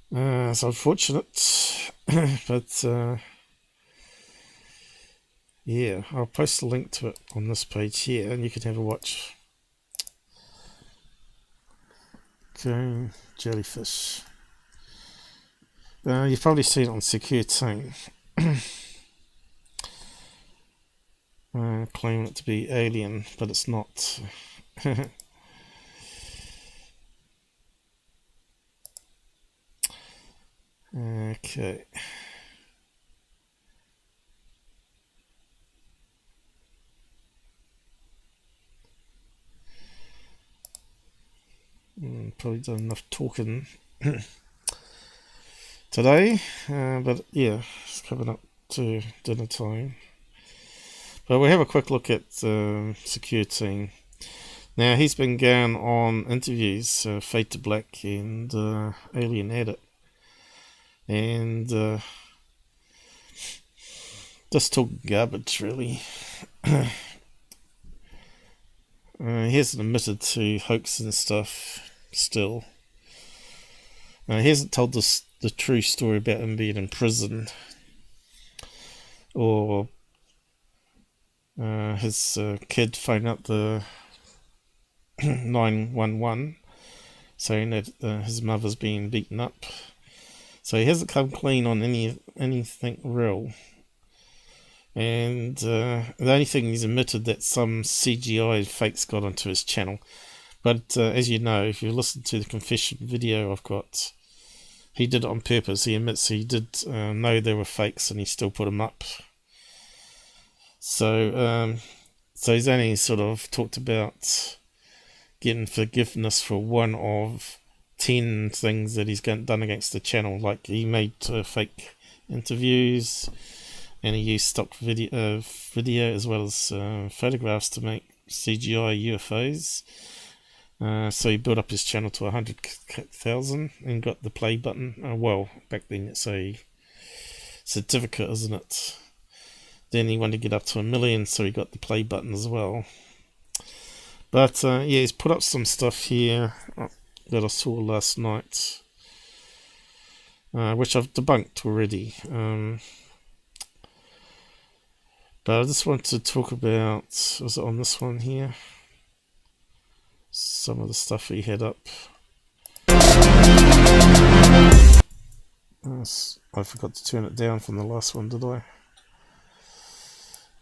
Speaker 1: It's unfortunate, but yeah, I'll post a link to it on this page here, and you can have a watch. Okay, Jellyfish. You've probably seen it on Secureteam. Claiming it to be alien, but it's not. Okay. Probably done enough talking today, but yeah, it's coming up to dinner time. But we'll have a quick look at Secureteam. Now, he's been going on interviews, Fade to Black and Alien Edit. And just talk garbage, really. He hasn't admitted to hoax and stuff still. He hasn't told us the true story about him being in prison. Or his kid phoned up the 911 saying that his mother's being beaten up. So he hasn't come clean on anything real. And the only thing he's admitted that some CGI fakes got onto his channel. But as you know, if you listen to the confession video I've got, he did it on purpose. He admits he did know there were fakes and he still put them up. So he's only sort of talked about getting forgiveness for one of 10 things that he's done against the channel. Like he made fake interviews, and he used stock video as well as photographs to make CGI UFOs. So he built up his channel to 100,000 and got the play button. Well, back then it's a certificate, isn't it? Then he wanted to get up to 1 million, so he got the play button as well. But yeah, he's put up some stuff here that I saw last night, which I've debunked already. But I just want to talk about, was it on this one here? Some of the stuff he had up. I forgot to turn it down from the last one, did I?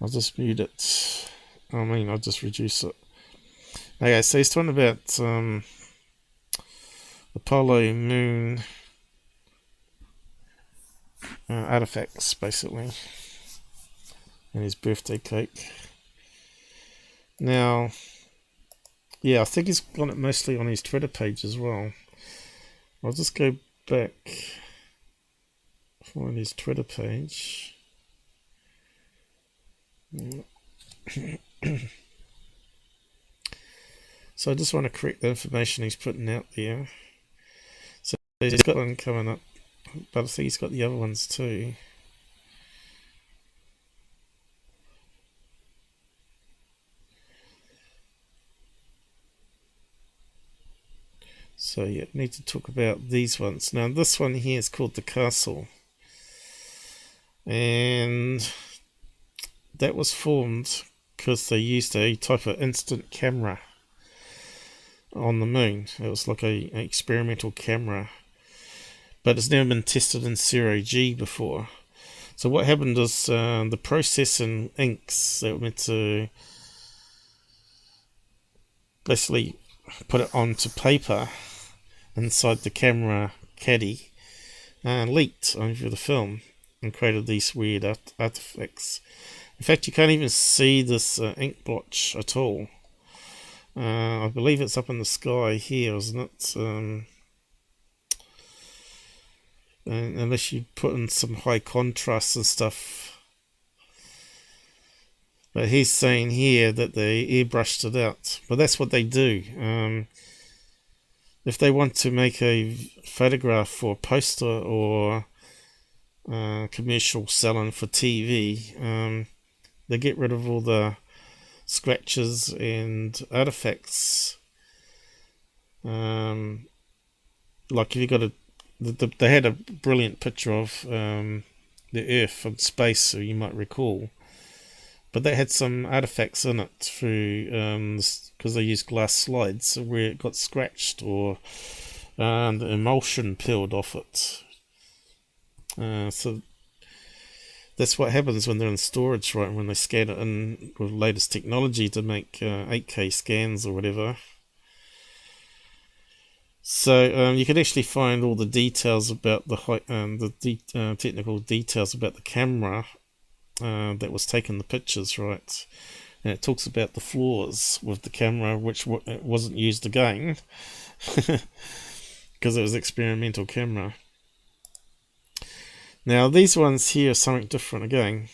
Speaker 1: I'll just mute it. I'll just reduce it. Okay, so he's talking about Apollo moon artifacts, basically, and his birthday cake. Now, yeah, I think he's got it mostly on his Twitter page as well. I'll just go back, find his Twitter page. So I just want to correct the information he's putting out there. So he's got one coming up, but I think he's got the other ones too. So yeah, need to talk about these ones. Now this one here is called the Castle, and that was formed because they used a type of instant camera on the moon. It was like an experimental camera, but it's never been tested in 0G before. So what happened is the processing inks that were meant to basically put it onto paper inside the camera caddy leaked over the film and created these weird artifacts. In fact, you can't even see this ink blotch at all. I believe it's up in the sky here, isn't it? Unless you put in some high contrast and stuff. But he's saying here that they airbrushed it out. But that's what they do. If they want to make a photograph for a poster or commercial selling for TV, they get rid of all the scratches and artifacts. Like if you got they had a brilliant picture of the Earth from space, so you might recall, but they had some artifacts in it through because they used glass slides where it got scratched or the emulsion peeled off it. So that's what happens when they're in storage, right? When they scan it in with latest technology to make 8K scans or whatever. So you can actually find all the details about the technical details about the camera that was taking the pictures, right? And it talks about the flaws with the camera, which wasn't used again because it was an experimental camera. Now these ones here are something different again.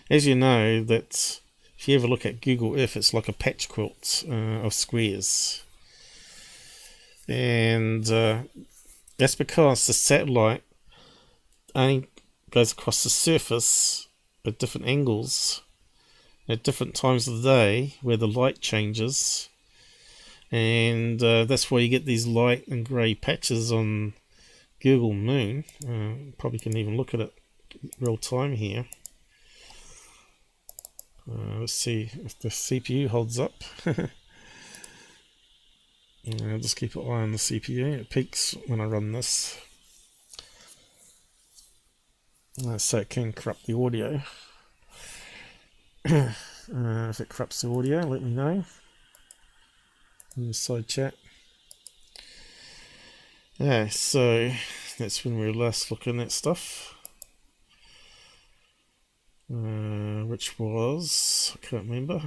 Speaker 1: As you know, that if you ever look at Google Earth, it's like a patch quilt of squares. And that's because the satellite only goes across the surface at different angles at different times of the day where the light changes, and that's why you get these light and grey patches on Google Moon. Probably can even look at it real time here. Let's see if the CPU holds up. I'll just keep an eye on the CPU. It peaks when I run this. So it can corrupt the audio. If it corrupts the audio, let me know in the side chat. Yeah, so that's when we were last looking at stuff. Which was, I can't remember.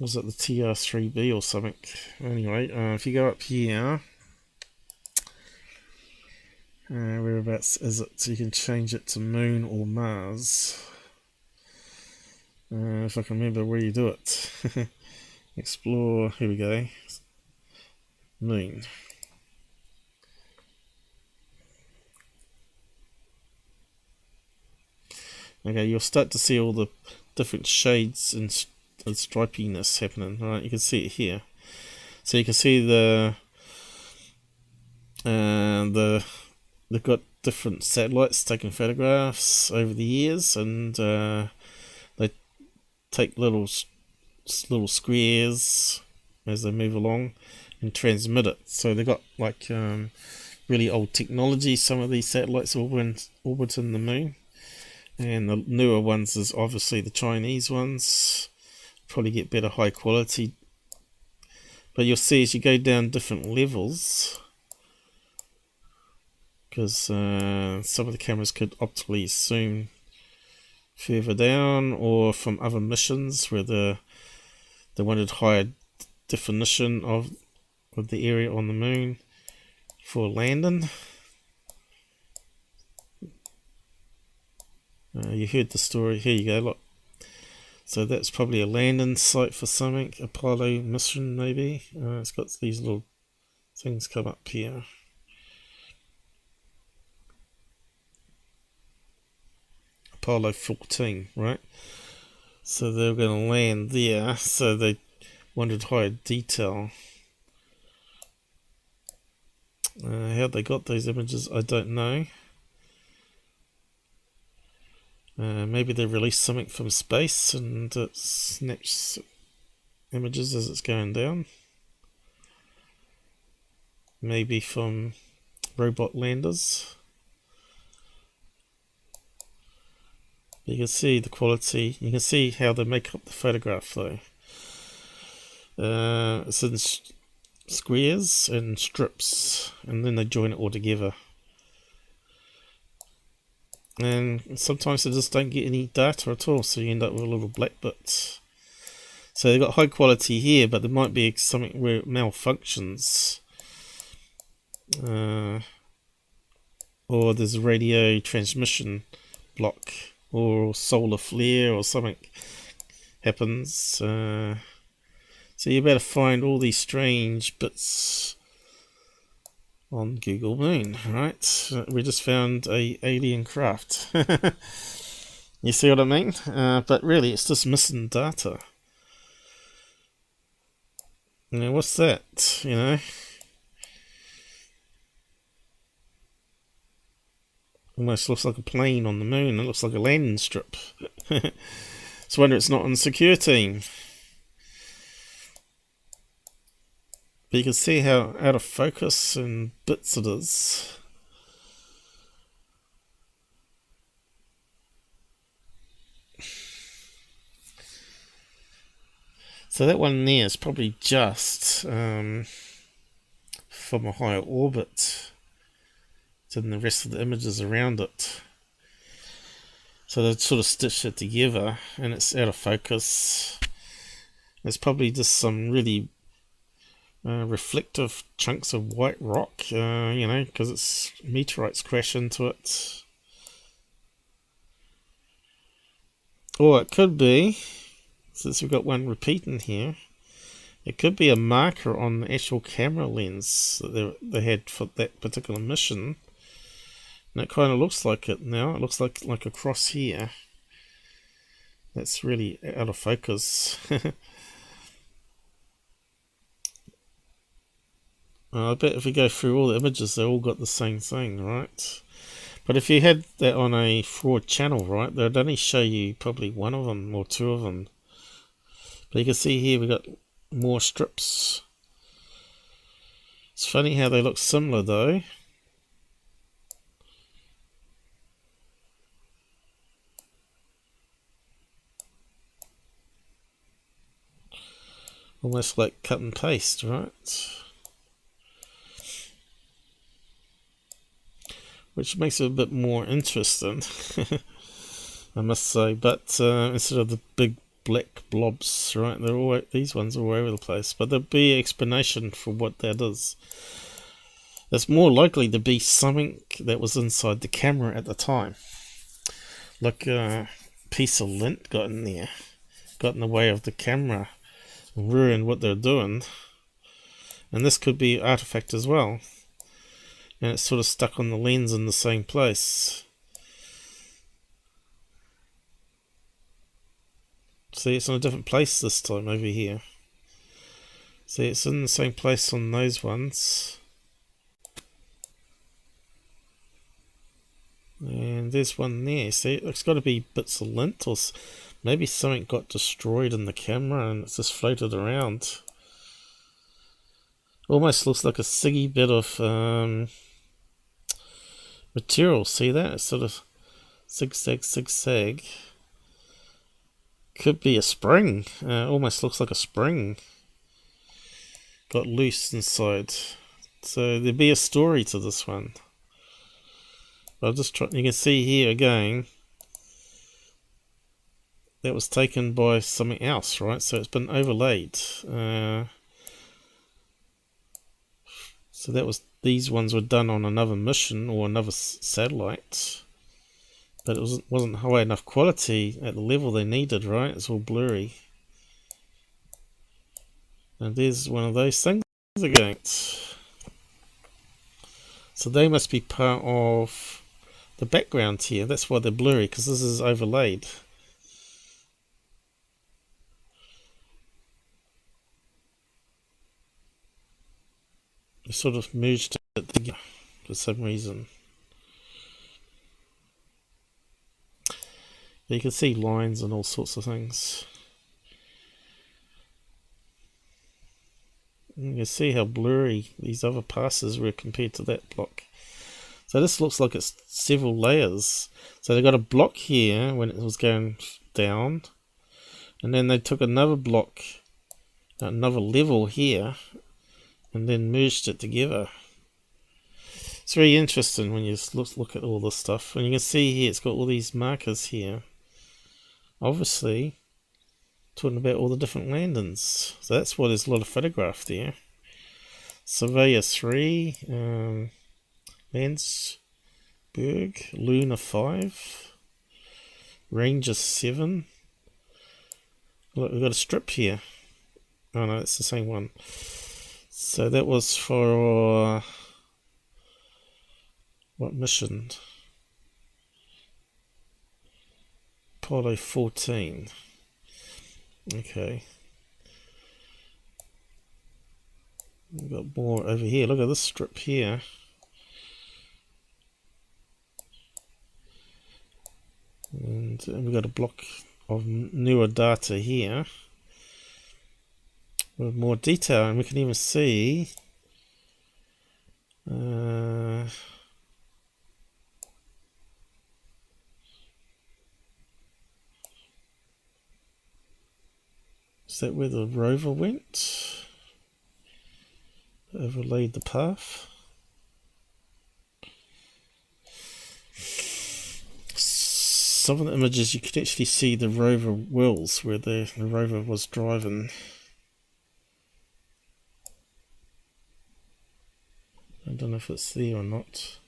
Speaker 1: Was it the TR3B or something? Anyway, if you go up here, whereabouts is it? So you can change it to Moon or Mars. If I can remember where you do it. Explore, here we go. Moon. Okay, you'll start to see all the different shades and stripiness happening. Right, you can see it here. So you can see they've got different satellites taking photographs over the years, and they take little squares as they move along and transmit it. So they've got like really old technology. Some of these satellites orbiting the moon. And the newer ones is obviously the Chinese ones. Probably get better high quality. But you'll see as you go down different levels, because some of the cameras could optically zoom further down, or from other missions where they wanted higher definition of the area on the moon for landing. You heard the story. Here you go, look. So that's probably a landing site for something. Apollo mission, maybe. It's got these little things come up here. Apollo 14, right? So they're going to land there. So they wanted higher detail. How they got those images, I don't know. Maybe they released something from space and it snaps images as it's going down. Maybe from robot landers. You can see the quality. You can see how they make up the photograph though. It's in squares and strips, and then they join it all together. And sometimes they just don't get any data at all, so you end up with a little black bits. So they've got high quality here, but there might be something where it malfunctions. Or there's a radio transmission block, or solar flare, or something happens. So you better find all these strange bits on Google Moon, right? We just found a alien craft. You see what I mean? But really, it's just missing data. You know, what's that? You know, almost looks like a plane on the moon. It looks like a landing strip. It's a wonder it's not on Secureteam. But you can see how out of focus and bits it is. So that one there is probably just from a higher orbit than the rest of the images around it. So they sort of stitched it together and it's out of focus. It's probably just some really reflective chunks of white rock, you know, because it's meteorites crash into it. Or it could be, since we've got one repeating here, it could be a marker on the actual camera lens that they had for that particular mission. And it kind of looks like it now. It looks like a cross here. That's really out of focus. I bet if we go through all the images, they all got the same thing, right? But if you had that on a fraud channel, right, they'd only show you probably one of them or two of them. But you can see here we got more strips. It's funny how they look similar though. Almost like cut and paste, right? Which makes it a bit more interesting, I must say. But instead of the big black blobs, right? These ones are all over the place. But there'll be an explanation for what that is. It's more likely to be something that was inside the camera at the time, like a piece of lint got in there, got in the way of the camera, ruined what they're doing. And this could be artifact as well, and it's sort of stuck on the lens in the same place. See, it's in a different place this time over here. See, it's in the same place on those ones. And there's one there. See, it's got to be bits of lint, or maybe something got destroyed in the camera and it's just floated around. Almost looks like a siggy bit of material. See that? It's sort of zigzag, zigzag. Could be a spring. Almost looks like a spring got loose inside. So there'd be a story to this one. I'll just try. You can see here again that was taken by something else, right? So it's been overlaid. So that was, these ones were done on another mission or another satellite, but it wasn't high enough quality at the level they needed, right? It's all blurry. And there's one of those things again. So they must be part of the background here. That's why they're blurry, because this is overlaid. They sort of merged it together for some reason. You can see lines and all sorts of things. And you can see how blurry these other passes were compared to that block. So this looks like it's several layers. So they got a block here when it was going down, and then they took another block, another level here, and then merged it together. It's very interesting when you look at all this stuff. And you can see here it's got all these markers here. Obviously talking about all the different landings. So that's why there's a lot of photograph there. Surveyor 3, Landsberg, Luna 5, Ranger 7. Look, we've got a strip here. Oh no, it's the same one. So that was for what mission? Apollo 14. Okay. We've got more over here. Look at this strip here. And we've got a block of newer data here with more detail, and we can even see is that where the rover went? Overlaid the path. Some of the images you could actually see the rover wheels where the rover was driving. I don't know if it's there or not.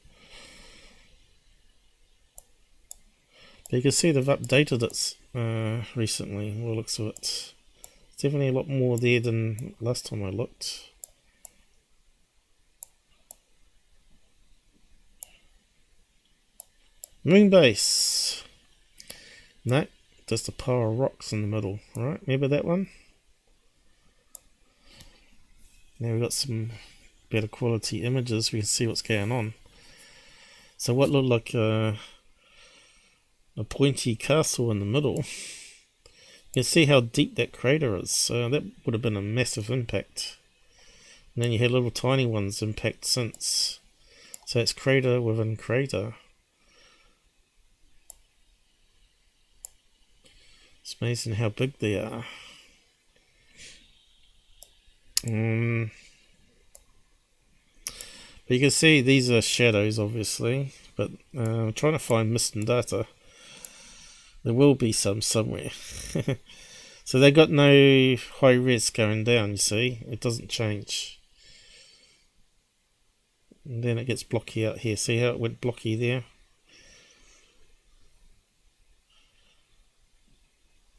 Speaker 1: But you can see they've updated it recently, by the looks of it. There's definitely a lot more there than last time I looked. Moonbase. No, just a pile of rocks in the middle, right? Remember that one? Now we've got some better quality images, we can see what's going on. So what looked like a pointy castle in the middle can see how deep that crater is. So that would have been a massive impact. And then you had little tiny ones impact since. So it's crater within crater. It's amazing how big they are. But you can see these are shadows, obviously. But I'm trying to find missing data. There will be some somewhere. So they got no high res going down, you see. It doesn't change. And then it gets blocky out here. See how it went blocky there?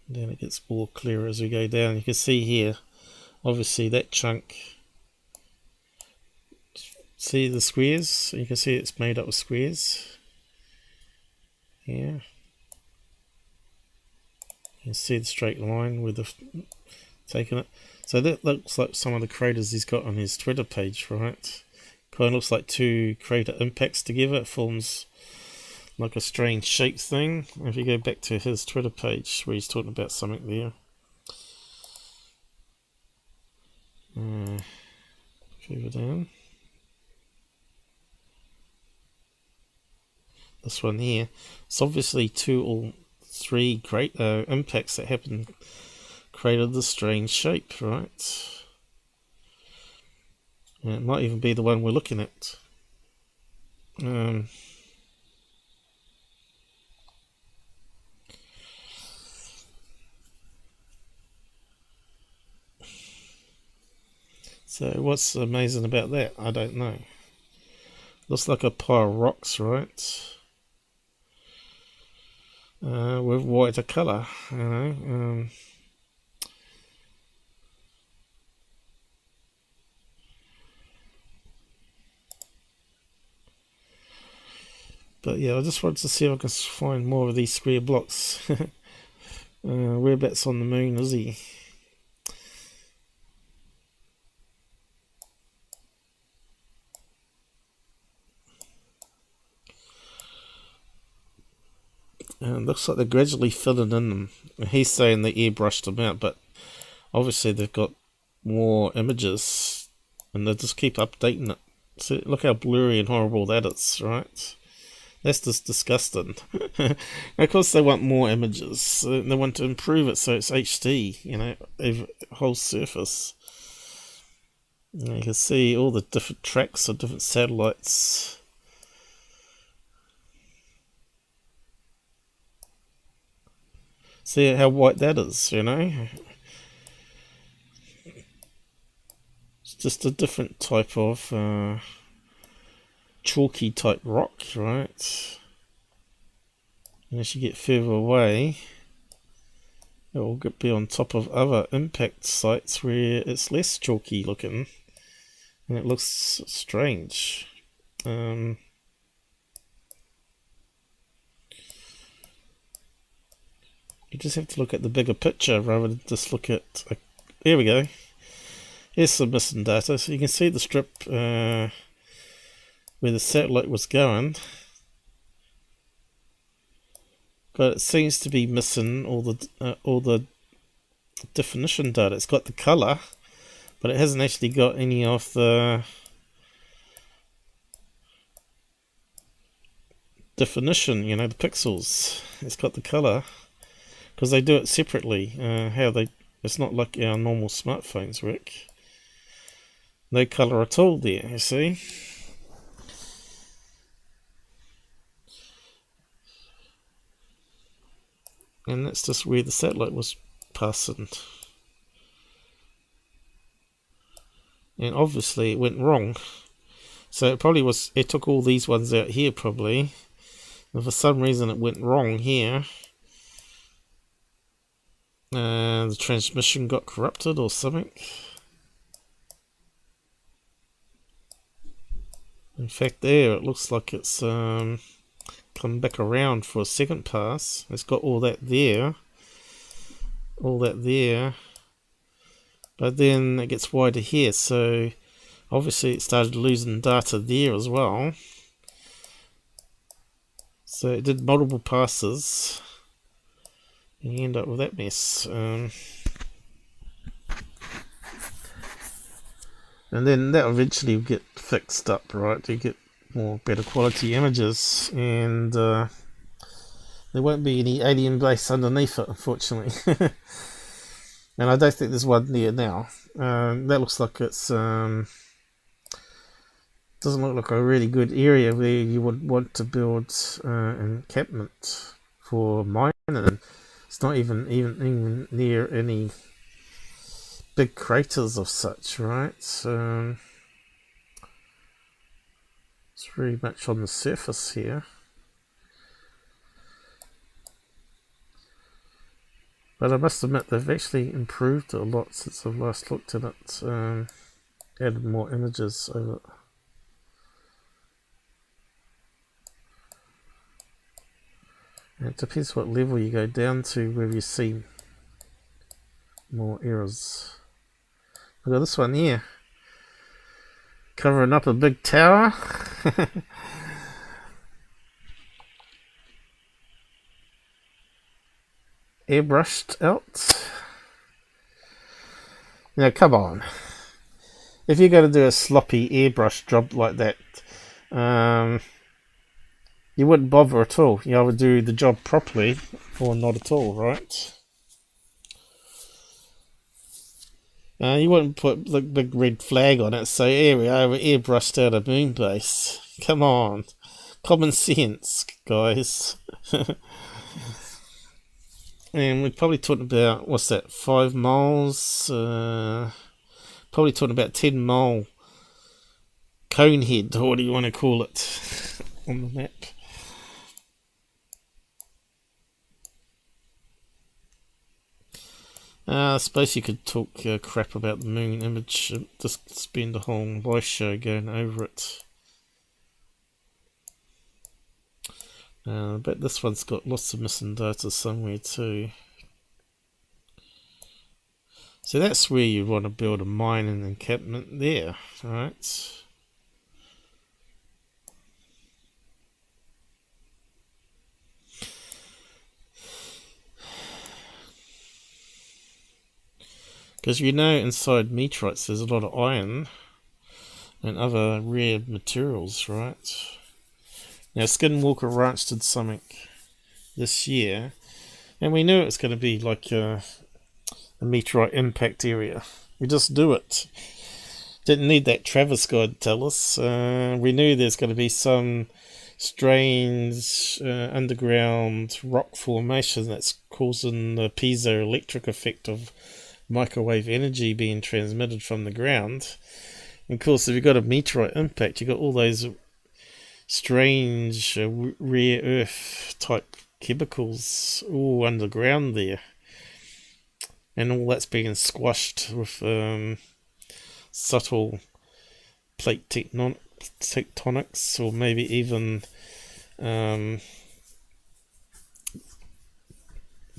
Speaker 1: And then it gets more clear as we go down. You can see here, obviously that chunk. See the squares? You can see it's made up of squares. Yeah. You can see the straight line with the taking it. So that looks like some of the craters he's got on his Twitter page, right? Kind of looks like two crater impacts together. It forms like a strange shape thing. If you go back to his Twitter page where he's talking about something there. Further down. This one here. It's obviously two or three great impacts that happened, created this strange shape, right? And it might even be the one we're looking at. So what's amazing about that? I don't know. Looks like a pile of rocks, right? With whiter colour, you know. But yeah, I just wanted to see if I can find more of these square blocks. Whereabouts on the moon is he? And it looks like they're gradually filling in them. He's saying they airbrushed them out, but obviously they've got more images and they just keep updating it. See, look how blurry and horrible that is, right? That's just disgusting. Of course they want more images. They want to improve it so it's HD, you know, whole surface. You can see all the different tracks of different satellites. See how white that is, you know? It's just a different type of chalky type rock, right? And as you get further away, it will be on top of other impact sites where it's less chalky looking. And it looks strange. You just have to look at the bigger picture rather than just look at... There we go. Here's some missing data. So you can see the strip where the satellite was going. But it seems to be missing all the definition data. It's got the colour, but it hasn't actually got any of the definition, you know, the pixels. It's got the colour. Because they do it separately. It's not like our normal smartphones work. No colour at all there, you see. And that's just where the satellite was passing. And obviously it went wrong. So it probably was, it took all these ones out here probably. And for some reason it went wrong here. The transmission got corrupted or something. In fact, there it looks like it's come back around for a second pass. It's got all that there, but then it gets wider here. So obviously it started losing data there as well. So it did multiple passes. you end up with that mess. And then that eventually will get fixed up, right? You get better quality images, and there won't be any alien base underneath it, unfortunately. And I don't think there's one there now. That looks like it's doesn't look like a really good area where you would want to build encampment for mining. It's not even near any big craters of such, right? It's very much on the surface here. But I must admit they've actually improved it a lot since I've last looked at it. Added more images over it. And it depends what level you go down to where you see more errors. Look at this one here. Covering up a big tower. Airbrushed out. Now come on. If you're going to do a sloppy airbrush job like that, you wouldn't bother at all. You either do the job properly or not at all, right? You wouldn't put the big red flag on it, so here we are, we airbrushed out a moon base. Come on. Common sense, guys. And we're probably talking about, what's that, 5 miles? Probably talking about 10 mile cone head, or what do you want to call it, on the map. I suppose you could talk crap about the moon image, just spend a whole voice show going over it. But this one's got lots of missing data somewhere too. So that's where you want to build a mine and encampment there, right? Because you know inside meteorites there's a lot of iron and other rare materials, right? Now Skinwalker Ranch did something this year, and we knew it was going to be like a meteorite impact area. We just do it. Didn't need that Travis guy to tell us. We knew there's going to be some strange underground rock formation that's causing the piezoelectric effect of microwave energy being transmitted from the ground. And of course, if you've got a meteorite impact, you've got all those strange rare earth type chemicals all underground there. And all that's being squashed with subtle plate tectonics, or maybe even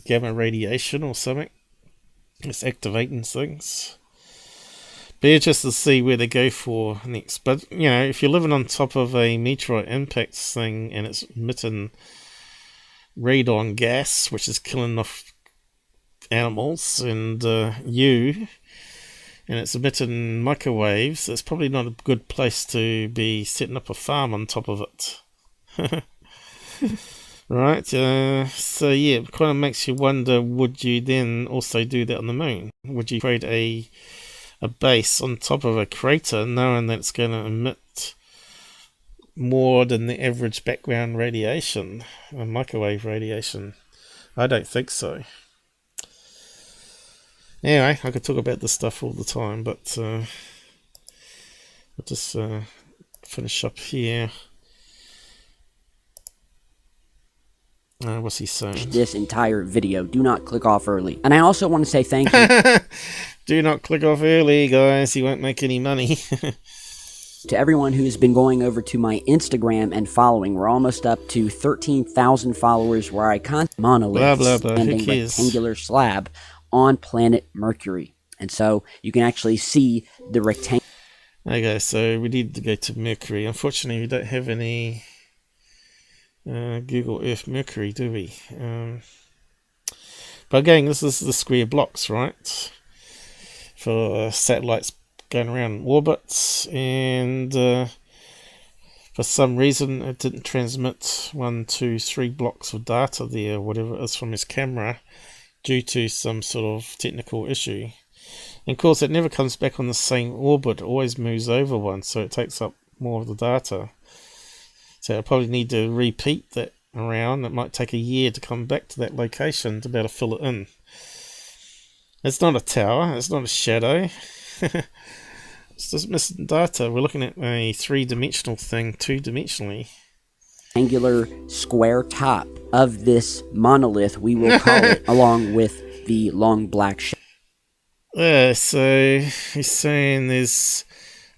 Speaker 1: gamma radiation or something. It's activating things. But it's just to see where they go for next. But, you know, if you're living on top of a meteorite impact thing and it's emitting radon gas, which is killing off animals and and it's emitting microwaves, it's probably not a good place to be setting up a farm on top of it. Right, so yeah, it kind of makes you wonder, would you then also do that on the moon? Would you create a base on top of a crater knowing that it's going to emit more than the average background radiation, microwave radiation? I don't think so. Anyway, I could talk about this stuff all the time, but I'll just finish up here. What's he saying?
Speaker 7: This entire video. Do not click off early. And I also want to say thank you
Speaker 1: Do not click off early, guys. You won't make any money.
Speaker 7: to everyone who's been going over to my Instagram and following. We're almost up to 13,000 followers, where I content monoliths and a rectangular slab on planet Mercury. And so you can actually see the rectangle.
Speaker 1: Okay, so we need to go to Mercury. Unfortunately, we don't have any Google Earth Mercury, do we? But again, this is the square blocks, right? For satellites going around orbits, and for some reason it didn't transmit 1, 2, 3 blocks of data there, whatever it is, from his camera, due to some sort of technical issue. And of course it never comes back on the same orbit, it always moves over one, so it takes up more of the data. So I probably need to repeat that around. It might take a year to come back to that location to be able to fill it in. It's not a tower, it's not a shadow. It's just missing data. We're looking at a 3-dimensional thing 2-dimensionally.
Speaker 7: Angular square top of this monolith, we will call it, along with the long black shadow.
Speaker 1: Yeah, so he's saying there's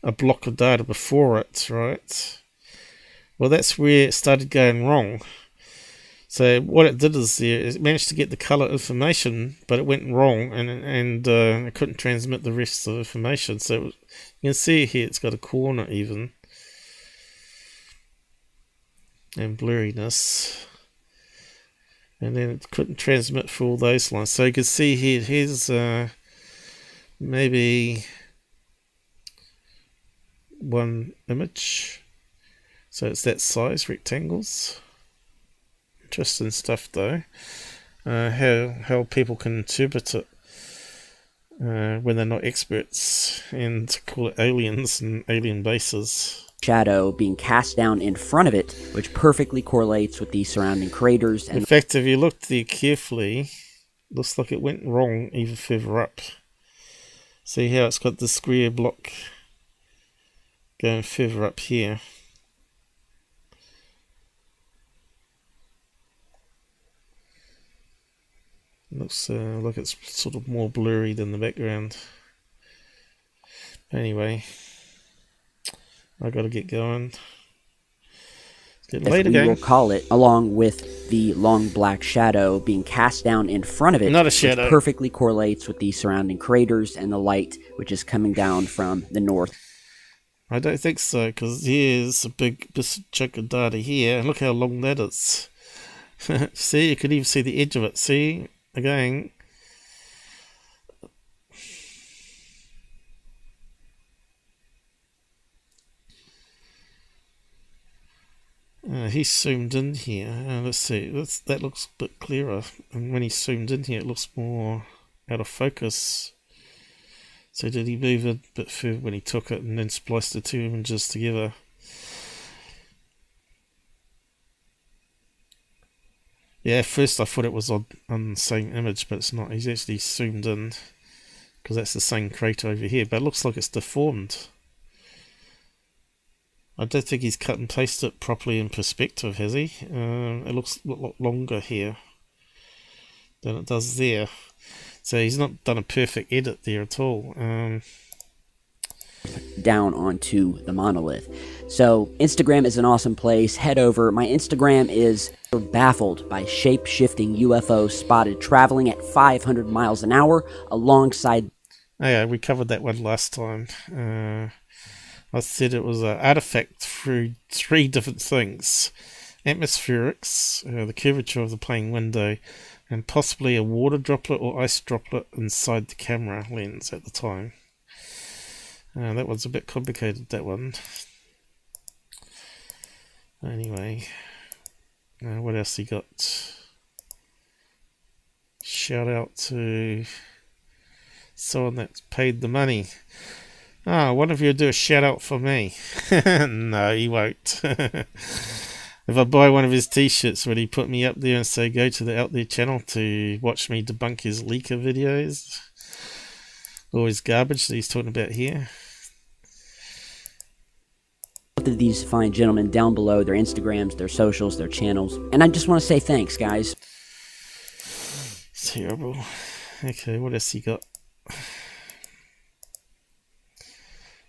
Speaker 1: a block of data before it, right? Well, that's where it started going wrong. So what it did is it managed to get the colour information, but it went wrong, and it couldn't transmit the rest of the information. So you can see here it's got a corner even, and blurriness, and then it couldn't transmit for all those lines. So you can see here, here's maybe one image. So it's that size, rectangles. Interesting stuff though. How people can interpret it when they're not experts, and call it aliens and alien bases.
Speaker 7: Shadow being cast down in front of it, which perfectly correlates with the surrounding craters. And
Speaker 1: in fact, if you look there carefully, looks like it went wrong even further up. See how it's got the square block going further up here. Looks like it's sort of more blurry than the background. Anyway, I gotta get going. It's getting late again.
Speaker 7: We will call it, along with the long black shadow being cast down in front of it.
Speaker 1: Not a shadow.
Speaker 7: Which perfectly correlates with the surrounding craters and the light which is coming down from the north.
Speaker 1: I don't think so, because here's a big chunk of data here, and look how long that is. See, you can even see the edge of it. See? Again, he's zoomed in here. Let's see, that looks a bit clearer, and when he's zoomed in here it looks more out of focus. So did he move it a bit further when he took it and then spliced the 2 images together? Yeah, at first I thought it was on the same image, but it's not. He's actually zoomed in, because that's the same crater over here, but it looks like it's deformed. I don't think he's cut and pasted it properly in perspective, has he? It looks a lot longer here than it does there. So he's not done a perfect edit there at all.
Speaker 7: Down onto the monolith. So Instagram is an awesome place. Head over. My Instagram is baffled by shape-shifting UFO spotted traveling at 500 miles an hour alongside...
Speaker 1: Oh yeah, we covered that one last time. I said it was an artifact through 3 different things. Atmospherics, the curvature of the plane window, and possibly a water droplet or ice droplet inside the camera lens at the time. That one's a bit complicated, that one. Anyway, what else he got? Shout out to someone that's paid the money. One of you will do a shout out for me. No, he won't. If I buy one of his t-shirts, would he put me up there and say go to the Out There channel to watch me debunk his leaker videos? Or his garbage that he's talking about here?
Speaker 7: Both of these fine gentlemen down below, their Instagrams, their socials, their channels. And I just want to say thanks, guys.
Speaker 1: Terrible. Okay, what else he got?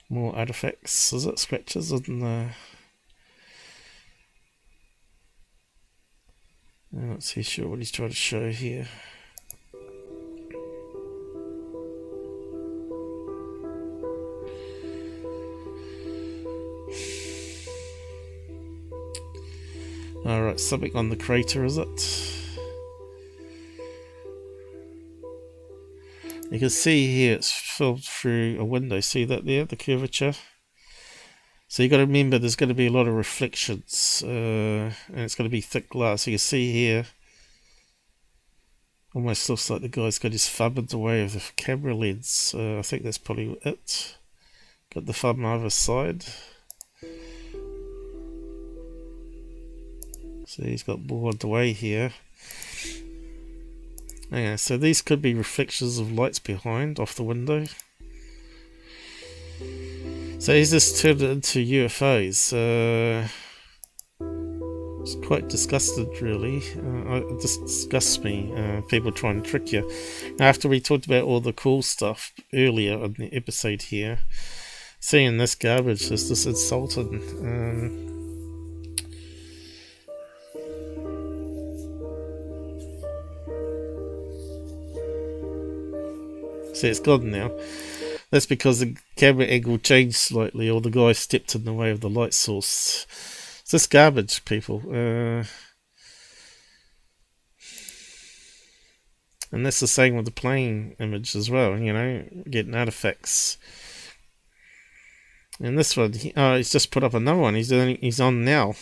Speaker 1: More artifacts. Is it scratches on the... I'm not too sure what he's trying to show here. Alright, something on the crater, is it? You can see here it's filmed through a window. See that there, the curvature? So you got to remember there's going to be a lot of reflections, and it's going to be thick glass. You can see here, almost looks like the guy's got his thumb in the way of the camera lens. I think that's probably it. Got the thumb over side. So he's got more in the way here. Okay, so these could be reflections of lights behind off the window. So he's just turned it into UFOs. It's quite disgusted, really. It just disgusts me, people trying to trick you. After we talked about all the cool stuff earlier in the episode here, seeing this garbage is just insulting. See, it's gone now. That's because the camera angle changed slightly, or the guy stepped in the way of the light source. It's just garbage, people. And that's the same with the plane image as well, you know, getting artifacts. And this one, he's just put up another one. He's on now,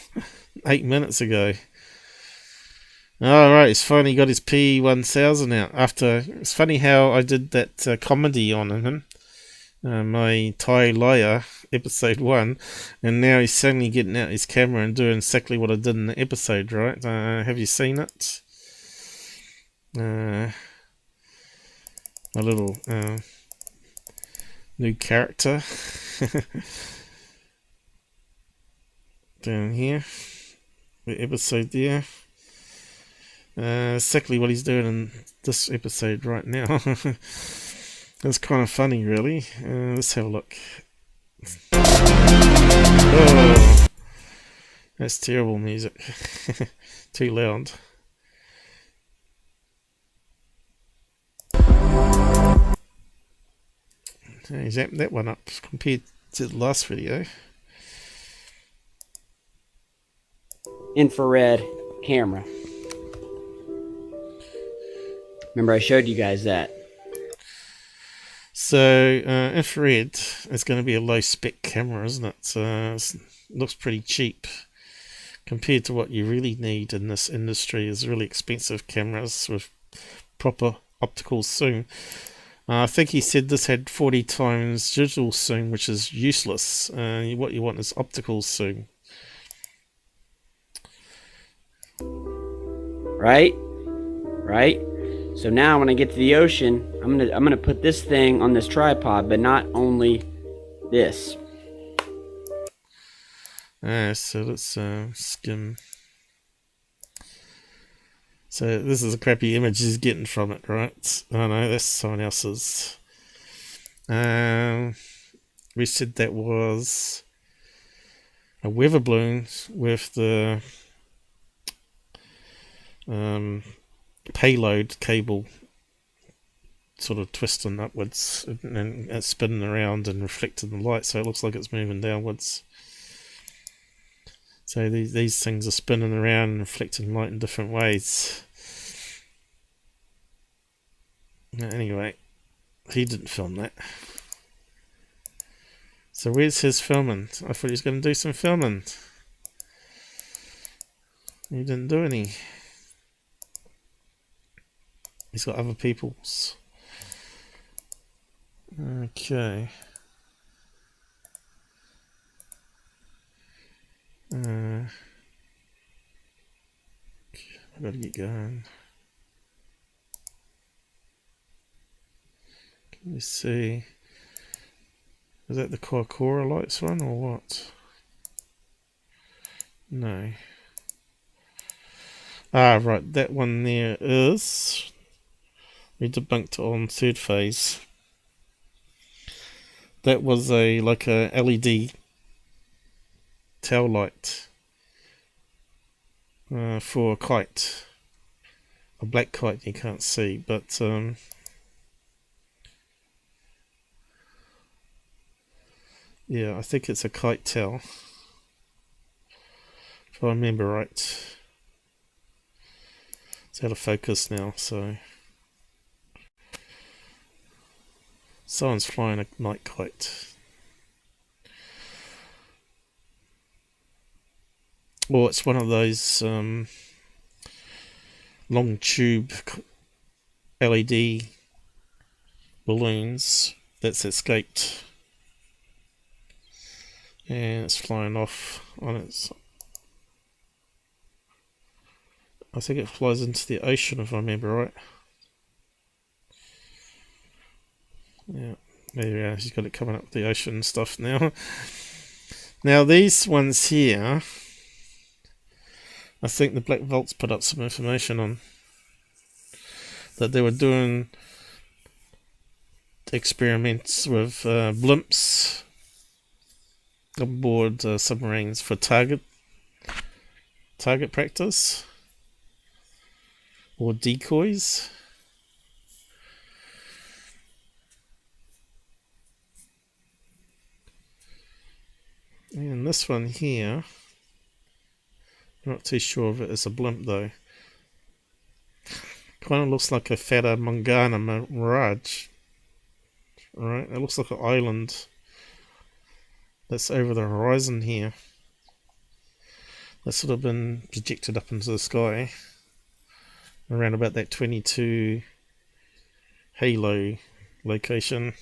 Speaker 1: 8 minutes ago. Alright, he's finally got his P1000 out. It's funny how I did that comedy on him. My Thai Liar episode 1, and now he's suddenly getting out his camera and doing exactly what I did in the episode, right? Have you seen it? A little new character down here, the episode there. Exactly what he's doing in this episode right now. It's kind of funny, really. Let's have a look. Oh, that's terrible music. Too loud. He's amped that one up compared to the last video.
Speaker 7: Infrared camera. Remember I showed you guys that.
Speaker 1: So, infrared is going to be a low-spec camera, isn't it? So, it looks pretty cheap compared to what you really need in this industry is really expensive cameras with proper optical zoom. I think he said this had 40 times digital zoom, which is useless. What you want is optical zoom.
Speaker 7: Right? So now when I get to the ocean, I'm gonna put this thing on this tripod, but not only this.
Speaker 1: So let's skim. So this is a crappy image he's getting from it, right? Oh no, that's someone else's. We said that was a weather balloon with the payload cable sort of twisting upwards and it's spinning around and reflecting the light, so it looks like it's moving downwards. So these things are spinning around and reflecting light in different ways. Anyway, he didn't film that. So where's his filming? I thought he was going to do some filming. He didn't do any. He's got other people's. Okay. I've got to get going. Can you see? Is that the Kaikoura lights one or what? No. Right, that one there is. We debunked on third phase. That was like a LED tail light for a kite, a black kite you can't see, but yeah, I think it's a kite tail if I remember right. It's out of focus now, so Someone's flying a night kite. Or it's one of those long tube LED balloons that's escaped. And it's flying off on its... I think it flies into the ocean if I remember right. Yeah, there you are. He's got it coming up the ocean and stuff now. Now these ones here, I think the Black Vault's put up some information on that they were doing experiments with blimps on board submarines for target practice or decoys. And this one here, I'm not too sure if it is a blimp though. Kind of looks like a Fata Morgana mirage. Right, it looks like an island that's over the horizon here. That's sort of been projected up into the sky around about that 22 halo location.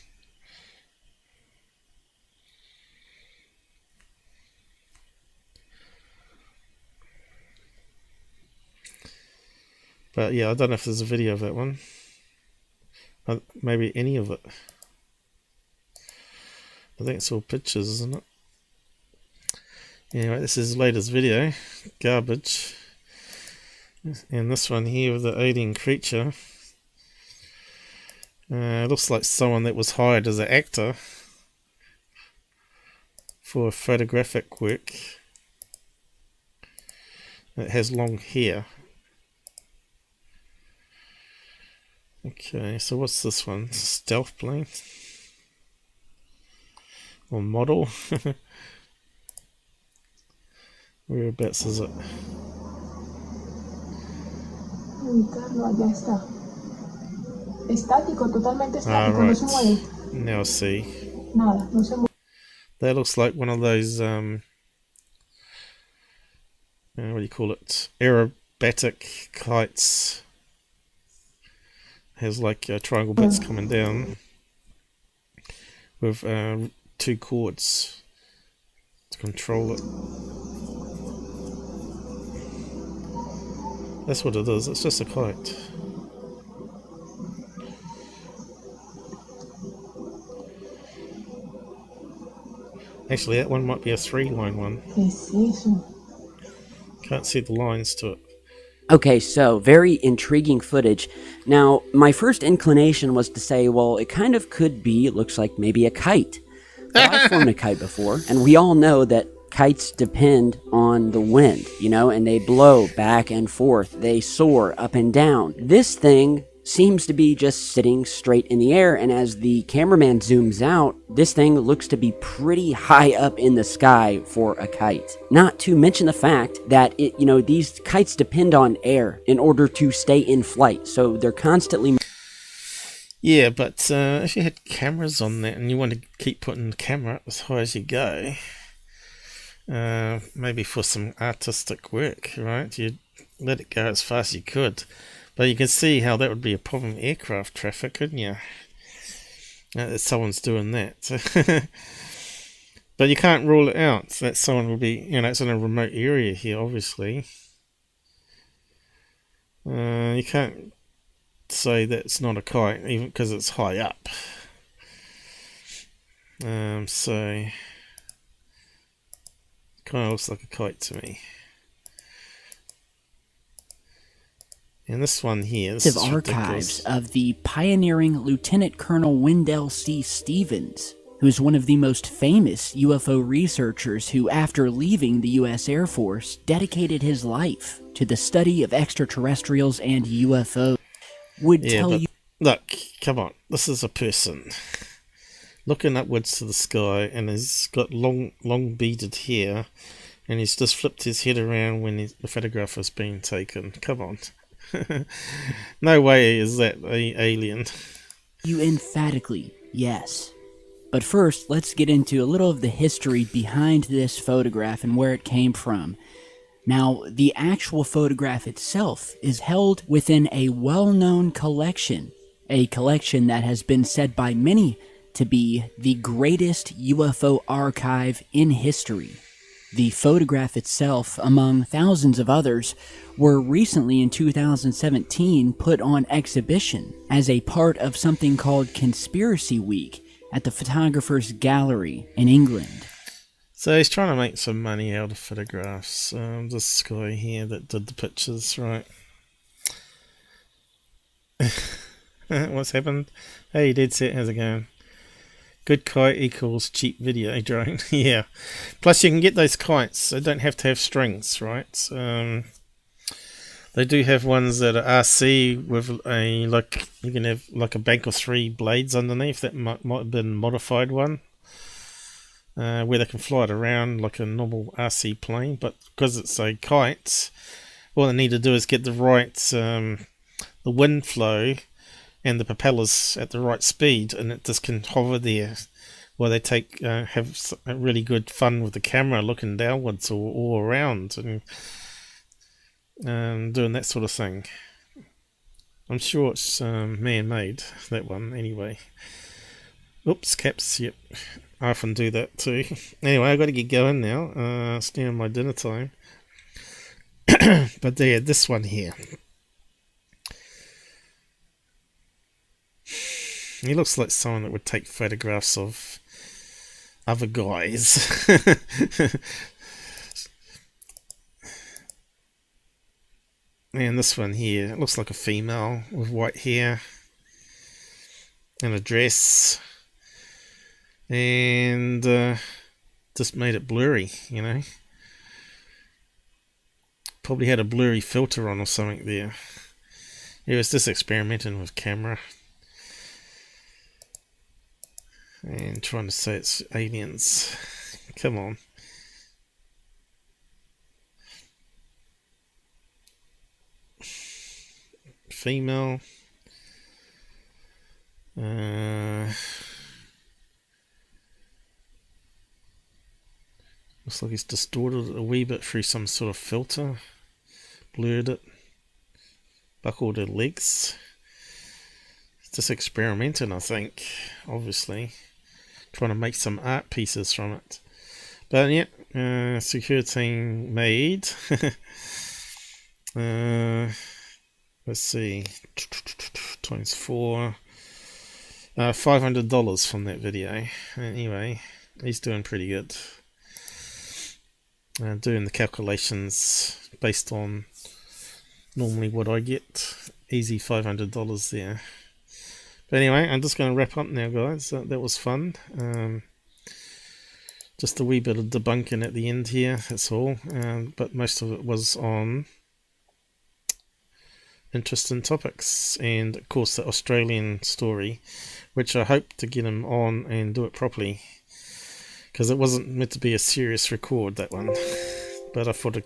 Speaker 1: But yeah, I don't know if there's a video of that one. Maybe any of it. I think it's all pictures, isn't it? Anyway, this is the latest video. Garbage. And this one here with the alien creature. Looks like someone that was hired as an actor for photographic work. It has long hair. Okay, so what's this one? Stealth plane? Or model? Whereabouts is it? Right. Now I see. That looks like one of those, what do you call it? Aerobatic kites. Has like triangle bits coming down with 2 cords to control it. That's what it is, it's just a kite. Actually, that one might be a 3-line one. Can't see the lines to it.
Speaker 7: Okay, so very intriguing footage. Now, my first inclination was to say, well, it kind of could be, it looks like maybe a kite. But I've flown a kite before, and we all know that kites depend on the wind, you know, and they blow back and forth. They soar up and down. This thing seems to be just sitting straight in the air, and as the cameraman zooms out, this thing looks to be pretty high up in the sky for a kite. Not to mention the fact that these kites depend on air in order to stay in flight, so they're constantly...
Speaker 1: Yeah, but if you had cameras on that and you want to keep putting the camera up as high as you go, maybe for some artistic work, right? You'd let it go as fast as you could. But you can see how that would be a problem in aircraft traffic, couldn't you? That someone's doing that. But you can't rule it out. That someone will be, it's in a remote area here, obviously. You can't say that it's not a kite, even because it's high up. So, kind of looks like a kite to me. And this one here, this is
Speaker 8: archives of the pioneering Lieutenant Colonel Wendell C. Stevens, who's one of the most famous UFO researchers who, after leaving the U.S. Air Force, dedicated his life to the study of extraterrestrials and UFOs.
Speaker 1: Look, come on, this is a person looking upwards to the sky, and he's got long beaded hair, and he's just flipped his head around when the photograph was being taken. Come on. No way is that alien.
Speaker 8: You emphatically Yes. But first, let's get into a little of the history behind this photograph and where it came from. Now, the actual photograph itself is held within a well-known collection, a collection that has been said by many to be the greatest UFO archive in history. The photograph itself, among thousands of others, were recently in 2017 put on exhibition as a part of something called Conspiracy Week at the Photographer's Gallery in England.
Speaker 1: So he's trying to make some money out of photographs. This guy here that did the pictures, right? What's happened? Hey, Dead Set, how's it going? Good kite equals cheap video drone. Yeah. Plus you can get those kites. They don't have to have strings, right? They do have ones that are RC with a, like, you can have like a bank of 3 blades underneath. That might have been a modified one. Where they can fly it around like a normal RC plane. But because it's a kite, all they need to do is get the right, the wind flow and the propellers at the right speed, and it just can hover there while they have really good fun with the camera looking downwards or all around and doing that sort of thing. I'm sure it's man-made, that one, anyway. Oops, caps, yep. I often do that too. Anyway, I've got to get going now. It's near my dinner time. But yeah, this one here. He looks like someone that would take photographs of other guys. And this one here, it looks like a female with white hair and a dress. And just made it blurry, you know. Probably had a blurry filter on or something there. It was just experimenting with camera. And trying to say it's aliens. Come on. Female. Looks like he's distorted it a wee bit through some sort of filter. Blurred it. Buckled her legs. Just experimenting, I think. Obviously. Trying to make some art pieces from it. But yeah, Secureteam made. Let's see. Times 4. $500 from that video. Anyway, he's doing pretty good. Doing the calculations based on normally what I get. Easy $500 there. But anyway, I'm just going to wrap up now, guys. That was fun. Just a wee bit of debunking at the end here, that's all. But most of it was on interesting topics. And, of course, the Australian story, which I hope to get him on and do it properly. Because it wasn't meant to be a serious record, that one. But I thought I'd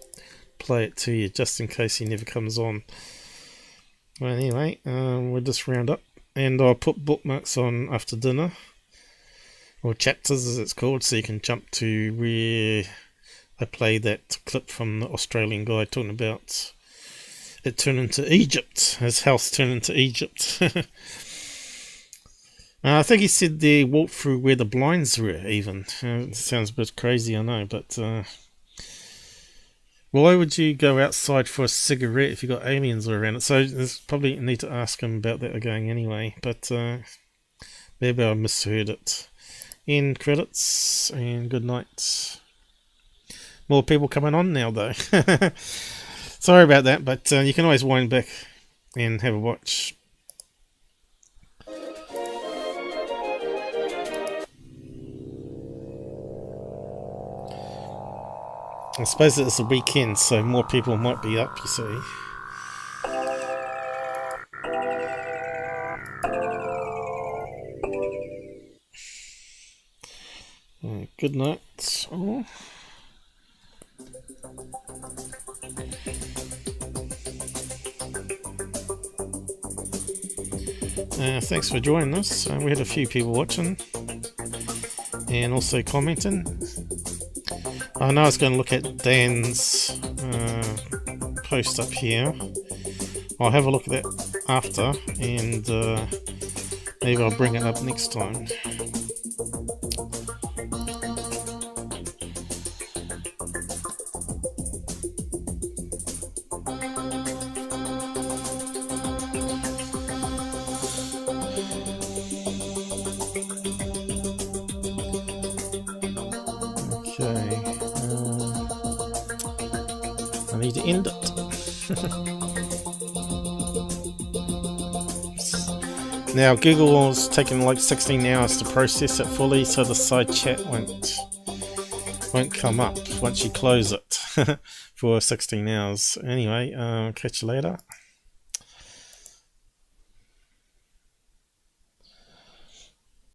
Speaker 1: play it to you just in case he never comes on. Well, anyway, we'll just round up. And I'll put bookmarks on after dinner. Or chapters as it's called. So you can jump to where I play that clip from the Australian guy talking about it turned into Egypt. His house turned into Egypt. I think he said they walked through where the blinds were even. It sounds a bit crazy, I know. But why would you go outside for a cigarette if you got aliens around it? So there's probably need to ask him about that again anyway. But maybe I misheard it. End credits and good night. More people coming on now though. Sorry about that, but you can always wind back and have a watch. I suppose it's the weekend, so more people might be up, you see. Good night. Oh. Thanks for joining us. We had a few people watching and also commenting. I know I was going to look at Dan's post up here. I'll have a look at that after, and maybe I'll bring it up next time. I need to end it. Now Google was taking like 16 hours to process it fully, so the side chat won't come up once you close it for 16 hours. Anyway, catch you later.